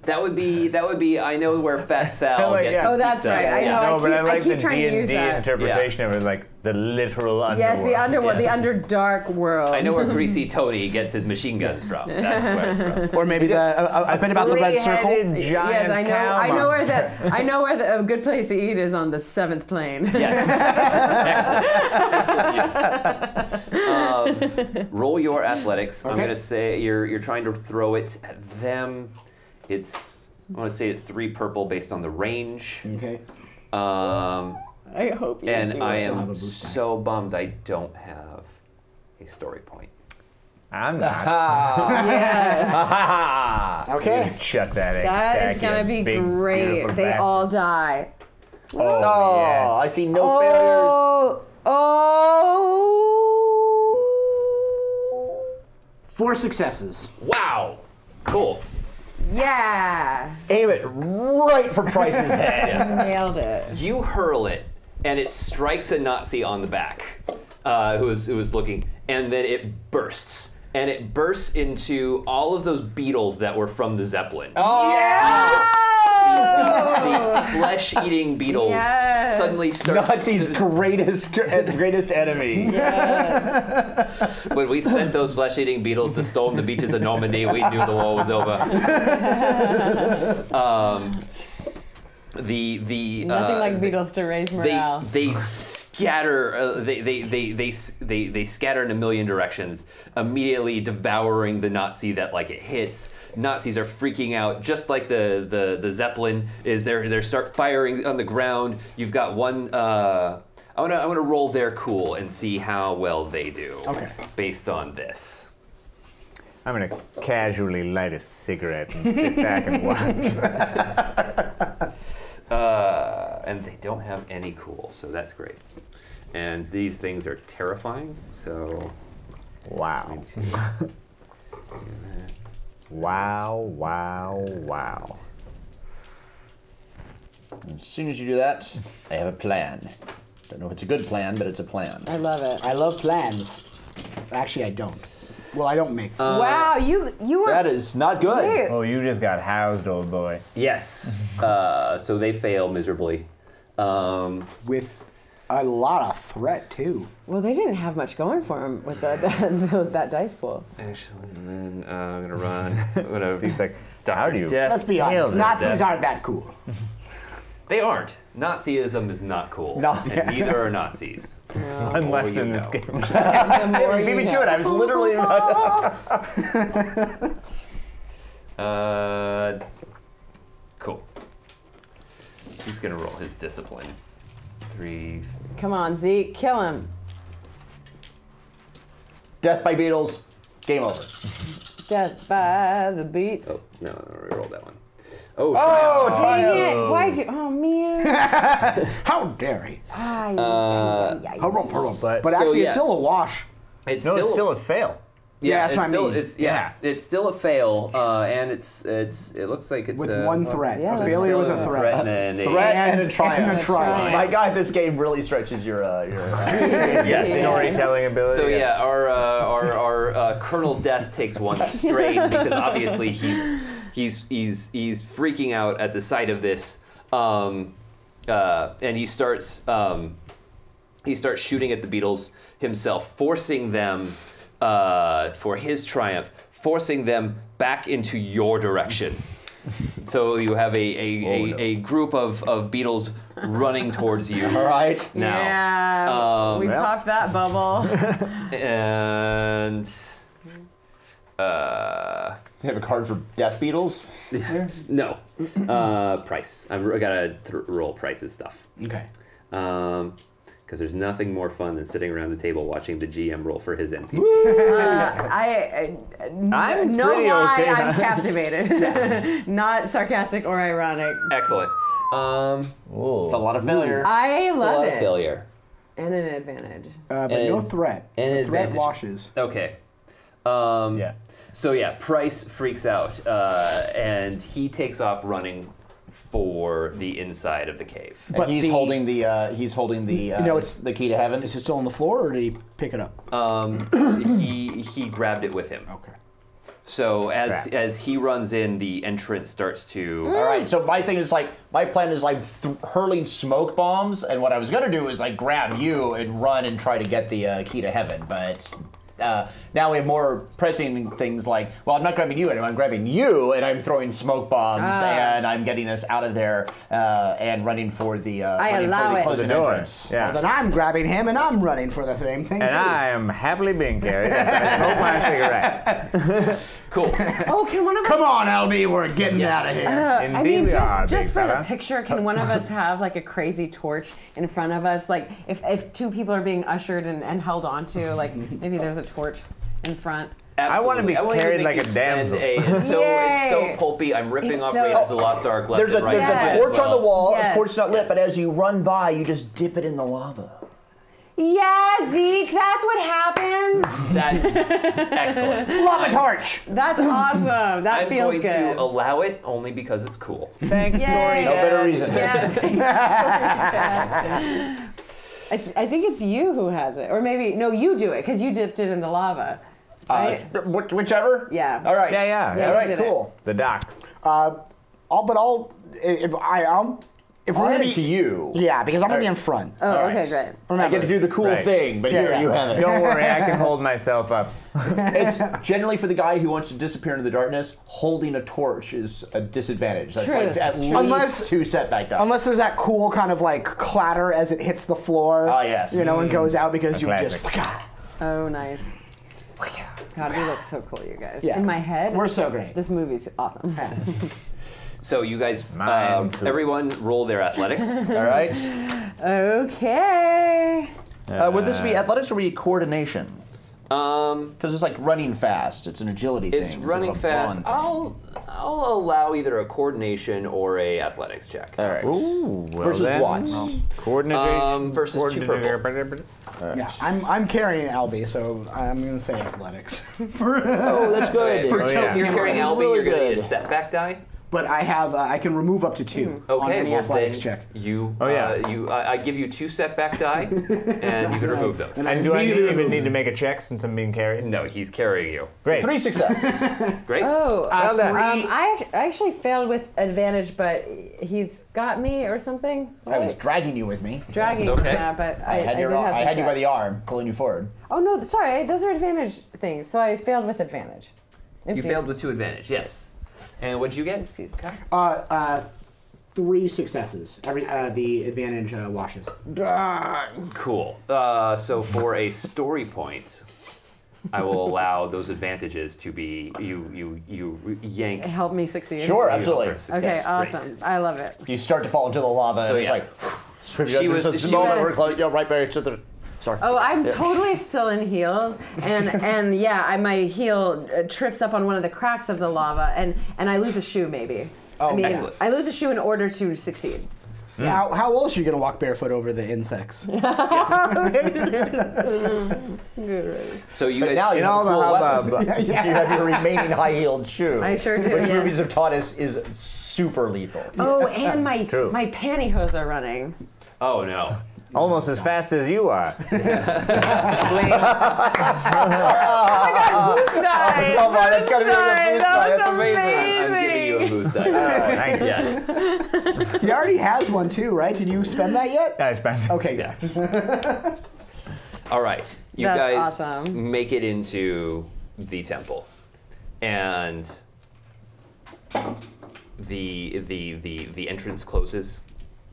that would be. I know where Fat Sal Like, gets yeah. his Oh, that's pizza. right. I know. No, but I like the keep trying to use D&D that. interpretation of it, like the literal underworld. Yes, the underworld, Yes. the underdark world. I know where Greasy Tony gets his machine guns from. That's where it's from. Or maybe a bit about the red circle. Three-headed giant Yes, I know. cow I know where monster. I know where a good place to eat is on the 7th plane. Yes. Excellent. Yes. Roll your athletics. I'm Okay. gonna say you're trying to throw it at them. I want to say it's 3 purple based on the range. Okay. I hope you And do. I still have a am boost die. so bummed I don't have a story point. I'm not. Yeah, Okay. Shut that egg that sack, is gonna you be big, great. beautiful They bastard. all die. Oh, Oh, yes. I see no failures. Oh, 4 successes. Wow. Cool. yeah. Aim it right for Price's head. Nailed it. You hurl it, and it strikes a Nazi on the back, who was looking, and then it bursts. And it bursts into all of those beetles that were from the Zeppelin. Oh, The flesh-eating beetles Yes. suddenly start. Nazi's greatest enemy. When we sent those flesh-eating beetles to storm the beaches of Normandy, we knew the war was over. Nothing like beetles to raise morale. They scatter. They scatter in a million directions, immediately devouring the Nazi that it hits. Nazis are freaking out, just like the Zeppelin is. They start firing on the ground. You've got one. I want to roll their cool and see how well they do. Okay. Based on this. I'm gonna casually light a cigarette and sit back and watch. And they don't have any cool, so that's great. And these things are terrifying, so Wow. do that. Wow, wow, wow. As soon as you do that, I have a plan. Don't know if it's a good plan, but it's a plan. I love it. I love plans. Actually, I don't. Well, I don't make them. Wow, you were. That is not good. Wait. Oh, you just got housed, old boy. Yes. So they fail miserably. With a lot of threat, too. Well, they didn't have much going for them with that dice pool. Actually, and then I'm gonna run. I'm gonna. He's like, how do you? Let's be honest, Nazis aren't that cool. They aren't. Nazism is not cool. No. And neither are Nazis. Unless in this know. game. Hey, beat me to it. I was literally. Cool. He's gonna roll his discipline. 3. Come on, Zeke, kill him. Death by beetles. Game over. Death by the beats. Oh no, we rolled that one. Oh. Oh, Dang triumph. it, why'd you? Oh man. How dare he? Hurry. But So, actually, yeah. it's still a wash. It's No, still. it's still a fail. Yeah, that's it's what I still. mean. It's still a fail, and it looks like it's With one threat. yeah, a that's failure with a threat. and then Threat and a triumph. And a triumph. My God, this game really stretches your. Yes. Storytelling ability. So yeah, our Colonel Death takes one strain because obviously he's freaking out at the sight of this, and he starts shooting at the beetles himself, forcing them for his triumph, forcing them back into your direction. So you have a group of beetles running towards you. All right. Now. Yeah, we well. popped that bubble. And Do you have a card for death beetles? no, Price. I gotta roll Price's stuff. Okay. Because there's nothing more fun than sitting around the table watching the GM roll for his NPC. I'm know pretty why okay. I'm captivated. Not sarcastic or ironic. Excellent. It's a lot of failure. I It's a love lot it. of failure. And an advantage. But And- no threat. and The threat advantage. washes. Okay. Yeah. So yeah, Price freaks out, and he takes off running for the inside of the cave. And he's holding the it's- the key to heaven. Is it still on the floor, or did he pick it up? He grabbed it with him. Okay. So Crap. as he runs in, the entrance starts to. All right. So my plan is hurling smoke bombs, and what I was gonna do is like grab you and run and try to get the key to heaven, but. Now we have more pressing things like, well, I'm not grabbing you anymore, I'm grabbing you, and I'm throwing smoke bombs, and I'm getting us out of there and running for the allow it. closing The door. entrance. Well, Yeah. then I'm grabbing him, and I'm running for the same thing, And too. I am happily being carried as I smoke my cigarette. Cool. Oh, can one of us? Come on, Alby, we're getting out of here. Indeed we are, just big for the fella. picture, can one of us have like a crazy torch in front of us? Like if two people are being ushered and held onto, like maybe there's a torch in front. I wanna be Absolutely. carried even like make a you spend damsel. It's so Yay. pulpy. I'm ripping It's off so- Raiders of the Lost Ark left There's a and right. Yes. torch on the wall. Yes. Of course, it's not lit, but as you run by, you just dip it in the lava. Yeah, Zeke, that's what happens. That's excellent. Lava torch! That's awesome. That I'm feels going good. to allow it only because it's cool. Thanks, Yay. story. No better reason. Yeah, thanks. I think it's you who has it, or maybe no, you do it because you dipped it in the lava. Right? Whichever. Yeah. All right. Yeah. Yeah, All you right. did it. Cool. The doc. If we're I'll gonna hand be it to you. Yeah, because I'm gonna be in front. Oh, All okay, right. great. I get to do the cool Right. thing, but here yeah. you have it. Don't worry, I can hold myself up. It's generally for the guy who wants to disappear into the darkness. Holding a torch is a disadvantage. That's True. like at least Unless- 2 setback dice. Unless there's that cool kind of like clatter as it hits the floor. Oh, yes. You know, and goes out because you classic. just. Oh, nice. God, we look so cool, you guys. Yeah. In my head, We're so great. this movie's awesome. So you guys, Mine too. everyone, roll their athletics. All right. Okay. Would this be athletics or would it be coordination? Because it's like running fast. It's an agility It's thing. running instead of a fast. brawn thing. I'll allow either a coordination or a athletics check. All right. Ooh, well Versus then, what? Coordination. Versus two purple. Yeah, I'm carrying Alby, so I'm gonna say athletics. Oh, that's good. Oh, yeah. If you're carrying That's Alby, really you're going to good. need a setback die. But I have I can remove up to 2 on Okay, any well athletics then check. you. Oh, yeah. I give you 2 setback die, and you can remove those. And do I even need to make a check since I'm being carried? No, he's carrying you. Great. 3 success. Great. Oh, Well done. I actually failed with advantage, but he's got me or something. I was Right. dragging you with me. dragging. Okay. Yeah, but I had, did have some I had you by track. the arm, pulling you forward. Oh no, sorry, those are advantage things. So I failed with advantage. You Oopsies. failed with 2 advantage. Yes. And what'd you get? Oopsies. 3 successes. The advantage washes. Cool. So for a story point, I will allow those advantages to be you yank. Help me succeed. Sure, absolutely. Okay, Great. awesome. I love it. You start to fall into the lava, So, and it's yeah. like, She was- there's this she moment was- where it's like, you're right back to the. Sorry. Oh, I'm totally still in heels, and yeah, my heel trips up on one of the cracks of the lava, and I lose a shoe maybe. Oh, I mean, excellent. I lose a shoe in order to succeed. How else are you going to walk barefoot over the insects? So you But guys. now you In have all a the cool hubbub. weapon. You have your remaining high-heeled shoe. I sure do, Which yeah. movies have taught us is super lethal. Oh, and my True. pantyhose are running. Oh no. Almost as fast as you are. Oh my God, boost die! Come on, that's gotta be on your boost die. That's amazing. I'm giving you a boost die. Thank you. Yes. He already has one too, right? Did you spend that yet? I spent. Okay. Yeah. All right. You That's guys awesome. make it into the temple, and the entrance closes.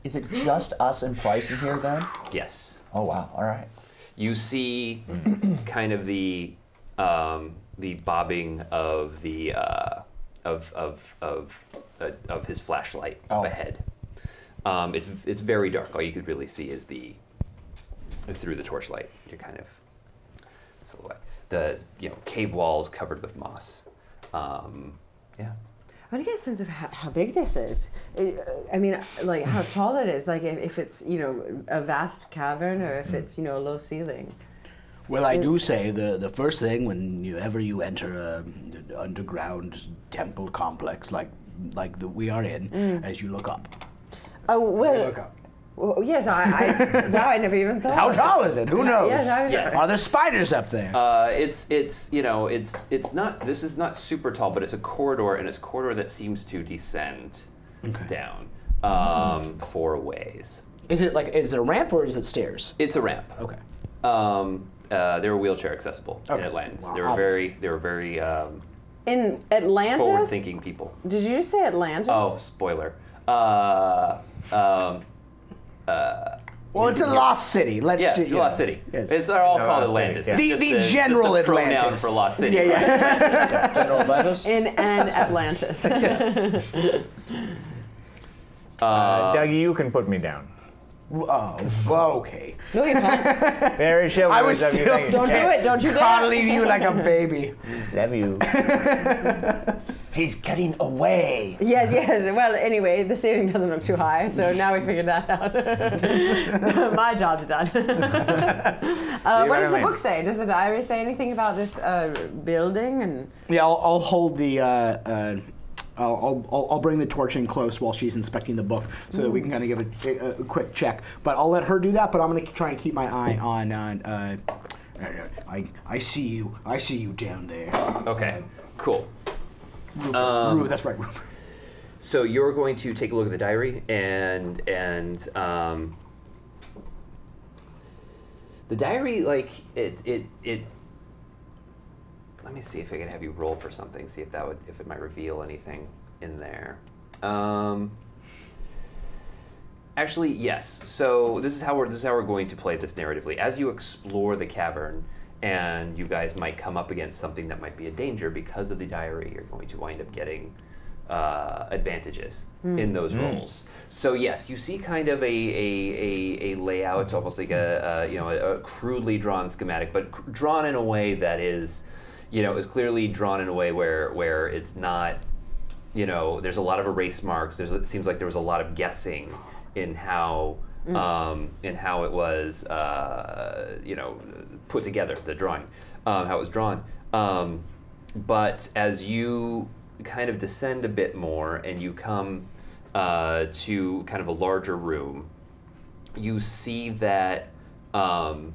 Is it just us and Price in here then? Yes. Oh wow! All right. You see kind of the bobbing of the of his flashlight Oh. up ahead. It's very dark. All you could really see is through the torchlight. You're kind of silhouette. The cave walls covered with moss. Yeah. I want to get a sense of how big this is. I mean, like how tall it is. Like if it's a vast cavern or if it's a low ceiling. Well, I do say the first thing whenever you enter an underground temple complex like we are in, as you look up. Oh well. Look up. Well, yes, I wow, I never even thought. How tall is it? Who knows? Yes. Are there spiders up there? It's not. This is not super tall, but it's a corridor, and it's a corridor that seems to descend down 4 ways. Is it a ramp or is it stairs? It's a ramp. Okay. They were wheelchair accessible in Okay. Atlantis. Wow, They were very In Atlantis. forward-thinking people. Did you just say Atlantis? Oh, spoiler. Well, it's a lost city. Let's Yeah, ju- it's a lost city. Yes. It's all called Lost City, Atlantis. yeah. It's The- just the just general a pronoun Atlantis. for lost city. Yeah. General Atlantis. In an Atlantis. Dougie, you can put me down. Oh, well, okay. No, you can't. Very chivalrous I was of you. still- Thank you. Don't do it. Don't you dare. Coddling you like a baby. Love you. He's getting away. Yes. Well, anyway, the ceiling doesn't look too high, so now we figured that out. My job's done. What does the book say? Does the diary say anything about this building? And Yeah, I'll hold the. I'll bring the torch in close while she's inspecting the book, so that we can kind of give a quick check. But I'll let her do that. But I'm going to try and keep my eye on. I see you. I see you down there. Okay, cool. Rube, that's right, Rube. So you're going to take a look at the diary, and the diary, like it. Let me see if I can have you roll for something. See if it might reveal anything in there. Actually, yes. So this is how we're going to play this narratively. As you explore the cavern, and you guys might come up against something that might be a danger because of the diary, you're going to wind up getting advantages in those rolls. So yes, you see kind of a layout, almost like a crudely drawn schematic, but drawn in a way that is clearly drawn in a way where it's not, there's a lot of erase marks. It seems like there was a lot of guessing in how it was put together, the drawing, how it was drawn. But as you kind of descend a bit more, and you come to kind of a larger room. You see that things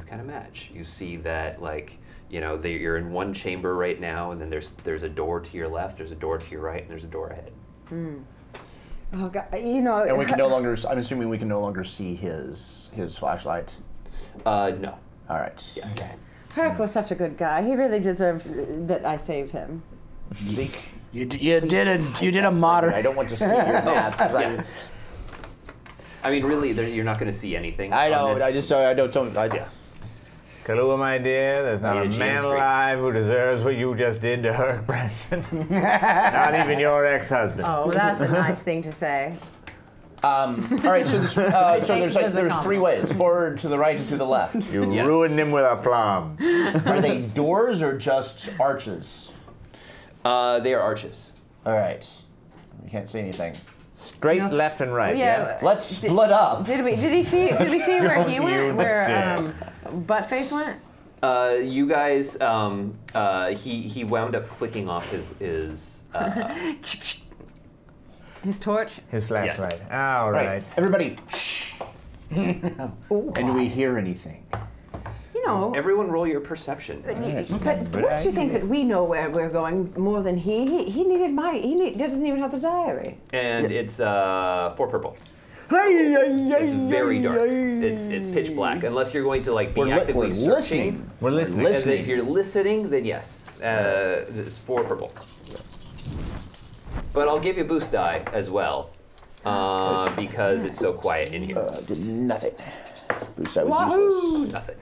kind of match. You see that, like, you know, you're in one chamber right now, and then there's a door to your left, there's a door to your right, and there's a door ahead. Oh God, you know. And we can no longer. I'm assuming we can no longer see his flashlight. No. All right. Yes. Okay. Herc was such a good guy. He really deserved that I saved him. Zeke. You did a moderate. I don't want to see your map. Yeah. I mean, really, you're not going to see anything. I know. on this. I don't. Yeah. Kahlua, my dear, there's not a James man Street. alive who deserves what you just did to Herc Branson. Not even your ex-husband. Oh, that's a nice thing to say. All right. So there's three ways: forward, to the right, and to the left. You Yes. ruined him with a plum. Are they doors or just arches? They are arches. All right. You can't see anything. Straight, No. left, and right. Yeah. Let's split up. Did we see where he Don't you went? Where dare. Buttface went? You guys, he wound up clicking off his His torch. His flashlight. Yes. All Right. right. Everybody. Shh. And do we hear anything? You know. Everyone roll your perception. But don't you think that we know where we're going more than he? He doesn't even have the diary. And it's 4 purple. It's very dark. It's pitch black. Unless you're going to like be actively searching. listening. We're listening. And then if you're listening, then yes, it's 4 purple. But I'll give you boost die as well, because it's so quiet in here. Did nothing. Boost, I was useless. Nothing.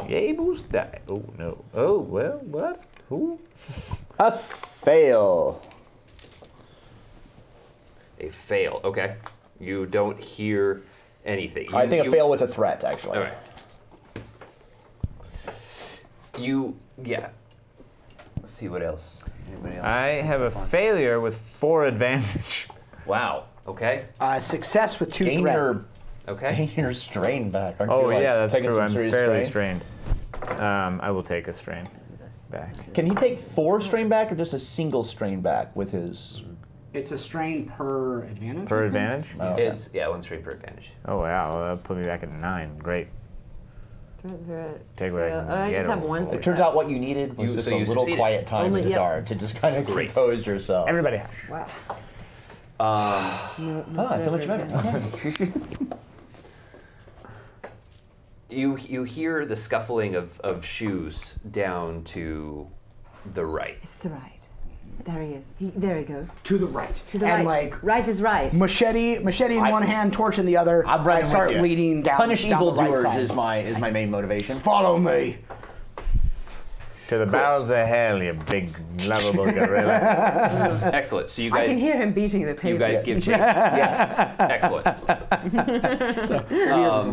Yay, boost die. Oh, no. Oh, well, what? Who? A fail. A fail. Okay. You don't hear anything. I think a fail with a threat, actually. All right. Yeah. Let's see what else. Anybody else? I have a failure with 4 advantage. Wow. Okay. Success with 2 Gain threat. your, Okay. gain your strain back. Aren't Oh, you, like, yeah, that's taking true. some I'm serious fairly strain? strained. I will take a strain back. Can he take 4 strain back or just a single strain back with his... It's a strain per advantage. Per advantage? Oh, okay. It's 1 strain per advantage. Oh, wow. Well, that put me back at 9. Great. Take what I can I just get have over. one It success. turns out what you needed was just so a you little succeeded. quiet time Only- in the yep. dark to just kind of Great. compose yourself. Everybody hush. Wow. I feel much better. Okay. You hear the scuffling of shoes down to the right. It's the right. There he is. There he goes. To the right. To the and right. like Right is right. machete in one hand, torch in the other. I'm right I start leading down. Punish down the right evildoers side. is my main motivation. Follow me. To the bowels of hell, you big, lovable gorilla. Excellent. So you I can guys hear him beating the you pavement. guys give chase. Yes. Excellent. I'm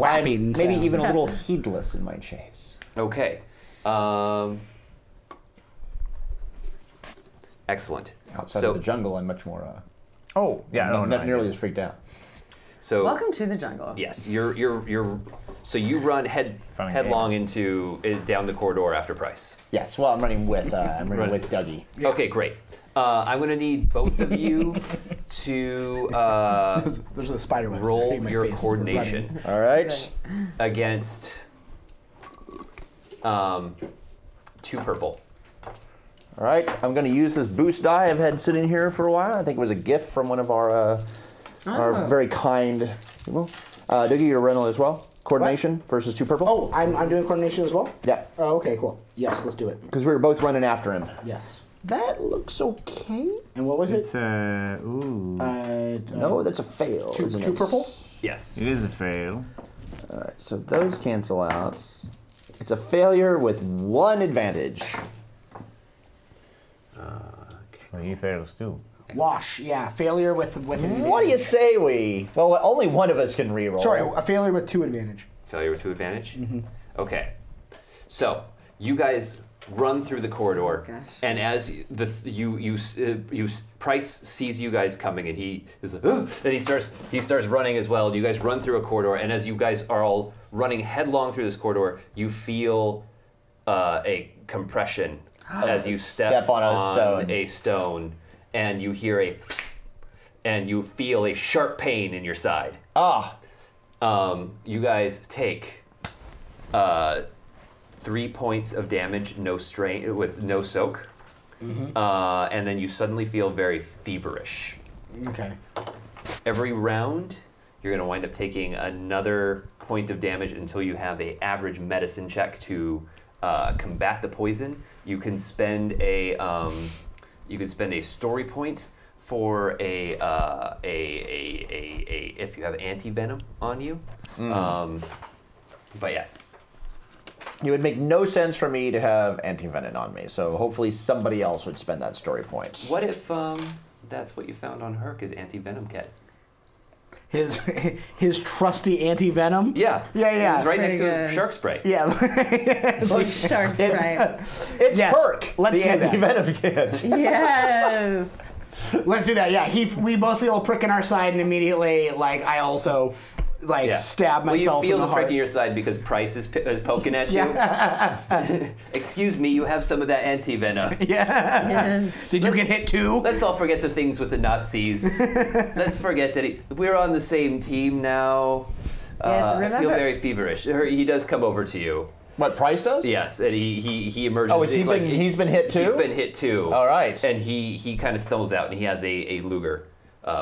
maybe even a little heedless in my chase. Okay. Excellent. Outside So of the jungle, I'm much more. Oh, yeah, no, not no. nearly as freaked out. so Welcome to the jungle. yes, you're so you run Fun headlong games. into down the corridor after Price. Yes. Well, I'm running with Dougie. Okay, great. I'm going to need both of you to There's the spider webs. roll Hey, my your face is coordination All right. against 2 purple. All right. I'm going to use this boost die I've had sitting here for a while. I think it was a gift from one of our very kind people. Dougie, you're running as well. Coordination versus 2 purple. Oh, I'm doing coordination as well? Yeah. Oh, okay, cool. Yes, let's do it. Because we were both running after him. Yes. That looks okay. And what was it? It's a, ooh. No, that's a fail. Isn't 2 it? purple? Yes. It is a fail. All right. So those cancel out. It's a failure with 1 advantage. Well, he fails too. Wash, yeah. Failure with an advantage. What do you say we? Well, only one of us can reroll. Sorry, a failure with 2 advantage. Failure with 2 advantage? Okay. So, you guys run through the corridor, and as Price sees you guys coming, and he is like, "Ugh," and he starts running as well. You guys run through a corridor, and as you guys are all running headlong through this corridor, you feel a compression as you step on a stone, and you hear and you feel a sharp pain in your side. Ah. You guys take 3 points of damage, no strain, with no soak, and then you suddenly feel very feverish. Okay. Every round, you're going to wind up taking another point of damage until you have an average medicine check to combat the poison. You can spend a story point for if you have anti-venom on you. But yes. It would make no sense for me to have anti-venom on me, so hopefully somebody else would spend that story point. What if that's what you found on Herc is anti-venom kit? His trusty anti-venom? Yeah. Yeah. It's right next to Pretty his shark spray. Yeah. Shark spray. It's Yes, Herc, let's the do that. anti-venom kit. Yes. Let's do that. Yeah, we both feel a prick in our side, and immediately, like, I also, like, stab myself you feel in the the prick heart. in your side because Price is poking at you. Excuse me, you have some of that anti-venom. Yes. Did you get hit too? Let's all forget the things with the Nazis. Let's forget that we're on the same team now. Yes, I feel remember- very feverish. He does come over to you. What, Price does? Yes, and he emerges. Oh, he's been hit too? He's been hit too. All right. And he kind of stumbles out, and he has a Luger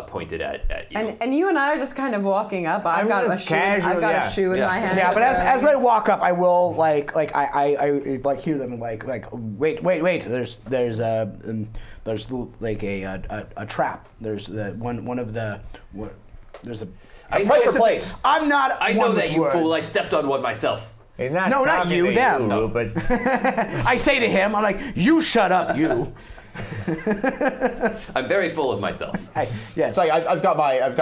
pointed at you. And you and I are just kind of walking up. I've got a just shoe. I've casual, got yeah. a shoe in Yeah. my hand. Yeah, but as I walk up, I will I hear them like wait. There's like a trap. There's one of the there's a Price or plate? I'm not. I know one that, with you words. fool. I stepped on one myself. He's not No, not talking you, to them. But I say to him, I'm like, you shut up, you. I'm very full of myself. Yes. It's like I've got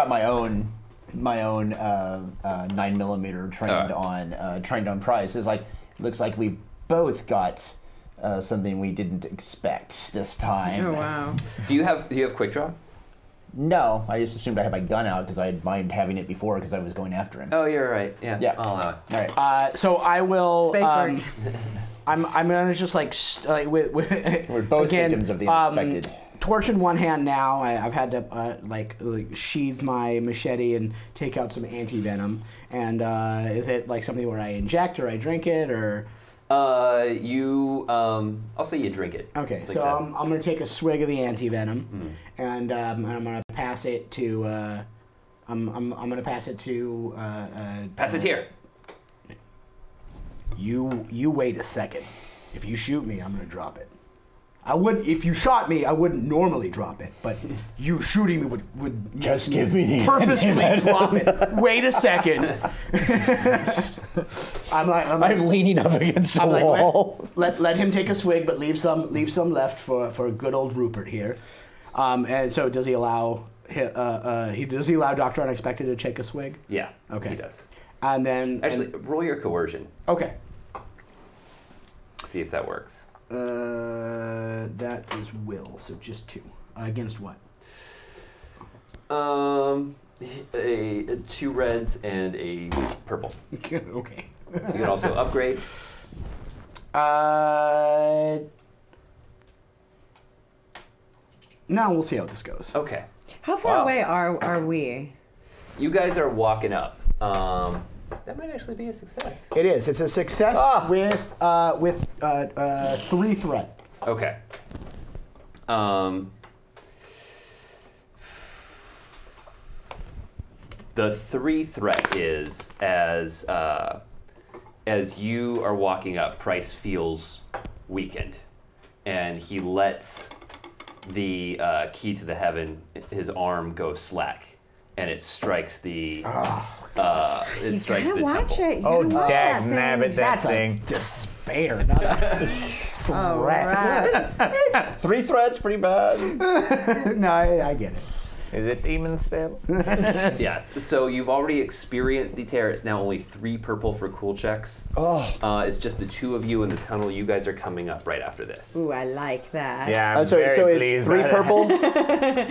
my own 9mm trained on Price. It's like looks like we both got something we didn't expect this time. Oh wow. Do you have quick draw? No, I just assumed I had my gun out because I had mind having it before because I was going after him. Oh, you're right. Yeah. Yeah. I'll allow it. All right. So I will. Space work. I'm gonna just like with We're both again, victims of the unexpected. Torch in one hand now. I've had to like sheathe my machete and take out some anti-venom. And is it like something where I inject or I drink it or? I'll say you drink it. Okay, It's like so that. I'm gonna take a swig of the anti-venom, and I'm gonna pass it to. I'm gonna pass it to. Pass it here. You wait a second. If you shoot me, I'm gonna drop it. I would. If you shot me, I wouldn't normally drop it, but you shooting me would Just give me the purposefully drop it. Wait a second. I'm leaning up against the I'm like, wall. let him take a swig, but leave some left for good old Rupert here. And so does he allow Dr. Unexpected to take a swig? Yeah. Okay. He does. And then Actually, roll your coercion. okay. See if that works. That is will, so just 2. Against what? 2 reds and a purple. Okay. You can also upgrade. No, we'll see how this goes. Okay. How far Wow. away are we? You guys are walking up. That might actually be a success. It is. It's a success with 3 threat. Okay. The 3 threat is as you are walking up, Price feels weakened, and he lets the key to the heaven, his arm go slack, and it strikes the it strikes the watch temple. it. You oh, gotta watch dag that thing. nabbit, that That's thing. a despair, not a Oh, threat. right. 3 threats, pretty bad. No, I get it. Is it demon still? Yes. So you've already experienced the tear. It's now only 3 purple for cool checks. Oh. It's just the 2 of you in the tunnel. You guys are coming up right after this. Ooh, I like that. Yeah, I'm sorry, very so pleased it's 3 by that. purple? At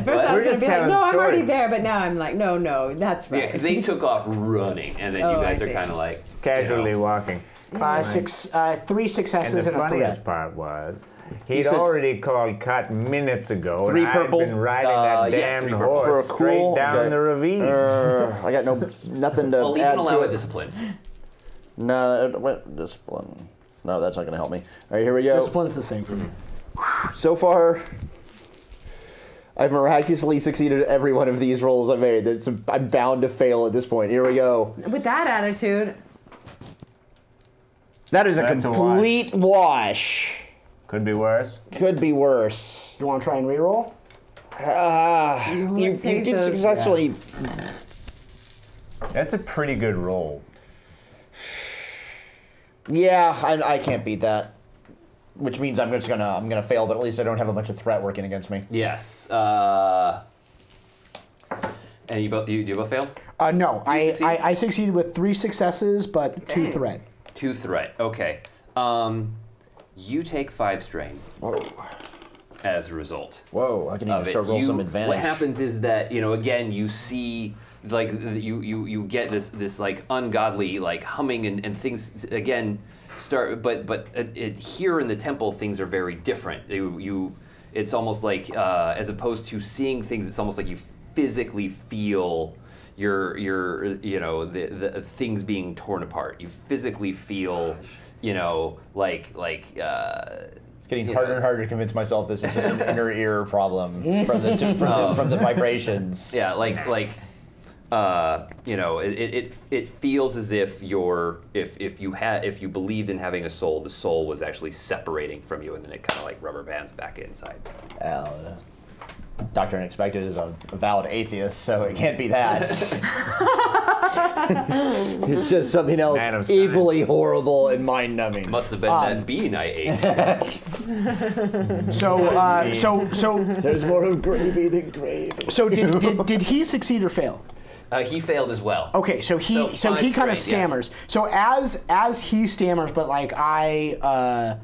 first What? I was We're going to just be like, telling no, I'm already stories. there, but now I'm like, no, that's right. Yeah, because they took off running, and then you Oh, guys I are see. kind of like Casually walking. 3 successes And the and a funniest threat. part was, he'd said- already called cut minutes ago, 3 and purple? I'd been riding that yes, damned 3 purple. For a horse straight cool- down okay. the ravine. I got nothing to Well, add even allow to a it. discipline. No, wait, discipline. No, that's not going to help me. All right, here we go. Discipline's the same for me. So far, I've miraculously succeeded at every one of these rolls I made. I'm bound to fail at this point. Here we go. With that attitude, That is a That's a complete wash. Could be worse. Could be worse. Do you want to try and reroll? You save did those. successfully. That's a pretty good roll. Yeah, I can't beat that. Which means I'm gonna fail, but at least I don't have a bunch of threat working against me. Yes. And you both fail? No, You succeed? I succeeded with 3 successes, but 2 threat. 2 threat. Okay. You take 5 strain Whoa. as a result. Whoa, I can even Of it. start roll some advantage. What happens is that, again, you see like you get this like ungodly like humming and things again start, but here in the temple things are very different. It's almost like as opposed to seeing things, it's almost like you physically feel the things being torn apart. You physically feel It's getting harder and harder to convince myself this is just an inner ear problem from the vibrations. Yeah, it feels as if if you believed in having a soul, the soul was actually separating from you, and then it kind of like rubber bands back inside. Dr. Unexpected is a avowed atheist, so it can't be that. It's just something else Man of equally horrible and mind-numbing. Must have been that bean I ate. So There's more of gravy than gravy. so did he succeed or fail? He failed as well. Okay, so he So he five kind of straight, yes. stammers. So as he stammers, but I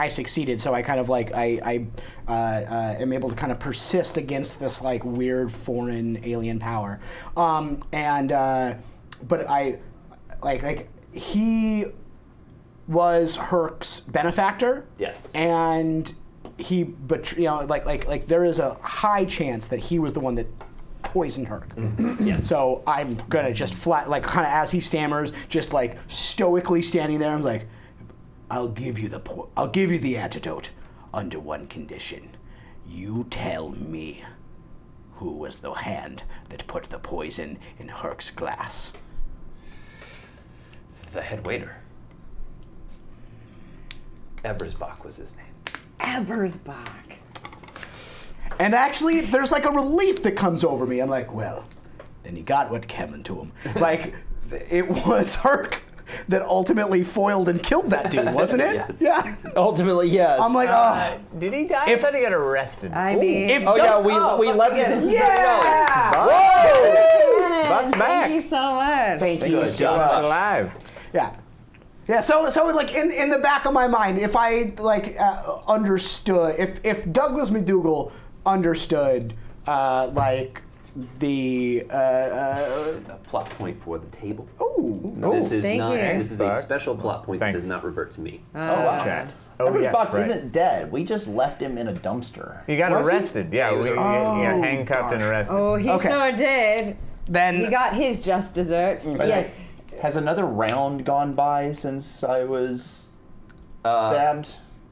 succeeded. So I kind of I am able to kind of persist against this like weird foreign alien power. But he was Herc's benefactor. Yes. And there is a high chance that he was the one that poisoned her. Yes. So I'm gonna just flat, like, kind of as he stammers, just like stoically standing there. I'm like, I'll give you the antidote under one condition. You tell me who was the hand that put the poison in Herc's glass. The head waiter. Ebersbach was his name. Ebersbach. And actually, there's like a relief that comes over me. I'm like, well, then he got what came to him. Like, it was Herc that ultimately foiled and killed that dude, wasn't it? Yes. Yeah. Ultimately, yes. I'm like, oh. Did he die? I thought he got arrested. I mean, If Oh yeah, we left it. Yeah! Whoa! Buck's back. Thank you so much. Thank you Good so job. much. Buck's alive. Yeah. Yeah, so like in the back of my mind, if I like understood, if Douglas MacDougall understood like the Plot point for the table. oh This is Thank not. you. This is a Buck. special plot point that Thanks. does not revert to me. Oh wow. Chat. Oh, yes, Ebersbach right. isn't dead. We just left him in a dumpster. He got Was he? arrested. Yeah, he was we arrested. got handcuffed and arrested. Oh, he Okay. sure did. then He got his just desserts. Yes. Has another round gone by since I was stabbed?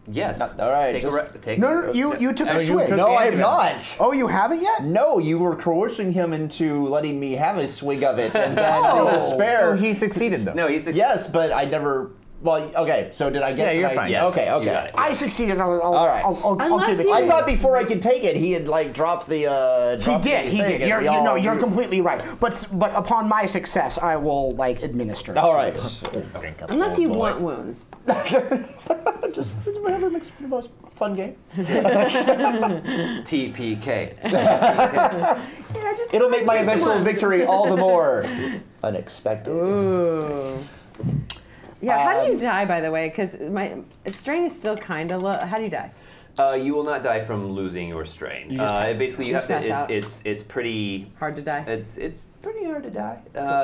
Yes. All right, Take just- take. no, you took a you swig. took- No, I have Yeah. not. Oh, you haven't yet? No, you were coercing him into letting me have a swig of it, and then in Oh, despair. he succeeded though. No, he's Yes, but I never. Well, okay. So did I get? Yeah, you're I- fine. Yes, Okay, you okay. got it. I succeeded. All right. I'll give Unless it to you- I you. thought before I could take it, he had like dropped the. He did. He did. You're completely right. But upon my success, I will like administer it. All right. Unless you want wounds. Just whatever makes the most fun game. TPK. Yeah, just It'll make my just eventual once. victory all the more unexpected. Ooh. Yeah, how do you die, by the way? Because my strain is still kind of low. How do you die? You will not die from losing your strain. You just pass. Basically, you You have just to. pass out. It's pretty. Hard to die. It's pretty hard to die.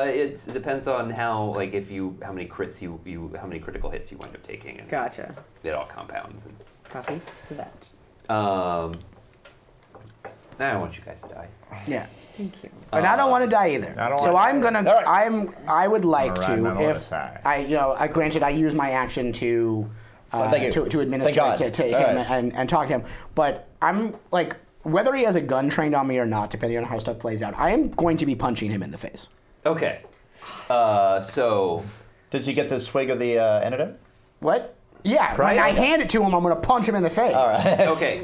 It depends on how how many crits how many critical hits you wind up taking, and Gotcha. it all compounds. And, Copy for that. I don't want you guys to die. Yeah. Thank you. And I don't want to die either. I don't So want I'm to gonna. I would like All right, to, I'm on the if side. granted, I use my action to thank you. to administrate Thank God. to All him right. and talk to him. But I'm like, whether he has a gun trained on me or not, depending on how stuff plays out, I am going to be punching him in the face. Okay. So Does he get the swig of the antidote? What? Yeah, when I hand it to him, I'm going to punch him in the face. All right. okay.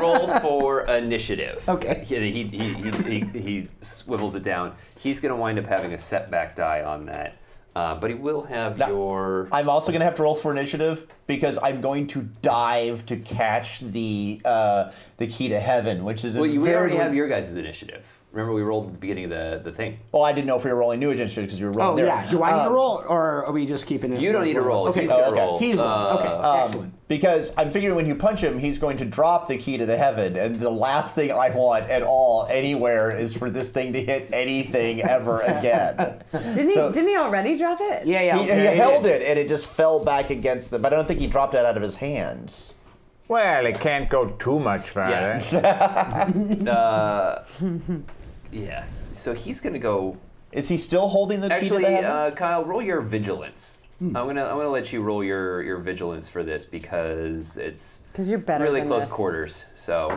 Roll for initiative. Okay. He swivels it down. He's going to wind up having a setback die on that, but he will have your. I'm also going to have to roll for initiative because I'm going to dive to catch the key to heaven, which is Well, we already have your guys' initiative. Remember, we rolled at the beginning of the thing. Well, I didn't know if we were rolling new initiative because you were rolling Oh, there. yeah. Do I need to roll, or are we just keeping it? You don't need to roll. Okay. He's gonna okay. roll. He's rolling. Okay. Excellent. Because I'm figuring when you punch him, he's going to drop the key to the heaven, and the last thing I want at all, anywhere, is for this thing to hit anything ever again. Didn't he already drop it? Yeah. He held it, and it just fell back against the. But I don't think he dropped it out of his hands. Well, it can't go too much farther. Yes. So he's gonna go. Is he still holding the key to Actually, the heaven? Kyle, roll your vigilance. I'm gonna let you roll your vigilance for this because it's 'Cause you're better really than close this. quarters. So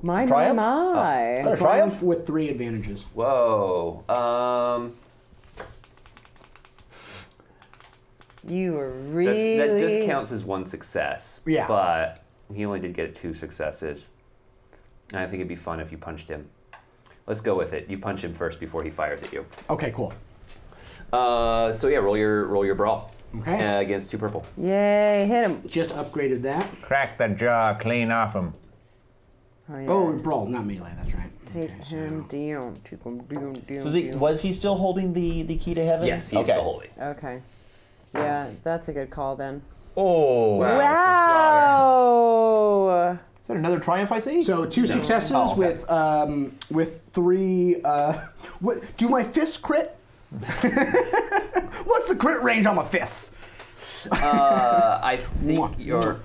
My, Triumph? my. Is that a triumph? with 3 advantages. whoa. You were really. That just counts as 1 success. Yeah. But he only did get 2 successes. And I think it'd be fun if you punched him. Let's go with it. You punch him first before he fires at you. Okay, cool. So yeah, roll your brawl. Okay. Against 2 purple. Yay, hit him. Just upgraded that. Crack the jaw clean off him. Oh, yeah. Oh, brawl, not melee. That's right. Take him down. Take him down. So was he still holding the key to heaven? Yes, he's still holding. Okay. Yeah, that's a good call then. Oh. Wow. Is that another triumph I see? So 2 successes Oh, okay. with 3. What? Do my fists crit? What's the crit range on my fists? I think you're.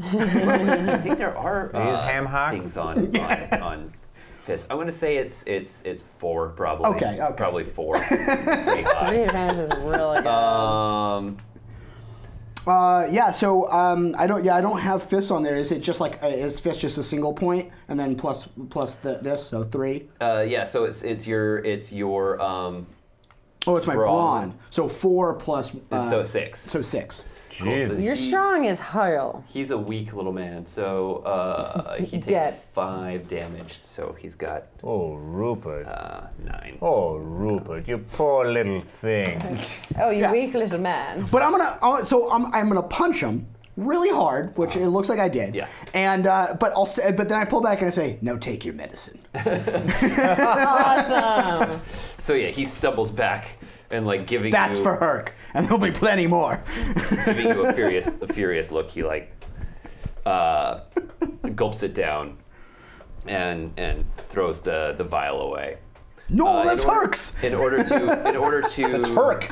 I think there are These ham hocks? things on fists. I'm gonna say it's 4 probably. Okay. Probably 4. Pretty high. 3 advantage is really good. Yeah. So I don't have fists on there. Is it just like is fist just a single point and then plus this? So 3. Yeah. So it's your Oh, it's my brawn. brawn. So 4 plus. so 6. So 6. Jesus. You're strong as hell. He's a weak little man, so he takes Dead. 5 damage. So he's got Oh, Rupert. 9. Oh, Rupert, you poor little thing. Oh, you weak little man. But I'm gonna punch him really hard, which it looks like I did. Yes. And but then I pull back and I say, "No, take your medicine." Awesome. So yeah, he stumbles back and like giving That's you for Herc, and there'll be plenty more. giving you a furious look. He like gulps it down and throws the vial away. No, that's in order- Herc's. In order to It's Herc.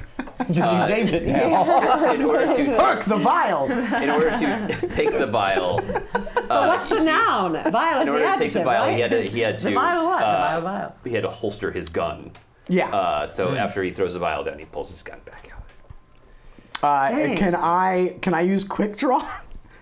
Just you named it now. in order to Herc, the vial. in order to take the vial. What's the noun? Vial is In the order to take adjective, the vial, right? he had to The vial what? The vial. he had to holster his gun. Yeah. So after he throws the vial down, he pulls his gun back out. Dang. Can I use quick draw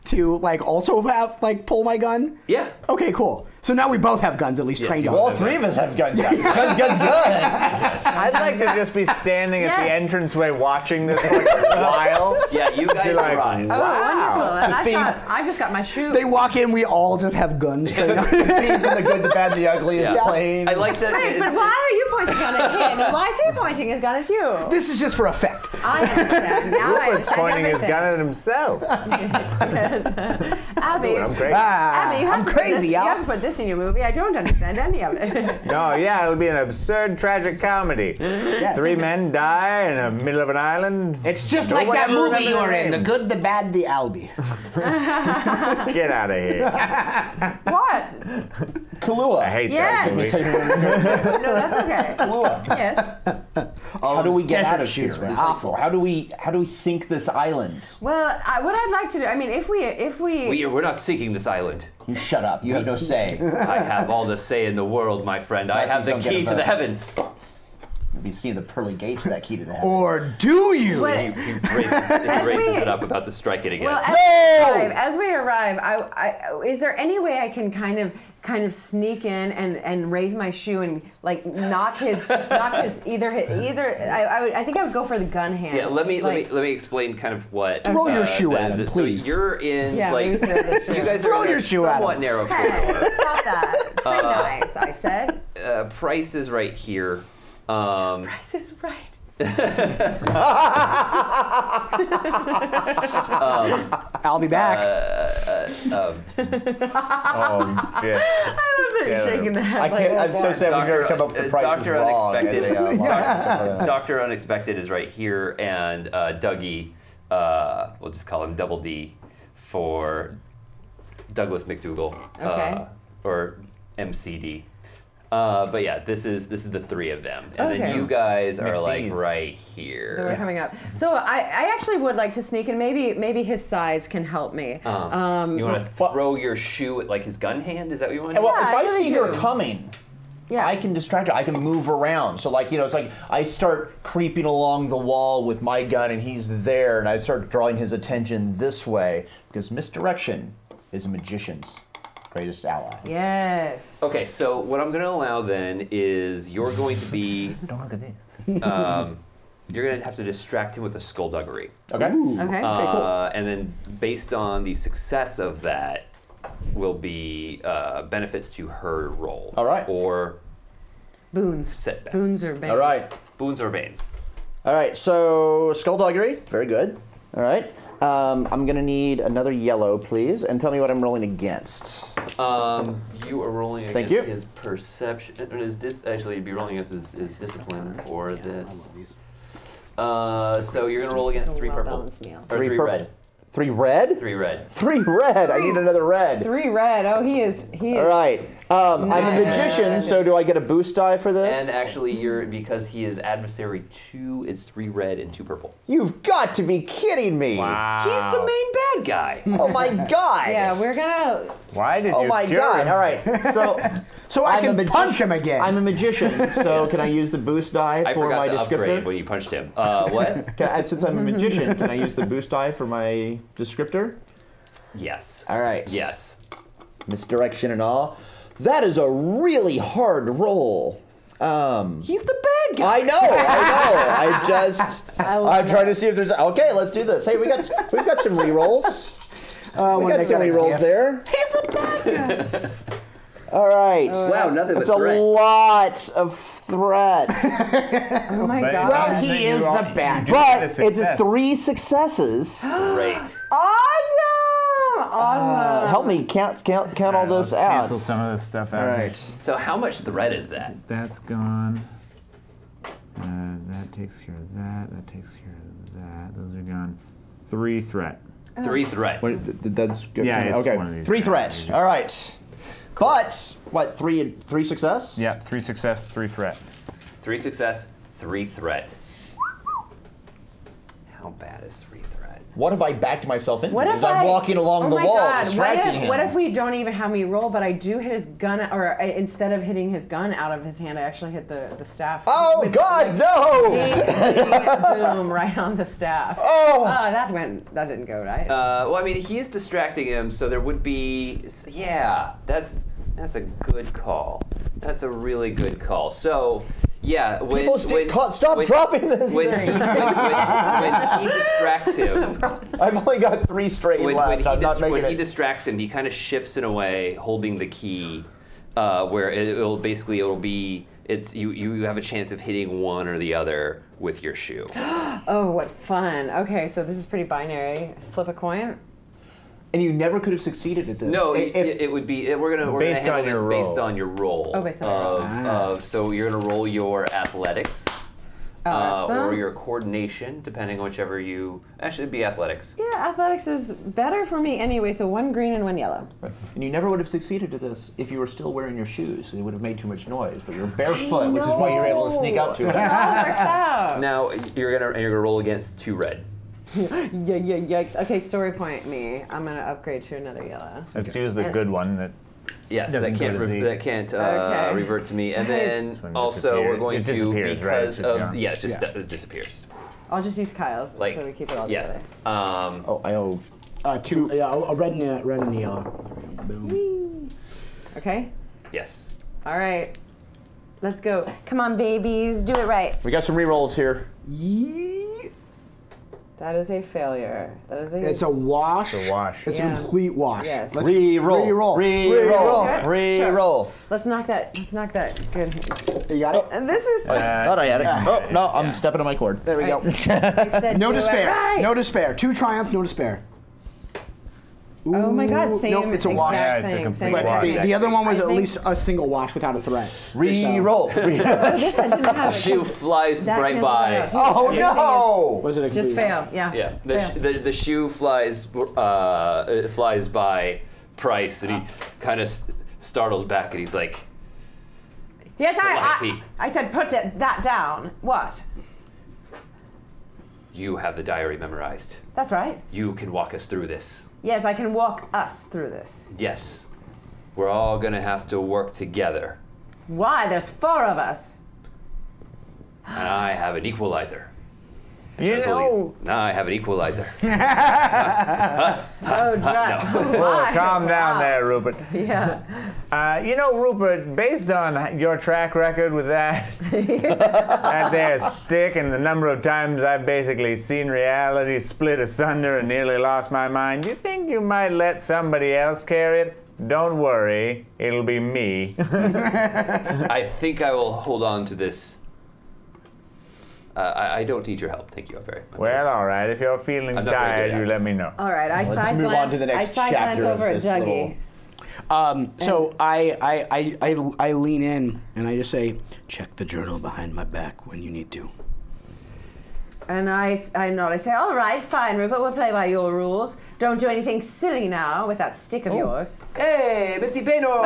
to like also have like pull my gun? Yeah. Okay, cool. So now we both have guns at least Yes, trained you on. All them. 3 of us have guns. Guns. I'd like to just be standing at the Yes. entranceway watching this for like a while. Yeah, you guys Be like, arrive. Oh, wonderful. And The theme- I just got my shoe. They walk in, we all just have guns trained on. The theme from the good, the bad, the ugly is Yeah. playing. I like that. Wait, but it's- why are you pointing a gun at him, and why is he pointing his gun at you? This is just for effect. I understand. Now I Rupert's understand pointing his everything. gun at himself. Abby, I'm crazy. Abby, you have I'm to put crazy, this, you Al. have to put this in your movie. I don't understand any of it. No, yeah, it'll be an absurd, tragic comedy. Yeah. 3 men die in the middle of an island. It's just No like one that ever movie remembered you were their in, The names. Good, the Bad, the Alby. Get out of here. What? Kahlua. I hate Yes. that movie. No, that's okay. Kahlua. Yes. How do we get desert out of here? shoots were It's like, awful. how do we sink this island? Well, what I'd like to do, I mean, if we We're not seeking this island. You shut up. You have no say. I have all the say in the world, my friend. I have Nazis the don't get key a to the vote. heavens. You'll be seeing the pearly gates with that key to the heavens. Or do you? What- He raises it up, about to strike it again. Well, as we arrive, is there any way I can kind of sneak in and raise my shoe and like knock his either. I think I would go for the gun hand. Yeah, let me explain kind of what. Throw your shoe at him, so please. you're in Yeah, maybe like throw the shoe. you guys Throw are in your a shoe at somewhat him. narrow corridor. Stop that. Play nice, I said. Price is right here. Price is right. I'll be back. Oh, shit. I love that shaking the head. I can't. I'm so sad we never Doctor- come up with the prices Doctor wrong. Unexpected. Yeah. Dr. Unexpected is right here, and Dougie, we'll just call him Double D for Douglas MacDougall, Okay. or MCD. But yeah, this is the 3 of them, and Okay. then you guys are like McBees. right We're here. coming up. So I actually would like to sneak in. Maybe his size can help me. You want to throw your shoe at like his gun hand? Is that what you want to do? Well, Yeah, if I I really see her do. coming, Yeah. I can distract her. I can move around. So, like, it's like I start creeping along the wall with my gun, and he's there, and I start drawing his attention this way because misdirection is a magician's greatest ally. Yes. Okay, so what I'm going to allow then is you're going to be Don't look at this. you're going to have to distract him with a skullduggery. Okay. Okay. And then based on the success of that will be benefits to her roll. All right. Or Boons. setbacks. Boons or bans. All right. Boons or banes. All right. So skullduggery, very good. All right. I'm gonna need another yellow, please, and tell me what I'm rolling against. You are rolling against Thank you. his perception. Is this actually you'd be rolling against his discipline or this? So you're gonna roll against 3 purple Well-balanced meal. or 3 purple. red. 3 red? 3 red. 3 red. I need another red. 3 red. Oh, he is. All right. I'm a magician, so do I get a boost die for this? And actually, because he is adversary 2, it's 3 red and 2 purple. You've got to be kidding me! Wow. He's the main bad guy. Oh my god! Yeah, we're gonna. Why did Oh you my cure god! him? All right. So I I'm a can punch him again. I'm a magician, so can I use the boost die I for forgot my to upgrade descriptor? when you punched him. What? Since I'm a magician, can I use the boost die for my descriptor? Yes. All right. Yes. Misdirection and all. That is a really hard roll. He's the bad guy. I know. love I'm trying to see if there's. Okay, let's do this. Hey, we've got some rerolls. We when got they some got a rerolls gift. there. He's the bad guy. All right. Wow, nothing That's but a threat. lot of threat. Oh my But it god. Well, means he that is you the all- bad you do guy. get a But it's success. 3 successes. Great. Awesome. Help me count all Alright, this let's out. Cancel some of this stuff out. All here. right. So how much threat is that? That's gone. That takes care of that. That takes care of that. Those are gone. 3 threat. 3 threat. That's good. Yeah, it's okay. one of these 3 guys. threat. All right. But what? 3 success? Yeah, 3 success, 3 threat. 3 success, 3 threat. How bad is 3 threat? What have I backed myself into? What if Because I'm walking along the my wall, God. distracting him. What if we don't even have me roll, but I do hit his gun, or instead of hitting his gun out of his hand, I actually hit the staff. Oh with, God, no! ding, ding, boom, right on the staff. Oh! That didn't go right. Well, I mean, he is distracting him, so there would be. Yeah, that's a good call. That's a really good call. So, yeah, when People stop dropping this when thing. when he distracts him. I've only got 3 straight left. I'm not making when he it. distracts him, he kind of shifts in a way, holding the key, where it'll be you have a chance of hitting one or the other with your shoe. Oh, what fun. Okay, so this is pretty binary. Flip a coin. And you never could have succeeded at this. No, it would be. We're gonna handle this based on your roll. Oh, based on your roll. So you're gonna roll your athletics. Awesome. Or your coordination, depending on whichever you. Actually, it'd be athletics. Yeah, athletics is better for me anyway, so 1 green and 1 yellow. And you never would have succeeded at this if you were still wearing your shoes. It would have made too much noise. But you're barefoot, which is why you're able to sneak up to it. It all works out. Now you're gonna roll against 2 red. Yikes. Okay, story point me. I'm gonna upgrade to another yellow. Let's use the good one that. Yes, Doesn't that can't Okay. revert to me, and Nice. then also we're going It to disappears, right? It's because just of gone. it disappears. I'll just use Kyle's Like so we keep it all yes. together. Oh, I owe. A red and a yellow. Boom. Okay? Yes. All right. Let's go. Come on, babies. Do it right. We got some rerolls here. That is a failure. That is a. It's a wash. It's a wash. It's Yeah. a complete wash. Yes. Let's Reroll. Reroll. Reroll. Reroll. Reroll. Let's knock that. Let's knock that. Good. You got it? And this is. Thought I had it. Oh, no, I'm stepping on my cord. There we go. I said No do it despair. right. No despair. 2 triumph, no despair. Oh my God! Same. Nope, it's a wash. exact Yeah, it's a thing, complete same But wash. thing. the other one was I at think- least a single wash without a threat. Reroll. Oh, this I didn't have. it, Shoe 'cause flies that right cancels by. out, too. Oh Everything is- no! Was it a Just complete fail. Yeah. Yeah, Fail. the shoe flies flies by Price, and he kind of startles back, and he's like, Yes, Lucky. I said put that down. What? "You have the diary memorized. That's right. You can walk us through this." Yes, I can walk us through this. Yes, we're all gonna have to work together, Why? There's 4 of us. and I have an equalizer. You know. Now I have an equalizer. Oh, drat. Whoa, calm down there, Rupert. Yeah. You know, Rupert, based on your track record with that, that there stick and the number of times I've basically seen reality split asunder and nearly lost my mind, you think you might let somebody else carry it? Don't worry, it'll be me. I think I will hold on to this. I don't need your help. Thank you. I'm very. Well, all right, if you're feeling I'm not very tired, good at you it. let me know. All right. I Let's side move glance. on to the next I side glance chapter of over at this Dougie. So I lean in and I just say, check the journal behind my back when you need to. And I nod. I say, all right, fine, Rupert. We'll play by your rules. Don't do anything silly now with that stick of yours. Hey, Zeke Pinheiro!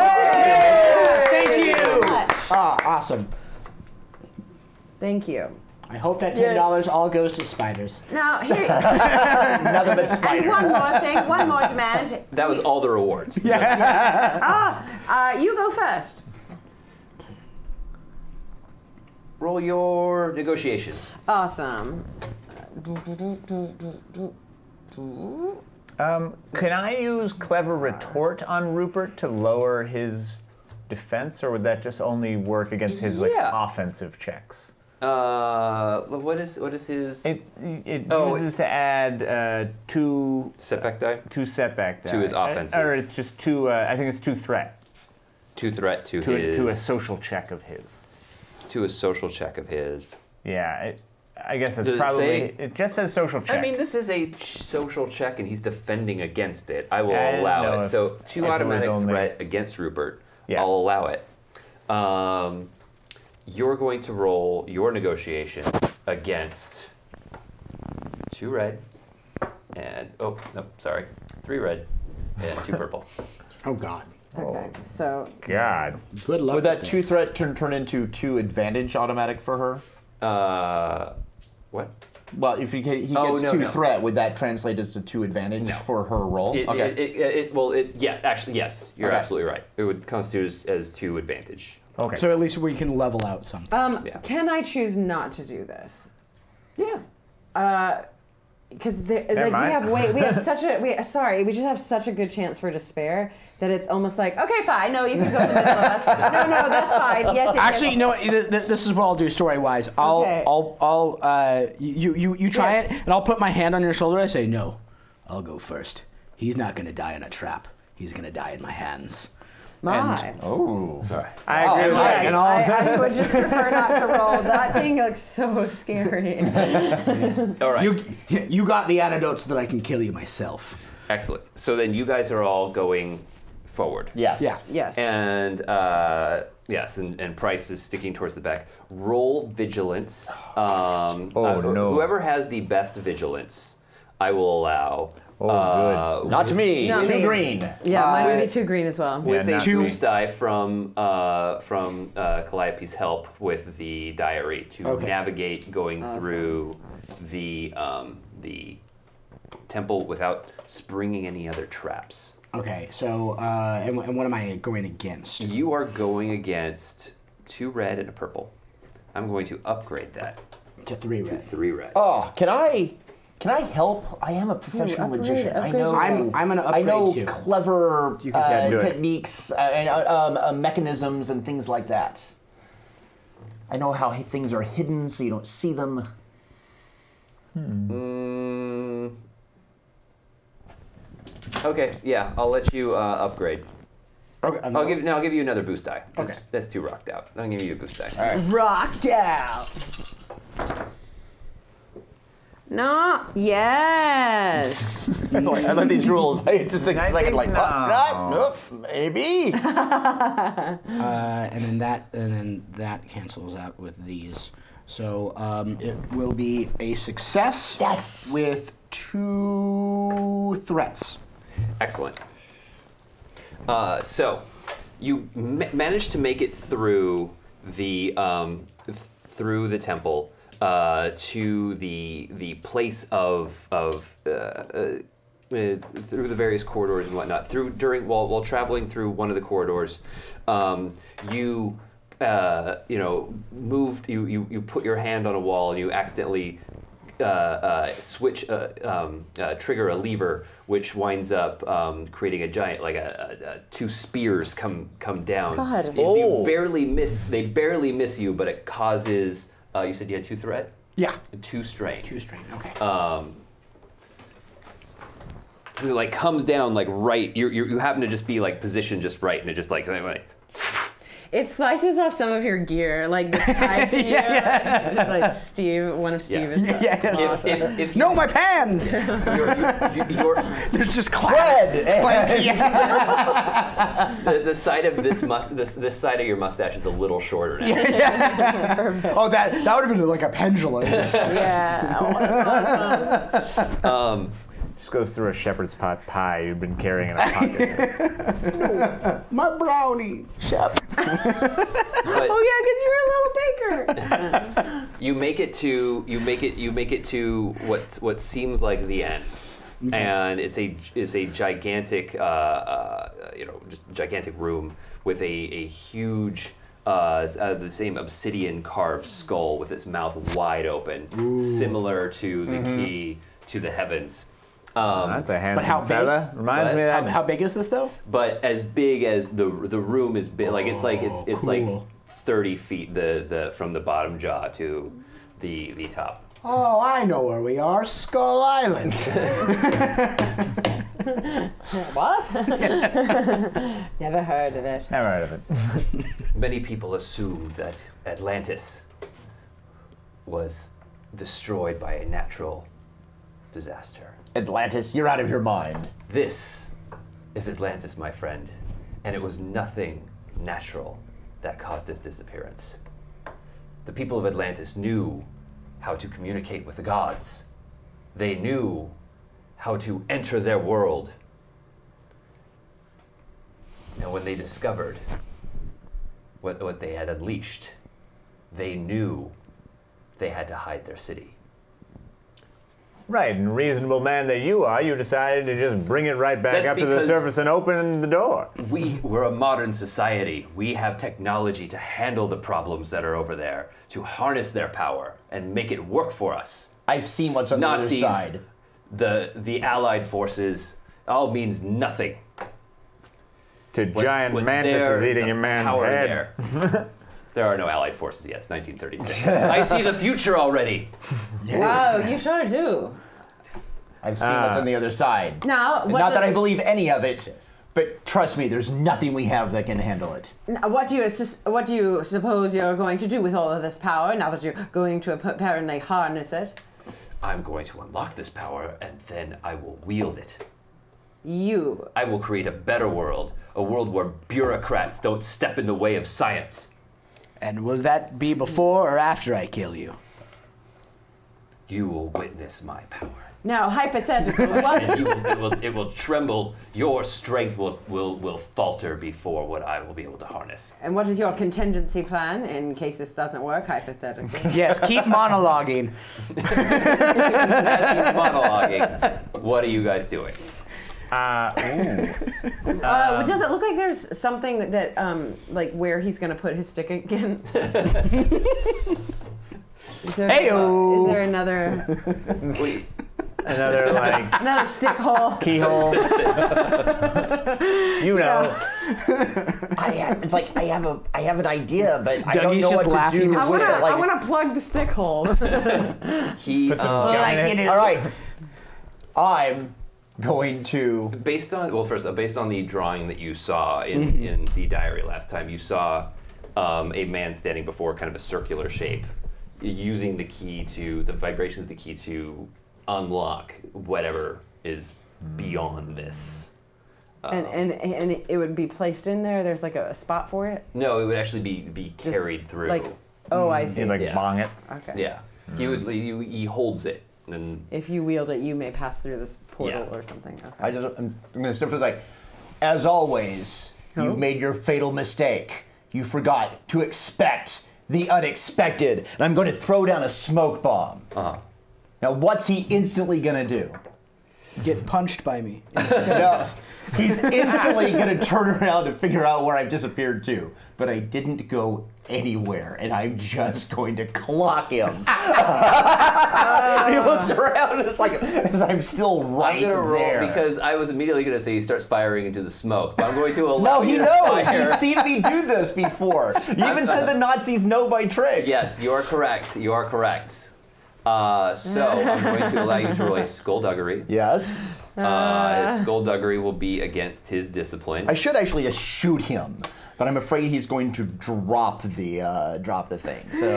Thank you! Much. Ah, awesome. Thank you. I hope that $10 all goes to spiders. Now here. Nothing but And spiders. one more thing. One more demand. That was all the rewards. You go first. Roll your negotiations. Awesome. Can I use clever retort on Rupert to lower his defense, or would that just only work against his Yeah. offensive checks? What is his It Oh, uses to add two setback die? setback To his die. offenses. Or it's just two. I think it's 2 threat 2 threat to to his to a social check of his. to a social check of his. Yeah, I guess it's Does it probably. say- It just says social check. I mean, this is a social check, and he's defending against it. I will I didn't allow know it. if- So if 2 it was automatic only- threat against Rupert. Yeah. I'll allow it. You're going to roll your negotiation against 2 red and 3 red and 2 purple. Oh, God. Okay. So God. Good luck. Would that with 2 this. threat turn into 2 advantage automatic for her? What? Well, if he gets Oh, 2 no. threat, would that translate as a 2 advantage for her roll? Yeah, actually, yes. You're Okay. absolutely right. It would constitute as 2 advantage. Okay. So at least we can level out some. Yeah. can I choose not to do this? Yeah. Because like, we mind. have we just have such a good chance for despair that it's almost like, okay, fine, no, you can go in the middle of us. No, that's fine. Yes. Actually, yes. you know what? This is what I'll do story-wise. Okay. You try Yes. it, and I'll put my hand on your shoulder. I say, no, I'll go first. He's not gonna die in a trap. He's gonna die in my hands. My. Oh. I agree with that. and all- I would just prefer not to roll. That thing looks so scary. All right. You got the antidote so that I can kill you myself. Excellent. So then you guys are all going forward. Yes. Yeah. Yes. And yes, and Price is sticking towards the back. Roll vigilance. no. Whoever has the best vigilance, I will allow. Good. Not to me. Not Too me. green. Yeah, mine would be too green as well. With Yeah, a not boost die from Calliope's help with the diary to navigate going through the temple without springing any other traps. Okay, so and what am I going against? You are going against 2 red and a purple. I'm going to upgrade that To 3 to red. 3 red. Oh, can I help? I am a professional upgrade- magician. I upgrade know. yourself. I'm gonna I know upgrade too. clever do it. techniques, mechanisms, and things like that. I know how things are hidden so you don't see them. Okay, yeah, I'll let you upgrade. Okay, I'll give you another boost die. Okay. That's too rocked out. I'll give you a boost die. All right. Rocked out. No. Yes. I like these rules. It's just a I second, think like, no. nope, maybe. and then that cancels out with these. So it will be a success. Yes. With 2 threats. Excellent. So you managed to make it through the temple to the place of through the various corridors and whatnot. While traveling through one of the corridors, you moved. You put your hand on a wall and you accidentally trigger a lever, which winds up creating a giant, like 2 spears come down. God. You barely miss. They barely miss you, but it causes. You said you had 2 threat. Yeah. 2 strain. 2 strain. Okay. Because it like comes down like right. You happen to just be like positioned just right, and it just like. It slices off some of your gear, like that's tied to you. Like Steve, one of Steven's. If No, my pans! you're There's just Fred. the side of this this side of your mustache is a little shorter now. Oh, that would have been like a pendulum. Yeah. Oh, Just goes through a shepherd's pot pie you've been carrying in a pocket. My brownies. But oh yeah, because you're a little baker. you make it to what seems like the end, and it's a gigantic just gigantic room with a huge the same obsidian carved skull with its mouth wide open, similar to the key to the heavens. That's a handsome how big? fella. Reminds me of that. How big is this though? But as big as the room is big, like it's like cool. 30 feet the from the bottom jaw to the top. Oh, I know where we are. Skull Island. What? Never heard of it. Never heard of it. Many people assumed that Atlantis was destroyed by a natural disaster. Atlantis, you're out of your mind. This is Atlantis, my friend, and it was nothing natural that caused its disappearance. The people of Atlantis knew how to communicate with the gods. They knew how to enter their world. And when they discovered what they had unleashed, they knew they had to hide their city. Right, and reasonable man that you are, you decided to just bring it right back That's up to the because- surface and open the door. We're a modern society. We have technology to handle the problems that are over there, to harness their power and make it work for us. I've seen what's on Nazis, the other side. the Allied forces, all means nothing. To giant What's mantises there is eating the a man's power head. There. There are no Allied forces yet. It's 1936. I see the future already. Wow, you sure do. I've seen what's on the other side. Now, what Not that does I it- believe any of it, But trust me, there's nothing we have that can handle it. What do you suppose you're going to do with all of this power now that you're going to apparently harness it? I'm going to unlock this power, and then I will wield it. You. I will create a better world, a world where bureaucrats don't step in the way of science. And will that be before or after I kill you? You will witness my power. Now, hypothetically, what? And it will tremble. Your strength will falter before what I will be able to harness. And what is your contingency plan in case this doesn't work, hypothetically? Yes, keep monologuing. As he's monologuing, what are you guys doing? Does it look like there's something that, like, where he's going to put his stick again? Is there another... Wait. Another like Another stick hole. keyhole. You know. It's like I have an idea, but I don't Dougie's know just what to laughing do his with it. I Like, want to plug the stick hole. He Put some gum in it. all right, I'm going to. based on the drawing that you saw in the diary last time, you saw a man standing before kind of a circular shape, using the vibrations of the key to unlock whatever is beyond this. And it would be placed in there. There's like a spot for it. No, it would actually be carried through. Like, oh, I see. You like Yeah. bong it. Okay. Yeah, he holds it, and If you wield it, you may pass through this portal Yeah. or something. Okay. I'm going to step to the side. As always, you've made your fatal mistake. You forgot to expect the unexpected, and I'm going to throw down a smoke bomb. Now, what's he instantly going to do? Get punched by me. No, he's instantly going to turn around and figure out where I've disappeared to. But I didn't go anywhere, and I'm just going to clock him. He looks around, and it's like I'm still right I'm gonna roll there. because I was immediately gonna say he starts firing into the smoke, but I'm going to allow No, he you to knows. fire. He's seen me do this before. You even said the Nazis know my tricks. Yes, you are correct. You are correct. So I'm going to allow you to roll a skullduggery. Yes. His skullduggery will be against his discipline. I should actually just shoot him, but I'm afraid he's going to drop the thing. So.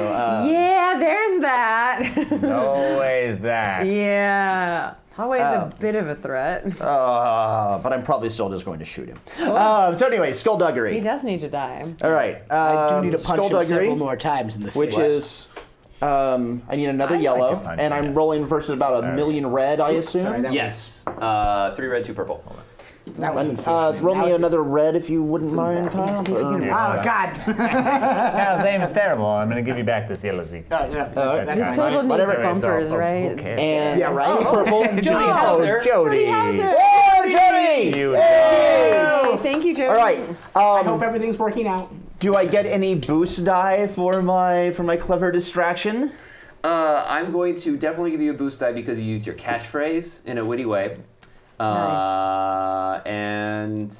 Yeah, there's that. Always that. Yeah. Always a bit of a threat. But I'm probably still just going to shoot him. So anyway, skullduggery. He does need to die. All right. I do need to punch him skullduggery, several more times in the face. which is. I need another I like yellow, to punch, and I I'm guess. rolling versus about a million red, I assume. Sorry, that Yes. 3 red, 2 purple. That was And, unfortunate. throw Now me it's- another red if you wouldn't mind, Kyle. Oh, God. Kyle's aim is terrible. I'm going to give you back this yellow Zeke. Yeah, That's His fine. total needs Whatever. bumpers, right? Who cares? And Yeah, right. two purple. Jody Hauser. Jody. Oh, Jody! You Hey, thank you, Joe. All right. I hope everything's working out. Do I get any boost die for my clever distraction? I'm going to definitely give you a boost die because you used your catchphrase in a witty way. And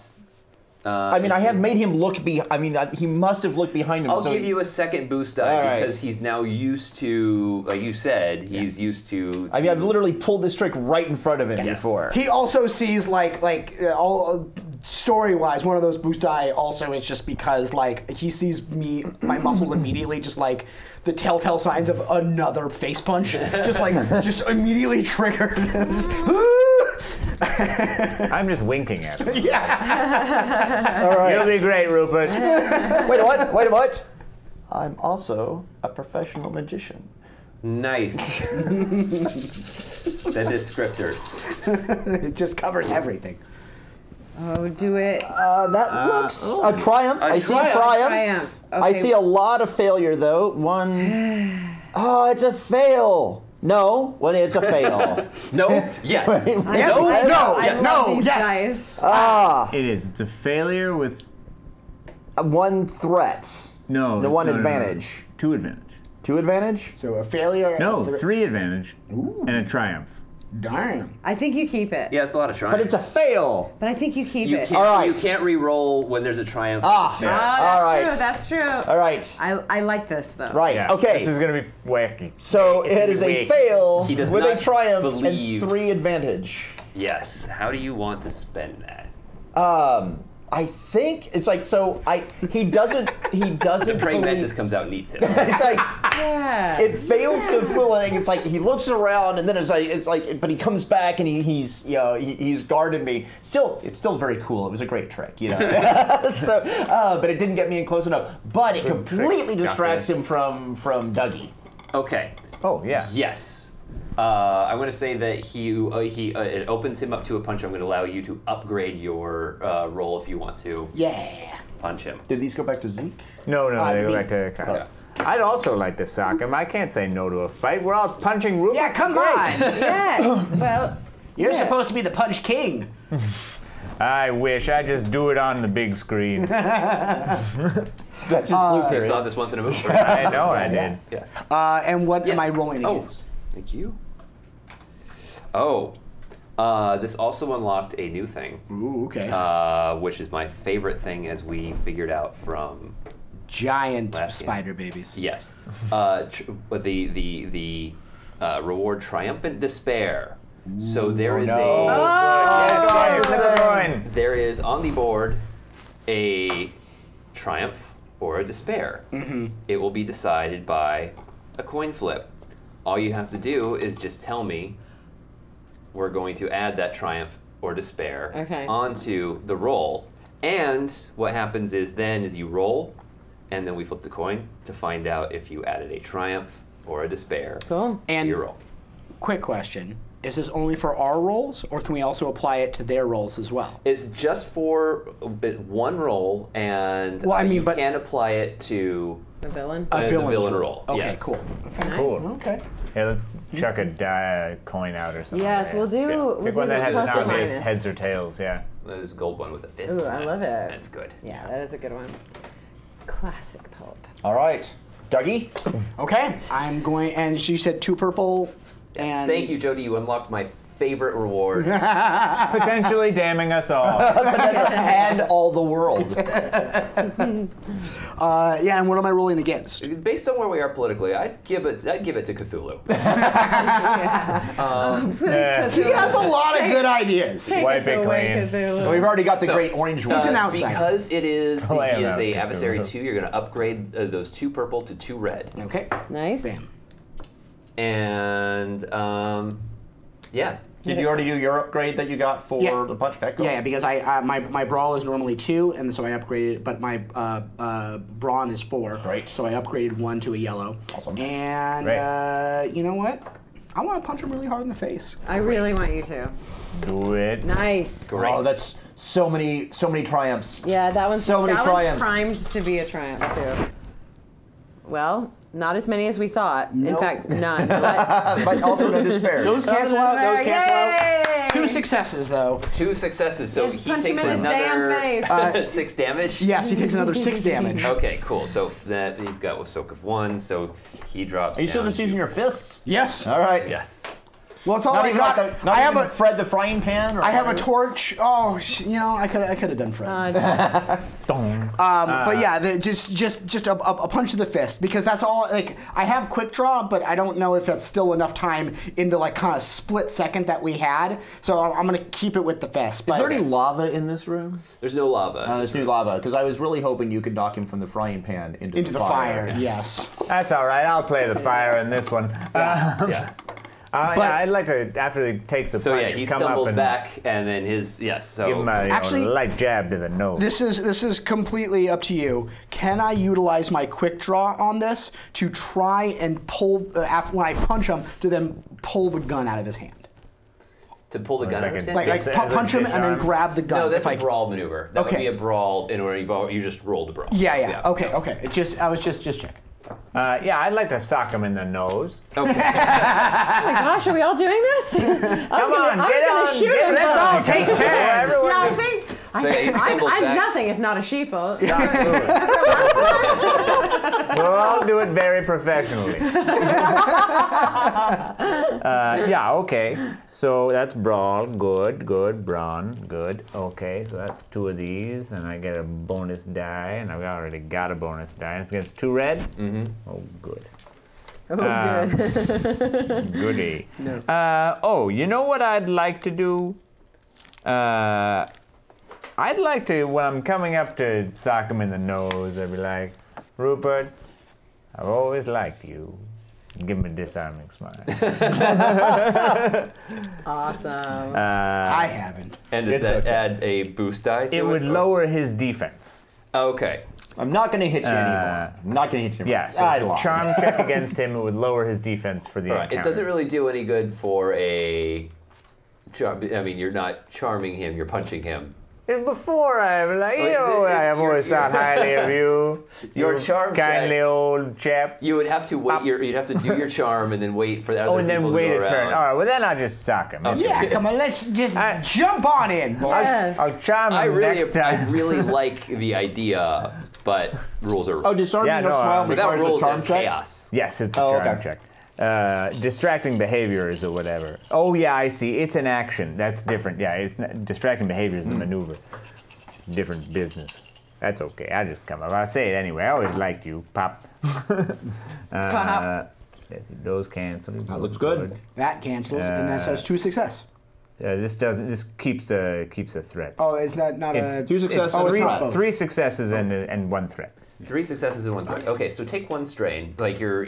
I mean, I have made him look he must have looked behind him. I'll so give you a second boost die All right. because he's now used to, like you said, he's used to. I mean, I've literally pulled this trick right in front of him Yes. before. He also sees all story-wise, one of those boost die also is just because he sees my muscles immediately just like the telltale signs of another face punch, just immediately triggered. I'm just winking at him. All right. You'll be great, Rupert. Wait a what? Wait a what? I'm also a professional magician. Nice. The descriptors. It just covers everything. Oh, do it. That looks a triumph. I see triumph. Triumph. I Okay. see a lot of failure, though. One. Oh, it's a fail. No, well, it's a fail. No. Yes. Yes. I No. love these yes. guys. It is. It's a failure with One threat. no. The one no, no, no. advantage. 2 advantage. 2 advantage? So a failure. No, a 3 advantage and a triumph. Darn. I think you keep it. Yeah, it's a lot of triumph. But it's a fail. But I think you keep You it. can't. All right. You can't re-roll when there's a triumph. Ah. Despair. That's All right. true. That's true. All right. I like this though. Right. Yeah. Okay. This is gonna be wacky. So it is a Wait. fail He does with a not triumph believe- and 3 advantage. Yes. How do you want to spend that? I think it's like he doesn't The praying believe- mantis comes out and eats him. It's like Yeah. it fails to fool. It's like he looks around and then it's like, but he comes back and he's guarded me. It's still very cool. It was a great trick, you know. So, but it didn't get me in close enough. But it completely distracts him from Dougie. Okay. Oh, yeah. Yes. I'm going to say that it opens him up to a punch. I'm going to allow you to upgrade your roll if you want to Yeah. punch him. Did these go back to Zeke? No, they go me. back to Kahlua. I'd also like to sock him. I can't say no to a fight. We're all punching Rupert. Yeah, come on. Yeah. Well, You're yeah. supposed to be the punch king. I wish. I just do it on the big screen. That's his blue You period. saw this once in a movie. I know I did. Yes. And what am Yes. I rolling Oh, against? thank you. Oh, this also unlocked a new thing, Ooh, okay. which is my favorite thing as we figured out from Giant last game. spider babies. Yes. The reward triumphant despair. So there is there is on the board a triumph or a despair. Mm-hmm. It will be decided by a coin flip. All you have to do is just tell me we're going to add that triumph or despair onto the roll. And what happens is then is you roll, and then we flip the coin to find out if you added a triumph or a despair Cool. to And your roll. quick question. Is this only for our rolls, or can we also apply it to their rolls as well? It's just for one roll, and Well, I mean, you but- can apply it to The villain. A the villain's villain roll. Okay, Yes. cool. Nice. Cool. Okay. Yeah, let's chuck a coin out or something. Yes, we'll do- Yeah. we'll Pick do one that the has plus an or obvious minus. heads or tails, yeah. There's a gold one with a fist. Ooh, I love it. That's good. Yeah, that is a good one. Classic pulp. All right, Dougie. Okay. I'm going, and she said 2 purple. And Thank you, Jody. You unlocked my favorite reward. Potentially damning us all. And all the world. Yeah, and what am I rolling against? Based on where we are politically, I'd give it to Cthulhu. He has a lot of good ideas. Wipe it clean. We've already got the So, great orange one. He's an outsider. Because it is Oh, I he am is out a Cthulhu. adversary 2, you're going to upgrade those 2 purple to 2 red. Okay. Nice. Bam. And yeah. Did you already do your upgrade that you got for Yeah. the punch? Okay, cool. Yeah, because my brawl is normally 2, and so I upgraded, but my brawn is 4. Great. So I upgraded 1 to a yellow. Awesome. And Great. you know what? I want to punch him really hard in the face. I really want you to. Do it. Nice. Great. Oh, that's so many triumphs. Yeah, that one's So many that triumphs. one's primed to be a triumph too. Well, not as many as we thought. In Nope. fact, none. But But also no despair. Those cancel out. Those cancel out. Yay! 2 successes though. 2 successes, so Just he punch takes him in his damn another face. 6 damage. Yes, he takes another 6 damage. Okay, cool. So that he's got a soak of 1, so he drops. Are you still down just to- using your fists? Yes. All right. Yes. Well, it's all Not I even got. like the, not I have even a Fred the frying pan? Or I have a whatever? torch. Oh, I could have done Fred. Dong. But yeah, just a punch to the fist, because that's all. Like, I have quick draw, but I don't know if that's still enough time in the like kind of split second that we had. So I'm gonna keep it with the fist. Is But there any lava in this room? There's no lava. There's new lava, because I was really hoping you could knock him from the frying pan into into the fire, yes. That's all right. I'll play the fire in this one. Yeah. Yeah, I'd like to, after he takes the So punch, yeah, he come up stumbles and back, and then his so give him a Actually- light jab to the nose. This is completely up to you. Can I utilize my quick draw on this to try and pull after when I punch him to then pull the gun out of his hand? to pull the gun out of his hand. Like As a punch him and then disarm? grab the gun. No, that's If I- a brawl maneuver. That would Okay. be a brawl in order you just rolled a brawl. Yeah. Okay. I was just checking. Yeah, I'd like to sock him in the nose. Okay. oh my gosh, are we all doing this? I was gonna shoot him. Let's but- all take turns. Yeah, I think So he stumbles I'm back. nothing if not a sheeple. We'll all do it very professionally. Yeah, okay. So that's brawl. Good. Brawn. Good. Okay, so that's 2 of these, and I get a bonus die, and I've already got a bonus die. And it's against 2 red? Mm-hmm. Oh, good. Oh, good. Goody. Oh, you know what I'd like to do? I'd like to, when I'm coming up to sock him in the nose, I'd be like, Rupert, I've always liked you. Give him a disarming smile. Awesome. I haven't. And does that add a boost die to it? It would lower his defense. Okay. I'm not going to hit you anymore. I'm not going to hit you anymore. Yeah, so I the lied. charm check against him, it would lower his defense for the All right. encounter. It doesn't really do any good for a. I mean, you're not charming him. You're punching him. Before I'm like, Well, I have you're- always thought highly of you. Your you charm kindly check- old chap. You would have to wait. You'd have to do your charm and then wait for the other Oh, and then people wait to go a turn. around. All right, well then I'll just sock him. Okay. Yeah, come on, let's just jump on in, boy. Yes. I'll charm him next I time. really like the idea, but rules are. Oh, disarming Yeah, no, smile without requires a rules, charm there's check? chaos. Yes, it's a Oh, charm okay. check. Distracting behaviors or whatever. Oh yeah, I see. It's an action. That's different. Yeah, it's not, distracting behavior is a maneuver. Different business. That's okay. I just come up. I'll say it anyway. I always liked you, Pop. Pop. Yes, those cancel. That looks good. That cancels, and that says 2 success. This doesn't. This keeps a threat. Oh, it's not It's a... 2 successes. Oh, it's three, not both. 3 successes and 1 threat. 3 successes and 1 threat. Okay, so take 1 strain. Like you're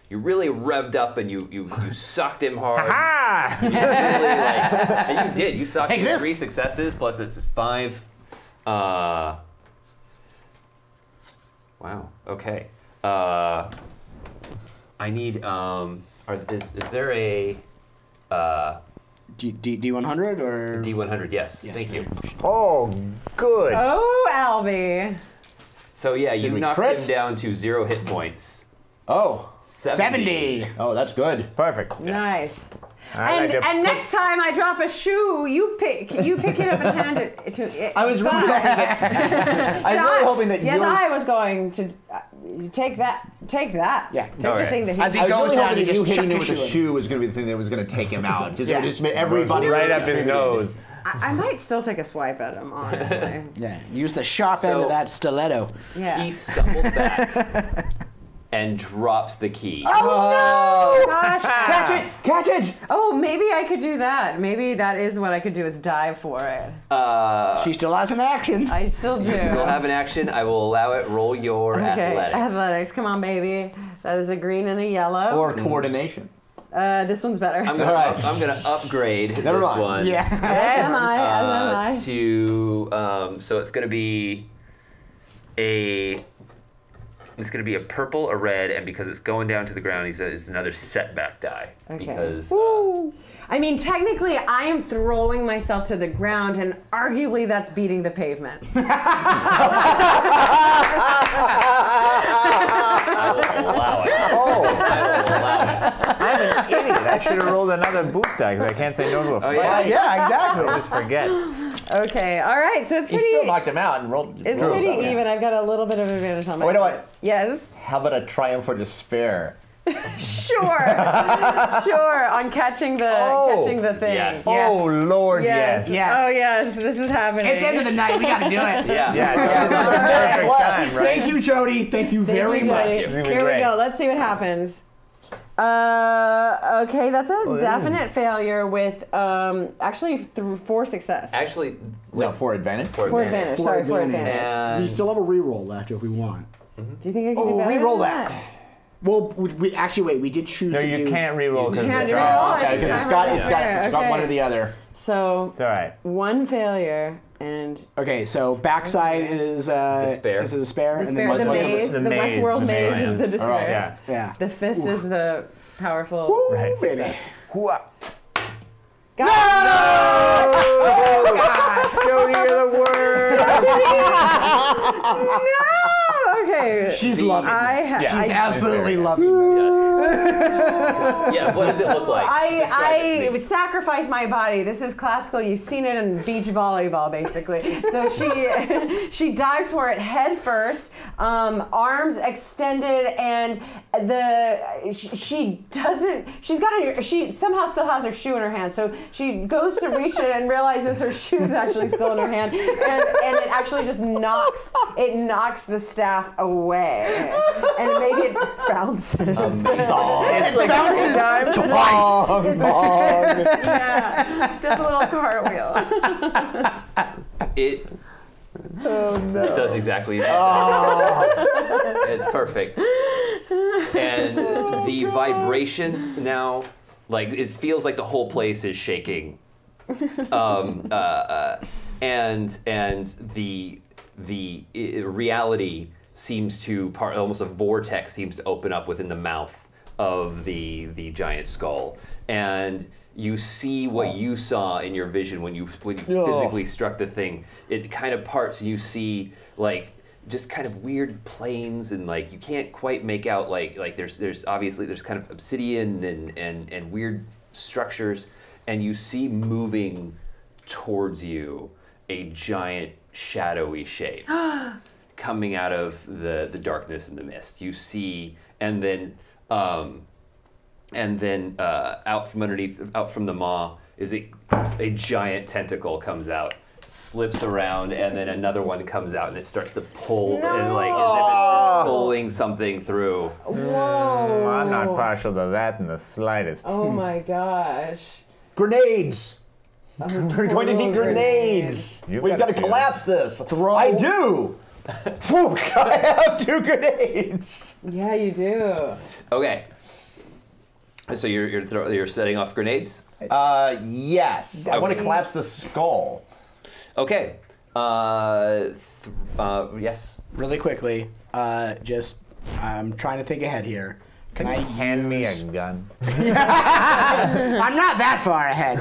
really revved up and you sucked him hard. Ha! You really and you did. You sucked Take him this. 3 successes plus this is 5. Wow. Okay. I need. Is there a D100 or... D100? Yes. Thank you. Oh, good. Oh, Alby. So yeah, you we knocked crit? him down to 0 hit points. Oh. 70. Oh, that's good. Perfect. Nice. I like to And put- next time I drop a shoe, you pick it up and hand it to it. I was really hoping that, I was really hoping that Yes, yours... I was going to take that. Take that. Yeah. Take Okay. the thing that he. As he I was goes really down, hoping he that you just hitting him chuck with a your shoe in. shoe was going to be the thing that was going to take him out. Just, Yeah. just made everybody right up his nose. I might still take a swipe at him, honestly. Yeah, use the sharp end So- of that stiletto. Yeah. He stumbles back and drops the key. Oh, Gosh. catch it! Catch it! Oh, maybe I could do that. Maybe that is what I could do is dive for it. She still has an action. I still do. You still have an action. I will allow it. Roll your Okay, athletics. Come on, baby. That is a green and a yellow. Or coordination. This one's better. I'm gonna, Alright. I'm gonna upgrade Never this mind. one. Yeah. As am I. As am I. To so it's gonna be a purple, a red, and because it's going down to the ground, it's another setback die. Okay. Because I mean, technically, I am throwing myself to the ground, and arguably that's beating the pavement. I will allow it. Oh, I will allow it. I'm an idiot. I should have rolled another boost die because I can't say no to a fight. yeah. Yeah, exactly. I just forget. Okay, all right, so it's He pretty. still knocked him out and rolled. It's rolled pretty something. even. I've got a little bit of advantage on my. Oh, you know what? Yes. How about a triumph for despair? Sure. Sure. On catching the thing. Yes. Oh, Lord, Yes. yes. Yes. Oh yes. This is happening. It's end of the night. We got to do it. Yeah. Yeah, no, Yeah, this is the this is the perfect left. time, right? Thank you, Jody. Thank you Thank very you, much. Jody. This is gonna be Here we great. go. Let's see what happens. Okay, that's a definite failure with actually 4 success. Actually, No, for advantage. For advantage. Sorry, for advantage. And We still have a reroll left if we want. Do you think I can do Oh, better? re-roll than that. Well, we actually wait. We did choose No, to you do. can't reroll because can't of the do trial. it. Okay, because it's got one or the other. So It's all right. 1 failure and Okay, so backside is Despair. Is a despair, and despair. then The what's maze. the The maze, Westworld the maze maze. is the despair. All right, Yeah. yeah. The fist is the powerful. Right. Baby. Hooah. God. Jody, you're the worst. No. Okay. She's loving this. I She's absolutely loving this. yeah, what does it look like? Describe it to I me. sacrifice my body. This is classical. You've seen it in beach volleyball, basically. So she dives for it head first, arms extended, and she doesn't. She somehow still has her shoe in her hand. So she goes to reach it and realizes her shoe's actually still in her hand, and it actually just knocks the staff away, and maybe it bounces. It's like bounces times. Bong, bong. Yeah, just a little cartwheel. It does exactly. It's perfect. And the vibrations now, like it feels like the whole place is shaking. And the reality seems to almost a vortex seems to open up within the mouth of the giant skull, and you see what you saw in your vision when you physically struck the thing. It kind of parts, and you see like just kind of weird planes, and like you can't quite make out like there's obviously there's kind of obsidian and weird structures, and you see moving towards you a giant shadowy shape coming out of the darkness and the mist. You see, and then out from underneath, out from the maw, is a giant tentacle comes out, slips around, and then another one comes out, and it starts to pull, and like as if it's just pulling something through. Whoa! I'm not partial to that in the slightest. Oh my gosh! Grenades. We're going to need grenades. We've got to collapse this. I do. I have 2 grenades. Yeah, you do. Okay. So you're setting off grenades? Yes. I want to collapse the skull. Okay. Yes. Really quickly, I'm trying to think ahead here. Can I hand me a gun? I'm not that far ahead.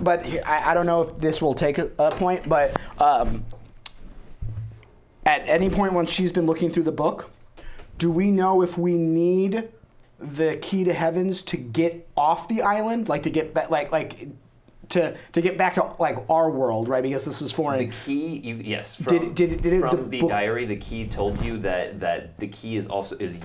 But I don't know if this will take a point, but at any point when she's been looking through the book, do we know if we need the key to heavens to get off the island, like to get back, to get back to like our world, right? Because this is foreign. The key, yes. From the diary, the key told you that the key is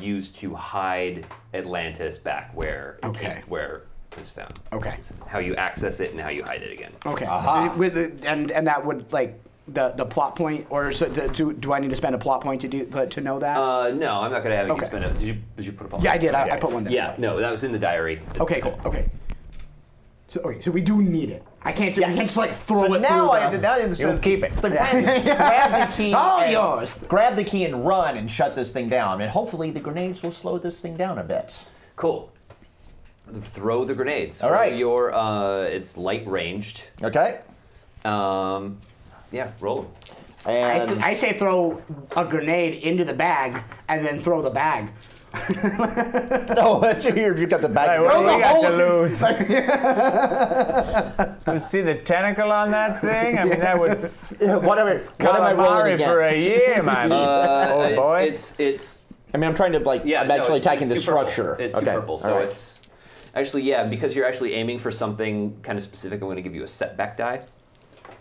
used to hide Atlantis back where where it's found. Okay. It's how you access it and how you hide it again. Okay. And that would like the plot point, or so do I need to spend a plot point to know that? No, I'm not going to have you spend it. Did you put a plot point? Yeah, I did. I put one there. Yeah, no, that was in the diary. Okay, cool. Okay. So we do need it. I can't just like throw it. Now I through understand. You'll keep it. Grab the key. All yours. Grab the key and run and shut this thing down, and hopefully the grenades will slow this thing down a bit. Cool. Throw the grenades. All right. It's light ranged. Okay. Yeah, roll them. And I say throw a grenade into the bag and then throw the bag. no, that's you got the bag. Hey, what do we got to lose? You see the tentacle on that thing? I mean, that would Whatever. What am I rolling against? for a year, my old boy. It's. I mean, I'm trying to like. I'm actually attacking the structure. It's two purple, so it's actually because you're actually aiming for something kind of specific. I'm going to give you a setback die.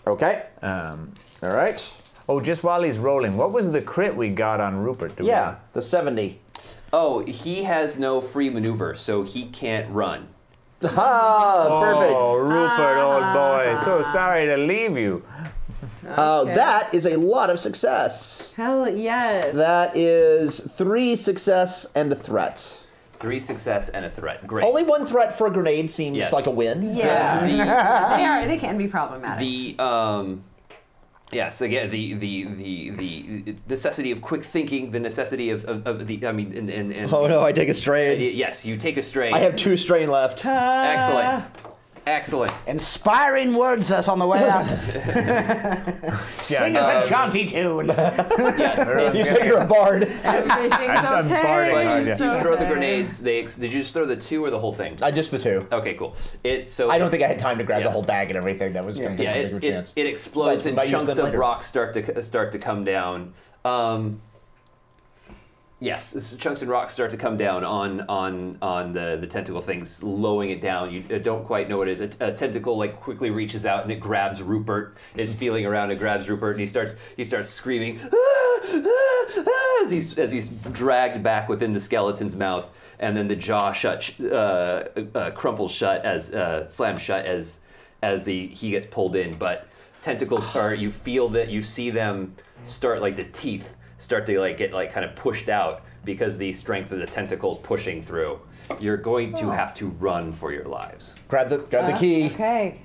Okay. All right. Oh, just while he's rolling, what was the crit we got on Rupert? The 70. Oh, he has no free maneuver, so he can't run. Perfect. Oh, Rupert, old boy, so sorry to leave you. That is a lot of success. Hell yes. That is 3 success and a threat. 3 success and a threat. Great. Only 1 threat for a grenade seems like a win. Yeah. They can be problematic. Yes, again, the necessity of quick thinking, the necessity of the, I mean, and oh no, I take a strain. Yes, you take a strain. I have 2 strain left. Excellent. Excellent. Inspiring words us on the way out. Sing us a jaunty tune. Yes, you say you're a bard. Everything's okay. You throw the grenades. Did you just throw the 2 or the whole thing? Just the 2. Okay, cool. I don't think I had time to grab the whole bag and everything. That was going to be a bigger chance. It explodes and chunks of rock start to come down. Yes, chunks and rocks start to come down on the tentacle thing, slowing it down. You don't quite know what it is. A tentacle like quickly reaches out and it grabs Rupert. It's feeling around and grabs Rupert, and he starts screaming as he's dragged back within the skeleton's mouth, and then the jaw crumples shut slams shut as he gets pulled in. But tentacles you see them start, like the teeth start to get kind of pushed out because the strength of the tentacles pushing through. You're going to have to run for your lives. Grab the key. Okay.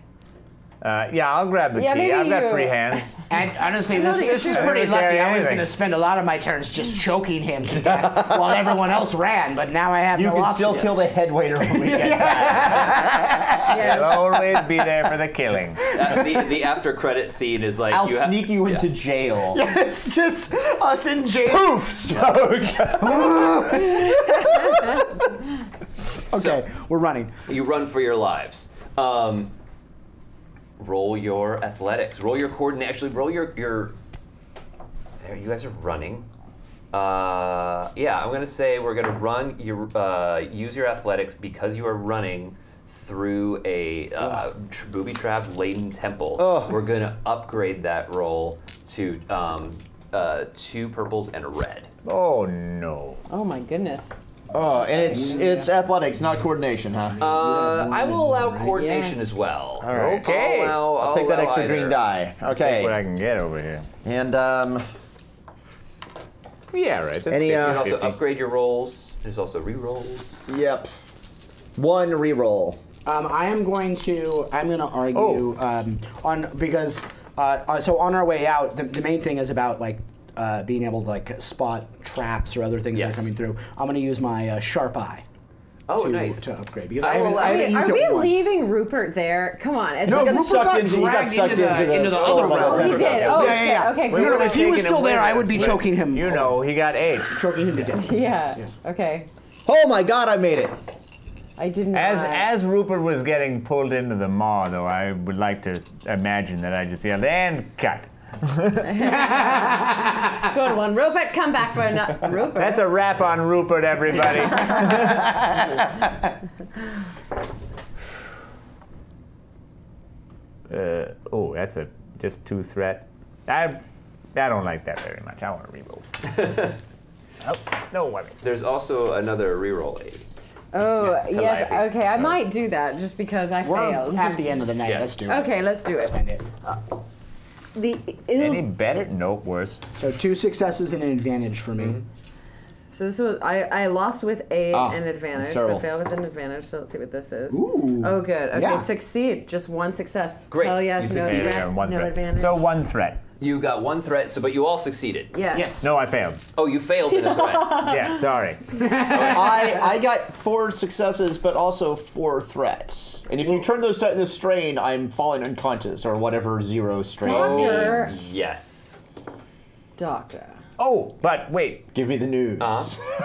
Yeah, I'll grab the Yeah, key. maybe I've got you- free hands. And honestly, know this that is you're- pretty I don't lucky. carry I was anything. going to spend a lot of my turns just choking him to death while everyone else ran, but now I have You no can option. still kill the head waiter when we get back. Yes. I'll always be there for the killing. The after credit scene is like I'll you sneak you into jail. It's just us in jail. Poof! Smoke! Okay, we're running. You run for your lives. Roll your athletics. Roll your coordinate. Actually, roll your. There, you guys are running. Yeah, I'm gonna say we're gonna run. Use your athletics because you are running through a booby trap laden temple. Ugh. We're gonna upgrade that roll to 2 purples and a red. Oh no. Oh my goodness. Oh, and it's athletics, not coordination, huh? I will allow coordination as well. All right. Okay. I'll take that extra green die. What Okay. I can get over here. And Yeah, right. That's Any, You can also 50. upgrade your rolls. There's also re-rolls. yep. 1 reroll. I'm gonna argue because so on our way out, the main thing is about like being able to like spot traps or other things that Yes. are coming through. I'm gonna use my sharp eye Oh, to, nice. to upgrade because I will allow- I haven't used Are it we once. leaving Rupert there? Come on. As No, we got Rupert sucked got into- you got dragged sucked into the the skull other by the realm. Oh, he tentacle. did. Oh, Yeah, yeah. shit. Okay, We good. were if he was taking still him there, with I would us, be but choking him. You know, he got 8. Choking him to death. Yeah. Okay. Oh my god, I made it. I didn't. As Rupert was getting pulled into the maw, though, I would like to imagine that I just yelled, and cut. Good one, Rupert. Come back for another. Rupert. That's a wrap on Rupert, everybody. That's a just 2 threat. I don't like that very much. I want to reroll. Oh, no weapons. There's also another re-roll aid. Oh yes. Calliope. Okay, I might do that just because I We're failed. at the end of the night. Yes. Let's do it. Okay, let's do it. Spend it. Any better? Nope, worse. So 2 successes and an advantage for me. So this was I lost with an advantage. that's So terrible. failed with an advantage. So let's see what this is. Ooh. Oh, good. Okay, Yeah. succeed. Just 1 success. Great. Hell yes. You No succeeded. advantage. One No threat. advantage. So 1 threat. You got 1 threat, but you all succeeded. yes. Yes. No, I failed. Oh, you failed in a threat. Yeah, sorry. I got 4 successes, but also 4 threats. And if you turn those into strain, I'm falling unconscious or whatever 0 strain. Doctor. Yes. Doctor. Oh, but wait. Give me the news.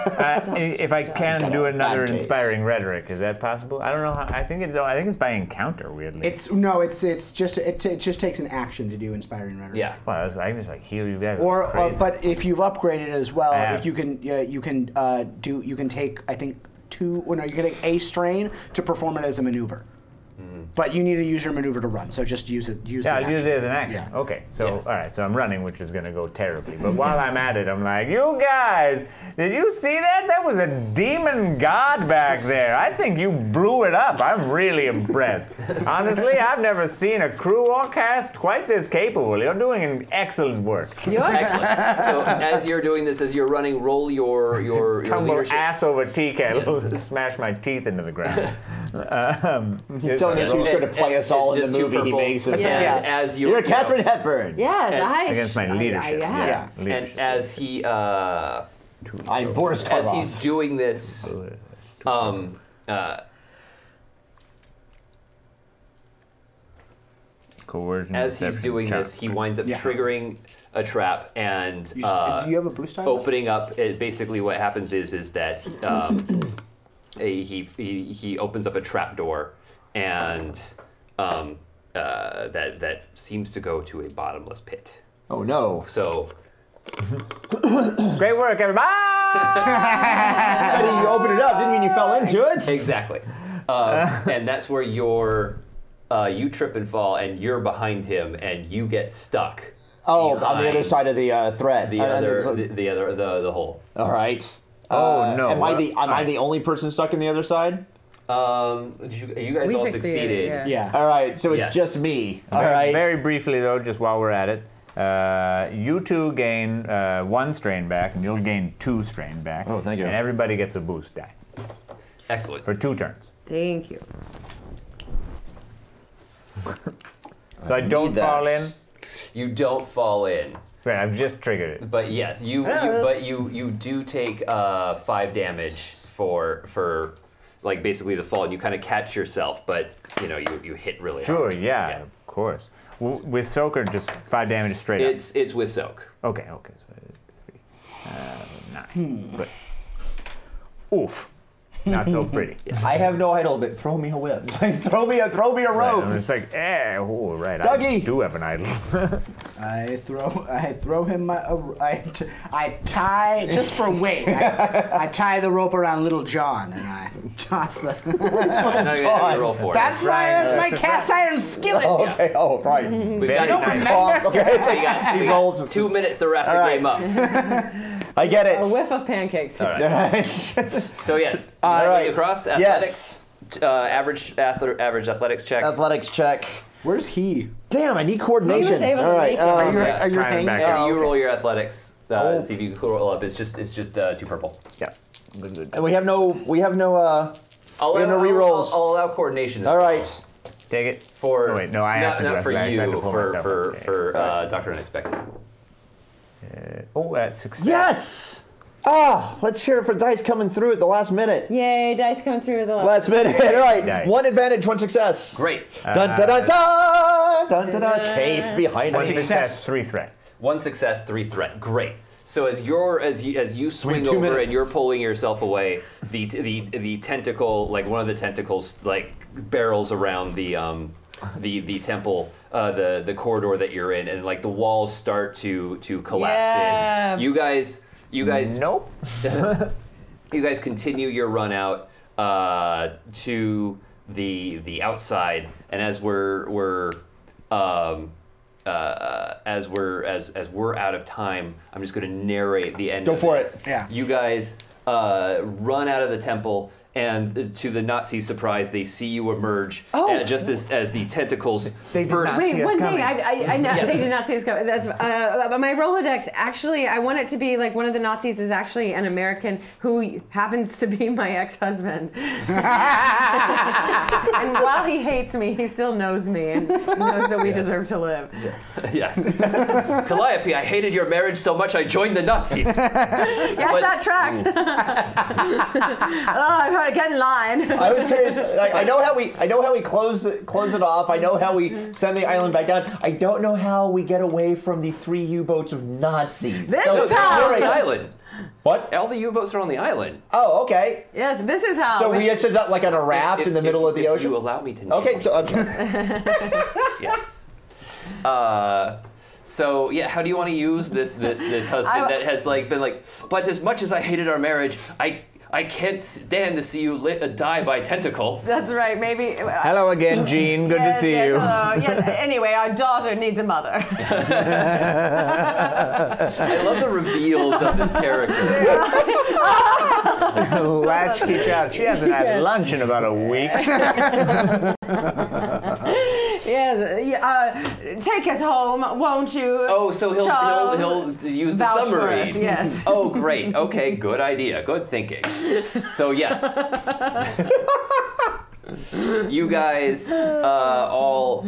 If I can do another bad case. inspiring rhetoric, is that possible? I don't know how. I think it's by encounter. Weirdly. It just takes an action to do inspiring rhetoric. Yeah. Well, I can just like heal you guys. Or crazy. but if you've upgraded as well, I have. if you can take I think 2. Well, no, you can take a strain to perform it as a maneuver. But you need to use your maneuver to run. So just use it. Use Yeah, the I'll use action. it as an action. Yeah. Okay, so Yes. all right, so I'm running, which is gonna go terribly. But while I'm at it, I'm like, you guys, did you see that? That was a demon god back there. I think you blew it up. I'm really impressed. Honestly, I've never seen a crew or cast quite this capable. You're doing an excellent work. You're Excellent. So as you're doing this, as you're running, roll your Tumble leadership. ass over tea kettle, smash my teeth into the ground. Telling us who's going to play us all in It's the just 2 movie he purple. makes. And Yes. as you, You're Catherine Hepburn. yes. And- Against my leadership. yeah. And Leadership. as he I'm Boris as Karloff. he's doing this, Coercion, as he's deception, doing charm. this, he winds up Yeah. triggering a trap and Do you have a boost die? opening up. Basically, what happens is that he opens up a trap door, and that seems to go to a bottomless pit. Oh no. So Great work, everybody! How did you open it up? Didn't mean you fell into it. exactly, and that's where you trip and fall, and you're behind him, and you get stuck. Oh, on the behind other side of the thread. the hole. All right. Oh, no. Am I the only person stuck in the other side? You guys We all succeeded, succeeded. yeah. Yeah. All right. So it's Yes. just me. All right. Very briefly, though, just while we're at it, you two gain 1 strain back, and you'll gain 2 strain back. Oh, thank you. And everybody gets a boost die Excellent. for 2 turns. Thank you. So I don't need that. fall in. You don't fall in. Right, I've just triggered it. But yes, you do take 5 damage for like basically the fall, and you kind of catch yourself, but you hit really Sure, hard. yeah, of course. With soak or just 5 damage straight up? It's with soak. Okay. So it's 9. But oof, not so pretty. I have no idol, but throw me a whip. throw me a Right, rope. I'm just like, oh, right. Dougie! I do have an idol. I throw him. I tie just for weight. I tie the rope around Little John and I toss the. Now you have to roll for it. That's my cast iron skillet. Oh, okay. Oh, right. We've Very got, nice. Okay, it's we like got, he we rolls. got 2 minutes to wrap the All right. game up. I get it. A whiff of pancakes. All right. So yes, All right. you across athletics. Average athletics check. Athletics check. Where's he? Damn, I need coordination. He was able to All right. make it. Are you Yeah. hanging? back Yeah, up. you roll your athletics. See if you can roll up. It's just 2 purple. Yeah. And we have no. I'll We have no allow- rerolls. I'll allow coordination. As All well. right. Take it. For Oh, wait, no, I have to do not for athletics. I have you. to pull myself up. For Dr. Unexpected. That's success. Yes. Oh, let's hear it for dice coming through at the last minute. Yay, dice coming through the Last minute. All right. Dice. 1 advantage, 1 success. Great. Dun dun dun dun dun dun dun. Capes behind One us. success, 3 threat. 1 success, 3 threat. Great. So as you swing 2 over minutes. and you're pulling yourself away, the tentacle, like one of the tentacles, like barrels around the temple, the corridor that you're in, and like the walls start to collapse Yeah. in. You guys. Nope. You guys continue your run out to the outside, and as we're out of time, I'm just going to narrate the end. Go of for this. it. Yeah. You guys run out of the temple, and to the Nazi surprise, they see you emerge just as the tentacles They did burst. not Wait, see us one coming. thing. I know Yes. they did not see us coming. That's my Rolodex. Actually, I want it to be like one of the Nazis is actually an American who happens to be my ex-husband. And while he hates me, he still knows me and knows that we deserve to live. Yes. Calliope, I hated your marriage so much I joined the Nazis. Yes, But- that tracks. Oh, I've heard it. Get in line. I was curious. Like, I know how we close it off. I know how we send the island back down. I don't know how we get away from the 3 U-boats of Nazis. This No, is they're how. on the island. What? All the U-boats are on the island. Oh, okay. Yes, this is how. So we just sit up like on a raft in the middle of the If ocean. you allow me to name Okay. it. So, okay. Yes. So yeah, how do you want to use this husband that has been like? But as much as I hated our marriage, I can't stand to see you die by tentacle. That's right. Maybe. Hello again, Gene. Good to see you. Hello. Yes, anyway, our daughter needs a mother. I love the reveals of this character. Latchkey child. She hasn't had lunch in about a week. Yes. Take us home, won't you? Oh, so Charles? he'll use the Vouch for submarine. us, yes. Oh, great. Okay, good idea. Good thinking. So yes. You guys all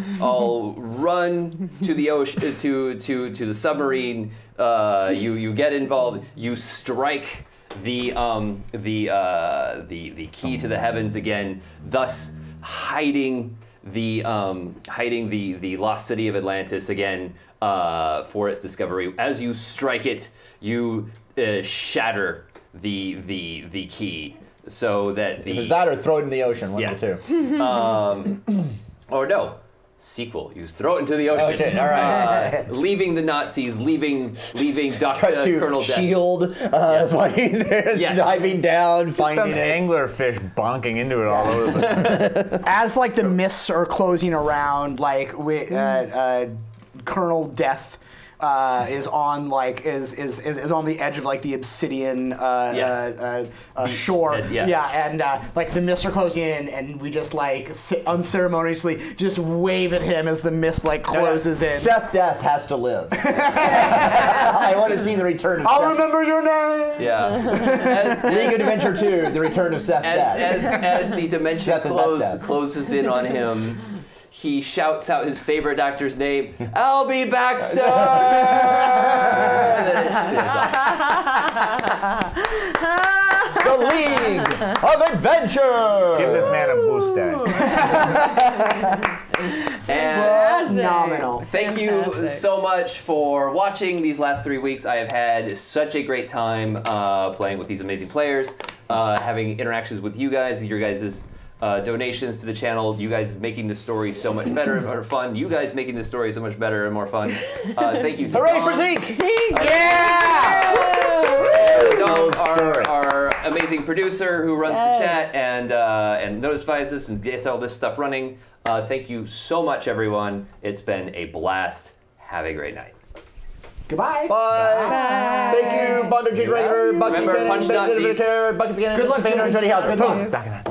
run to the ocean to the submarine. You get involved. You strike the key to the heavens again, thus hiding the lost city of Atlantis again for its discovery. As you strike it, you shatter the key. So that It was that or throw it in the ocean. One Yes. of the two. or no, sequel. You throw it into the ocean. Okay, all right. Leaving the Nazis, leaving Cut Dr. to Colonel Death. Shield fighting there, Yes. diving down, finding Some it. anglerfish bonking into it all over the As like the mists are closing around, like Colonel Death is on like is on the edge of like the obsidian shore. Yeah. And like the mists are closing in, and we just like unceremoniously just wave at him as the mist like closes in. Seth Death has to live. I want to see the return of I'll Seth. remember your name. Yeah. League of Adventure 2, the return of Seth Death. As the dimension Death and Death. closes in on him, he shouts out his favorite actor's name, Alby Baxter! And then The League of Adventure! Give this man a boost day. And Phenomenal. thank you so much for watching these last 3 weeks. I have had such a great time playing with these amazing players, having interactions with you guys, your guys' donations to the channel, you guys making the story so much better and more fun, you guys making the story so much better and more fun. Thank you to Hooray Dawn. for Zeke! Zeke! Yeah! Dawn, our amazing producer who runs the chat and notifies us and gets all this stuff running. Thank you so much, everyone. It's been a blast. Have a great night. Goodbye. Bye. Thank you, Bondo Jig Regular, Bucky Remember, Buchanan, punch Ben Nazis. Buchanan, Bucky Buchanan, Good luck, Painter, and Jody. Jody Houser. Good luck. Sucking it.